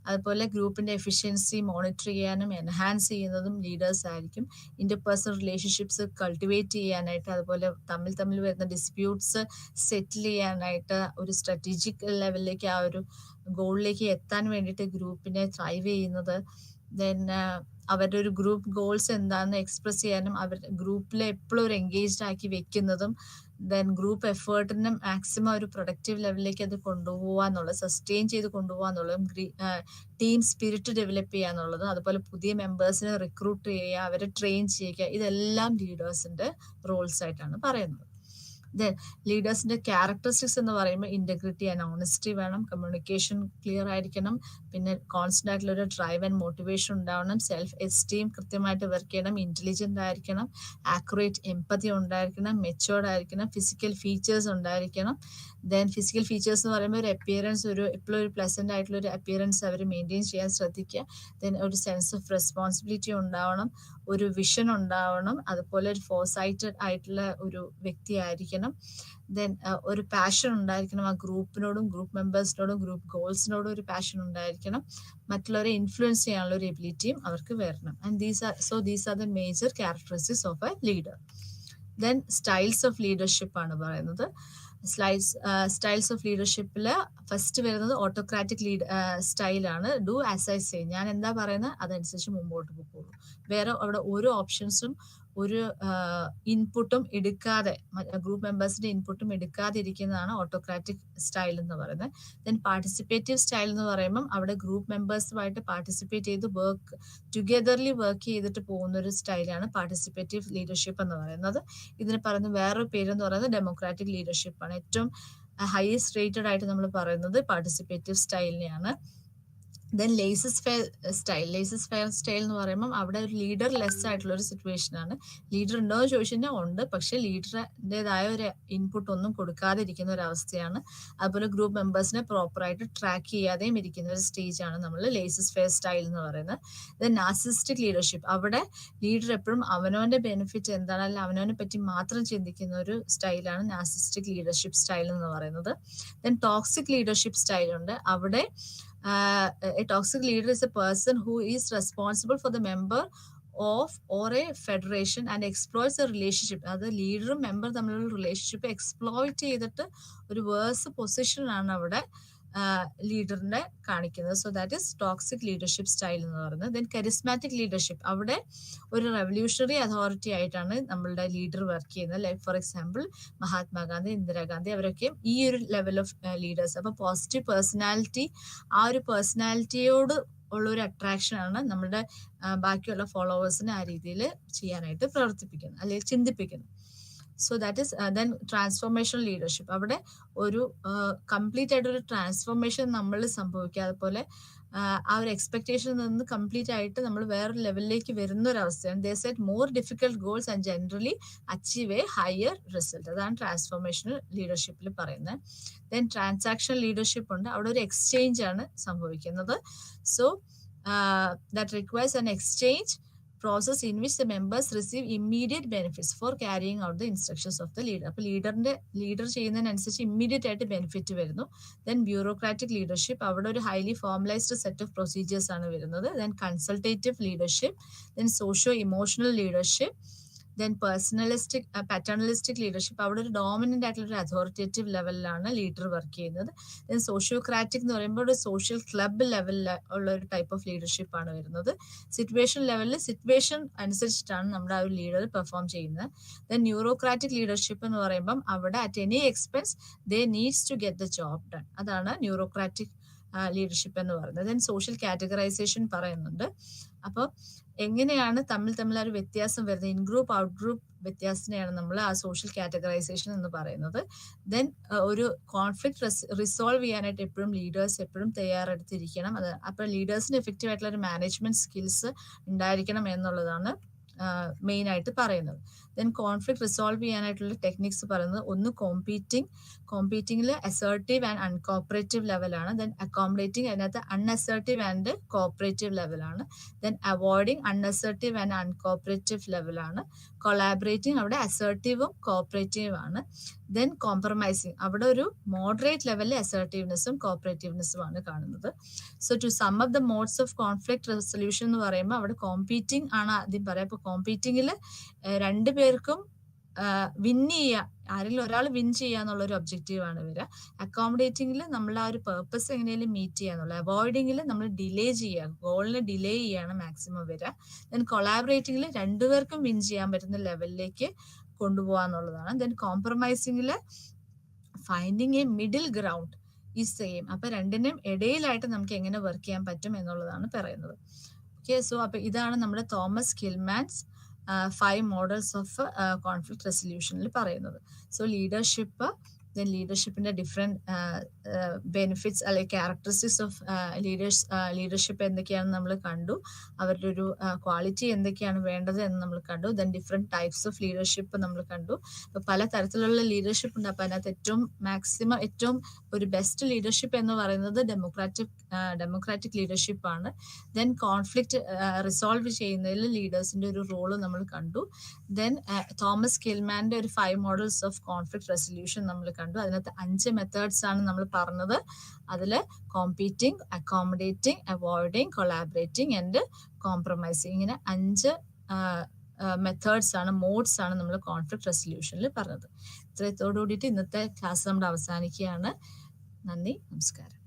Speaker 1: അതുപോലെ ഗ്രൂപ്പിന്റെ എഫിഷ്യൻസി മോണിറ്റർ ചെയ്യാനും എൻഹാൻസ് ചെയ്യുന്നതും ലീഡേഴ്സ് ആയിരിക്കും. ഇന്റർപേഴ്സണൽ റിലേഷൻഷിപ്സ് കൾട്ടിവേറ്റ് ചെയ്യാനായിട്ട്, അതുപോലെ തമ്മിൽ വരുന്ന ഡിസ്പ്യൂട്ട്സ് സെറ്റിൽ ചെയ്യാനായിട്ട്, ഒരു സ്ട്രാറ്റജിക് ലെവലിലേക്ക് ആ ഒരു ഗോളിലേക്ക് എത്താൻ വേണ്ടിയിട്ട് ഗ്രൂപ്പിനെ ത്രൈവ് ചെയ്യുന്നത്. ദെൻ അവരുടെ ഒരു ഗ്രൂപ്പ് ഗോൾസ് എന്താണെന്ന് എക്സ്പ്രസ് ചെയ്യാനും അവർ ഗ്രൂപ്പിലെ എപ്പോഴും ഒരു എൻഗേജ്ഡ് ആക്കി വെക്കുന്നതും, ദെൻ ഗ്രൂപ്പ് എഫേർട്ടിന് മാക്സിമം ഒരു പ്രൊഡക്റ്റീവ് ലെവലിലേക്ക് അത് കൊണ്ടുപോകാന്നുള്ളത്, സസ്റ്റെയിൻ ചെയ്ത് കൊണ്ടുപോകാന്നുള്ളതും, ടീം സ്പിരിറ്റ് ഡെവലപ്പ് ചെയ്യുക എന്നുള്ളതും, അതുപോലെ പുതിയ മെമ്പേഴ്സിനെ റിക്രൂട്ട് ചെയ്യുക, അവരെ ട്രെയിൻ ചെയ്യുക, ഇതെല്ലാം ലീഡേഴ്സിന്റെ റോൾസ് ആയിട്ടാണ് പറയുന്നത്. ദെൻ ലീഡേഴ്സിന്റെ ക്യാരക്ടറിസ്റ്റിക്സ് എന്ന് പറയുമ്പോൾ ഇന്റഗ്രിറ്റി ആൻഡ് ഓണസ്റ്റി വേണം, കമ്മ്യൂണിക്കേഷൻ ക്ലിയർ ആയിരിക്കണം, പിന്നെ കോൺസ്റ്റന്റ് ആയിട്ടുള്ള ഒരു ഡ്രൈവ് ആൻഡ് മോട്ടിവേഷൻ ഉണ്ടാവണം, സെൽഫ് എസ്റ്റീം കൃത്യമായിട്ട് വർക്ക് ചെയ്യണം, ഇന്റലിജന്റ് ആയിരിക്കണം, ആക്യുറേറ്റ് എംപതി ഉണ്ടായിരിക്കണം, മെച്ചുവേർഡ് ആയിരിക്കണം, ഫിസിക്കൽ ഫീച്ചേഴ്സ് ഉണ്ടായിരിക്കണം. ദെൻ ഫിസിക്കൽ ഫീച്ചേഴ്സ് എന്ന് പറയുമ്പോൾ ഒരു അപ്പിയറൻസ്, എപ്പോഴും ഒരു പ്ലസന്റ് ആയിട്ടുള്ള ഒരു അപ്പിയറൻസ് അവർ മെയിൻറ്റെയിൻ ചെയ്യാൻ ശ്രദ്ധിക്കുക. ദെൻ ഒരു സെൻസ് ഓഫ് റെസ്പോൺസിബിലിറ്റി ഉണ്ടാവണം, ഒരു വിഷൻ ഉണ്ടാവണം, അതുപോലെ ഒരു ഫോർസൈറ്റഡ് ആയിട്ടുള്ള ഒരു വ്യക്തി ആയിരിക്കണം. ദെൻ ഒരു പാഷൻ ഉണ്ടായിരിക്കണം, ആ ഗ്രൂപ്പിനോടും ഗ്രൂപ്പ് മെമ്പേഴ്സിനോടും ഗ്രൂപ്പ് ഗോൾസിനോടും ഒരു പാഷൻ ഉണ്ടായിരിക്കണം, മറ്റുള്ളവരെ ഇൻഫ്ലുവൻസ് ചെയ്യാനുള്ള ഒരു എബിലിറ്റിയും അവർക്ക് വരണം. And these are the major characteristics of A leader. Then styles of leadership ആണ് പറയുന്നത്. സ്റ്റൈൽസ് ഓഫ് ലീഡർഷിപ്പിൽ ഫസ്റ്റ് വരുന്നത് ഓട്ടോക്രാറ്റിക് സ്റ്റൈലാണ്. ഡു ആസ് ഐ സേ, ഞാൻ എന്താ പറയുന്നത് അതനുസരിച്ച് മുമ്പോട്ട് പോകുള്ളൂ. വേറെ അവിടെ ഓരോ ഓപ്ഷൻസും ഒരു ഇൻപുട്ടും എടുക്കാതെ, ഗ്രൂപ്പ് മെമ്പേഴ്സിന്റെ ഇൻപുട്ടും എടുക്കാതെ ഇരിക്കുന്നതാണ് ഓട്ടോക്രാറ്റിക് സ്റ്റൈൽ എന്ന് പറയുന്നത്. ദെൻ പാർട്ടിസിപ്പേറ്റീവ് സ്റ്റൈൽ എന്ന് പറയുമ്പം അവിടെ ഗ്രൂപ്പ് മെമ്പേഴ്സുമായിട്ട് പാർട്ടിസിപ്പേറ്റ് ചെയ്ത് ടുഗെദർലി വർക്ക് ചെയ്തിട്ട് പോകുന്ന ഒരു സ്റ്റൈലാണ് പാർട്ടിസിപ്പേറ്റീവ് ലീഡർഷിപ്പ് എന്ന് പറയുന്നത്. ഇതിന് പറയുന്ന വേറൊരു പേരെന്ന് പറയുന്നത് ഡെമോക്രാറ്റിക് ലീഡർഷിപ്പ് ആണ്. ഏറ്റവും ഹൈയസ്റ്റ് റേറ്റഡ് ആയിട്ട് നമ്മൾ പറയുന്നത് പാർട്ടിസിപ്പേറ്റീവ് സ്റ്റൈലിനെയാണ്. ദെൻ ലേസസ് ഫെയർ സ്റ്റൈൽ എന്ന് പറയുമ്പോൾ അവിടെ ഒരു ലീഡർ ലെസ് ആയിട്ടുള്ള ഒരു സിറ്റുവേഷൻ ആണ്. ലീഡർ ഉണ്ടോ എന്ന് ചോദിച്ചാൽ ഉണ്ട്, പക്ഷെ ലീഡറിൻ്റെതായ ഒരു ഇൻപുട്ട് ഒന്നും കൊടുക്കാതെ ഇരിക്കുന്ന ഒരു അവസ്ഥയാണ്. അതുപോലെ ഗ്രൂപ്പ് മെമ്പേഴ്സിനെ പ്രോപ്പറായിട്ട് ട്രാക്ക് ചെയ്യാതെയും ഇരിക്കുന്ന ഒരു സ്റ്റേജ് ആണ് നമ്മൾ ലേസസ് ഫെയർ സ്റ്റൈൽ എന്ന് പറയുന്നത്. ദെൻ നാർസിസിസ്റ്റിക് ലീഡർഷിപ്പ്, അവിടെ ലീഡർ എപ്പോഴും അവനവന്റെ ബെനിഫിറ്റ് എന്താണ്, അല്ലെങ്കിൽ അവനവനെ പറ്റി മാത്രം ചിന്തിക്കുന്ന ഒരു സ്റ്റൈലാണ് നാർസിസിസ്റ്റിക് ലീഡർഷിപ്പ് സ്റ്റൈൽ എന്ന് പറയുന്നത്. ദെൻ ടോക്സിക് ലീഡർഷിപ്പ് സ്റ്റൈൽ ഉണ്ട്. അവിടെ a toxic leader is a person who is responsible for the member of or a federation and exploits a relationship. അത് ലീഡറും മെമ്പർ തമ്മിലുള്ള റിലേഷൻഷിപ്പ് എക്സ്പ്ലോയിറ്റ് ചെയ്തിട്ട് ഒരു വേഴ്സ് പൊസിഷനാണ് അവിടെ ലീഡറിനെ കാണിക്കുന്നത്. So that is toxic leadership style എന്ന് പറയുന്നത്. ദെൻ കരിസ്മാറ്റിക് ലീഡർഷിപ്പ്, അവിടെ ഒരു റെവല്യൂഷണറി അതോറിറ്റി ആയിട്ടാണ് നമ്മളുടെ ലീഡർ വർക്ക് ചെയ്യുന്നത്. Like for example Mahatma Gandhi, Indira Gandhi, അവരൊക്കെ ഈ ഒരു ലെവൽ ഓഫ് ലീഡേഴ്സ്. അപ്പൊ പോസിറ്റീവ് പേഴ്സണാലിറ്റി, ആ ഒരു പേഴ്സണാലിറ്റിയോട് ഉള്ള ഒരു അട്രാക്ഷൻ ആണ് നമ്മുടെ ബാക്കിയുള്ള ഫോളോവേഴ്സിനെ ആ രീതിയിൽ ചെയ്യാനായിട്ട് പ്രവർത്തിപ്പിക്കുന്നത് അല്ലെങ്കിൽ ചിന്തിപ്പിക്കുന്നത്. So that is then transformation leadership, അവിടെ ഒരു കംപ്ലീറ്റ് ആയിട്ടൊരു ട്രാൻസ്ഫോർമേഷൻ നമ്മൾ സംഭവിക്കുക, അതുപോലെ ആ ഒരു എക്സ്പെക്ടേഷനിൽ നിന്ന് കംപ്ലീറ്റ് ആയിട്ട് നമ്മൾ വേറൊരു ലെവലിലേക്ക് വരുന്ന ഒരു അവസ്ഥയാണ്. They set more difficult goals and generally achieve a higher result. അതാണ് ട്രാൻസ്ഫോർമേഷണൽ ലീഡർഷിപ്പിൽ പറയുന്നത്. ദെൻ ട്രാൻസാക്ഷൻ ലീഡർഷിപ്പ് ഉണ്ട്, അവിടെ ഒരു എക്സ്ചേഞ്ച് ആണ് സംഭവിക്കുന്നത്. So that requires an exchange process in which the members receive immediate benefits for carrying out the instructions of the leader. അപ്പോൾ ലീഡർ ചെയ്യുന്നതിനനുസരിച്ച് ഇമ്മീഡിയറ്റ് ആയിട്ട് ബെനിഫിറ്റ് വരുന്നു. ദെൻ ബ്യൂറോക്രാറ്റിക് ലീഡർഷിപ്പ്, അവിടെ ഒരു highly formalised set of procedures ആണ് വരുന്നത്. Then consultative leadership, then socio emotional leadership, then paternalistic leadership, അവിടെ ഒരു ഡോമിനന്റ് ആയിട്ടുള്ള ഒരു അതോറിറ്റേറ്റീവ് ലെവലിലാണ് ലീഡർ വർക്ക് ചെയ്യുന്നത്. ദെൻ സോഷ്യോക്രാറ്റിക് എന്ന് പറയുമ്പോൾ ഒരു സോഷ്യൽ ക്ലബ് ലെവലിൽ ഉള്ള ഒരു ടൈപ്പ് ഓഫ് ലീഡർഷിപ്പ് ആണ് വരുന്നത്. സിറ്റുവേഷൻ ലെവലിൽ സിറ്റുവേഷൻ അനുസരിച്ചിട്ടാണ് നമ്മുടെ ആ ഒരു ലീഡർ പെർഫോം ചെയ്യുന്നത്. ദെൻ ന്യൂറോക്രാറ്റിക് ലീഡർഷിപ്പ് എന്ന് പറയുമ്പം അവിടെ at any expense they needs to get the job done, അതാണ് ന്യൂറോക്രാറ്റിക് ലീഡർഷിപ്പ് എന്ന് പറയുന്നത്. ദെൻ സോഷ്യൽ കാറ്റഗറൈസേഷൻ പറയുന്നുണ്ട്. അപ്പോൾ എങ്ങനെയാണ് തമ്മിൽ ആ ഒരു വ്യത്യാസം വരുന്നത്, ഇൻ ഗ്രൂപ്പ് ഔട്ട് ഗ്രൂപ്പ് വ്യത്യാസത്തിനെയാണ് നമ്മൾ ആ സോഷ്യൽ കാറ്റഗറൈസേഷൻ എന്ന് പറയുന്നത്. ദെൻ ഒരു കോൺഫ്ലിക്ട് റിസോൾവ് ചെയ്യാനായിട്ട് എപ്പോഴും ലീഡേഴ്സ് എപ്പോഴും തയ്യാറെടുത്തിരിക്കണം. അപ്പോൾ ലീഡേഴ്സിന് എഫക്റ്റീവ് ആയിട്ടുള്ള ഒരു മാനേജ്മെന്റ് സ്കിൽസ് ഉണ്ടായിരിക്കണം എന്നുള്ളതാണ് മെയിൻ ആയിട്ട് പറയുന്നത്. ദെൻ കോൺഫ്ലിക്ട് റിസോൾവ് ചെയ്യാനായിട്ടുള്ള ടെക്നിക്സ് പറയുന്നത്, ഒന്ന് കോമ്പീറ്റിംഗിൽ അസേർട്ടീവ് ആൻഡ് അൺകോപ്പറേറ്റീവ് ലെവലാണ്. ദെൻ അക്കോമഡേറ്റിംഗ്, അതിനകത്ത് അൺഅസേർട്ടീവ് ആൻഡ് കോപ്പറേറ്റീവ് ലെവലാണ്. ദെൻ അവോയ്ഡിങ് അൺഅസേർട്ടീവ് ആൻഡ് അൺകോപ്പറേറ്റീവ് ലെവലാണ്. കൊളാബറേറ്റിംഗ്, അവിടെ അസേർട്ടീവും കോപ്പറേറ്റീവും ആണ്. ദെൻ കോംപ്രമൈസിങ്, അവിടെ ഒരു മോഡറേറ്റ് ലെവലിൽ അസേർട്ടീവ്നെസ്സും കോപ്പറേറ്റീവ്നെസ്സും ആണ് കാണുന്നത്. So to sum up the modes of conflict resolution എന്ന് പറയുമ്പോൾ അവിടെ കോമ്പീറ്റിംഗ് ആണ് ആദ്യം പറയാം. അപ്പോൾ കോമ്പീറ്റിംഗിൽ രണ്ടുപേർക്കും വിൻ ചെയ്യുക, ആരെങ്കിലും ഒരാൾ വിൻ ചെയ്യുക എന്നുള്ള ഒരു ഒബ്ജക്റ്റീവ് ആണ് വരിക. അക്കോമഡേറ്റിംഗിൽ നമ്മൾ ആ ഒരു പേർപ്പസ് എങ്ങനെയും മീറ്റ് ചെയ്യാന്നുള്ളത്. അവോയ്ഡിംഗിൽ നമ്മൾ ഡിലേ ചെയ്യുക, ഗോളിനെ ഡിലേ ചെയ്യാണ് മാക്സിമം വരിക. ദെൻ കൊളാബറേറ്റിംഗിൽ രണ്ടുപേർക്കും വിൻ ചെയ്യാൻ പറ്റുന്ന ലെവലിലേക്ക് കൊണ്ടുപോകാന്നുള്ളതാണ്. ദെൻ കോംപ്രമൈസിംഗിൽ ഫൈൻഡിങ് എ മിഡിൽ ഗ്രൗണ്ട് ഈ സെയിം. അപ്പൊ രണ്ടിനും ഇടയിലായിട്ട് നമുക്ക് എങ്ങനെ വർക്ക് ചെയ്യാൻ പറ്റും എന്നുള്ളതാണ് പറയുന്നത്. ഓക്കെ, സോ അപ്പൊ ഇതാണ് നമ്മുടെ Thomas Kilmann's 5 models of conflict റെസൊല്യൂഷനിൽ പറയുന്നത്. സോ ലീഡർഷിപ്പ്, ദെൻ ലീഡർഷിപ്പിന്റെ ഡിഫറെന്റ് ബെനിഫിറ്റ്സ് അല്ലെങ്കിൽ ക്യാരക്ടറിസ്റ്റിക്സ് ഓഫ് ലീഡർഷിപ്പ് എന്തൊക്കെയാണെന്ന് നമ്മൾ കണ്ടു. അവരുടെ ഒരു ക്വാളിറ്റി എന്തൊക്കെയാണ് വേണ്ടത് എന്ന് നമ്മൾ കണ്ടു. Then different types of leadership നമ്മൾ കണ്ടു. അപ്പോൾ പല തരത്തിലുള്ള ലീഡർഷിപ്പ് ഉണ്ട്. അപ്പോൾ അതിനകത്ത് ഏറ്റവും ഒരു ബെസ്റ്റ് ലീഡർഷിപ്പ് എന്ന് പറയുന്നത് ഡെമോക്രാറ്റിക് ലീഡർഷിപ്പ് ആണ്. ദെൻ കോൺഫ്ലിക്റ്റ് റിസോൾവ് ചെയ്യുന്നതിൽ ലീഡേഴ്സിന്റെ ഒരു റോള് നമ്മൾ കണ്ടു. ദെൻ തോമസ് കിൽമാന്റെ ഒരു 5 മോഡൽസ് ഓഫ് കോൺഫ്ലിക്റ്റ് റെസൊല്യൂഷൻ നമ്മൾ കണ്ടു. അതിനകത്ത് 5 മെത്തേഡ്സ് ആണ് നമ്മൾ പറഞ്ഞത്. അതിൽ competing, accommodating, avoiding, collaborating and compromising, ഇങ്ങനെ 5 മെത്തേഡ്സ് ആണ്, മോഡ്സ് ആണ് നമ്മൾ കോൺഫ്ലിക്റ്റ് റെസൊല്യൂഷനിൽ പറഞ്ഞത്. ഇത്രത്തോടു കൂടിയിട്ട് ഇന്നത്തെ ക്ലാസ് നമ്മുടെ അവസാനിക്കുകയാണ്. നന്ദി, നമസ്കാരം.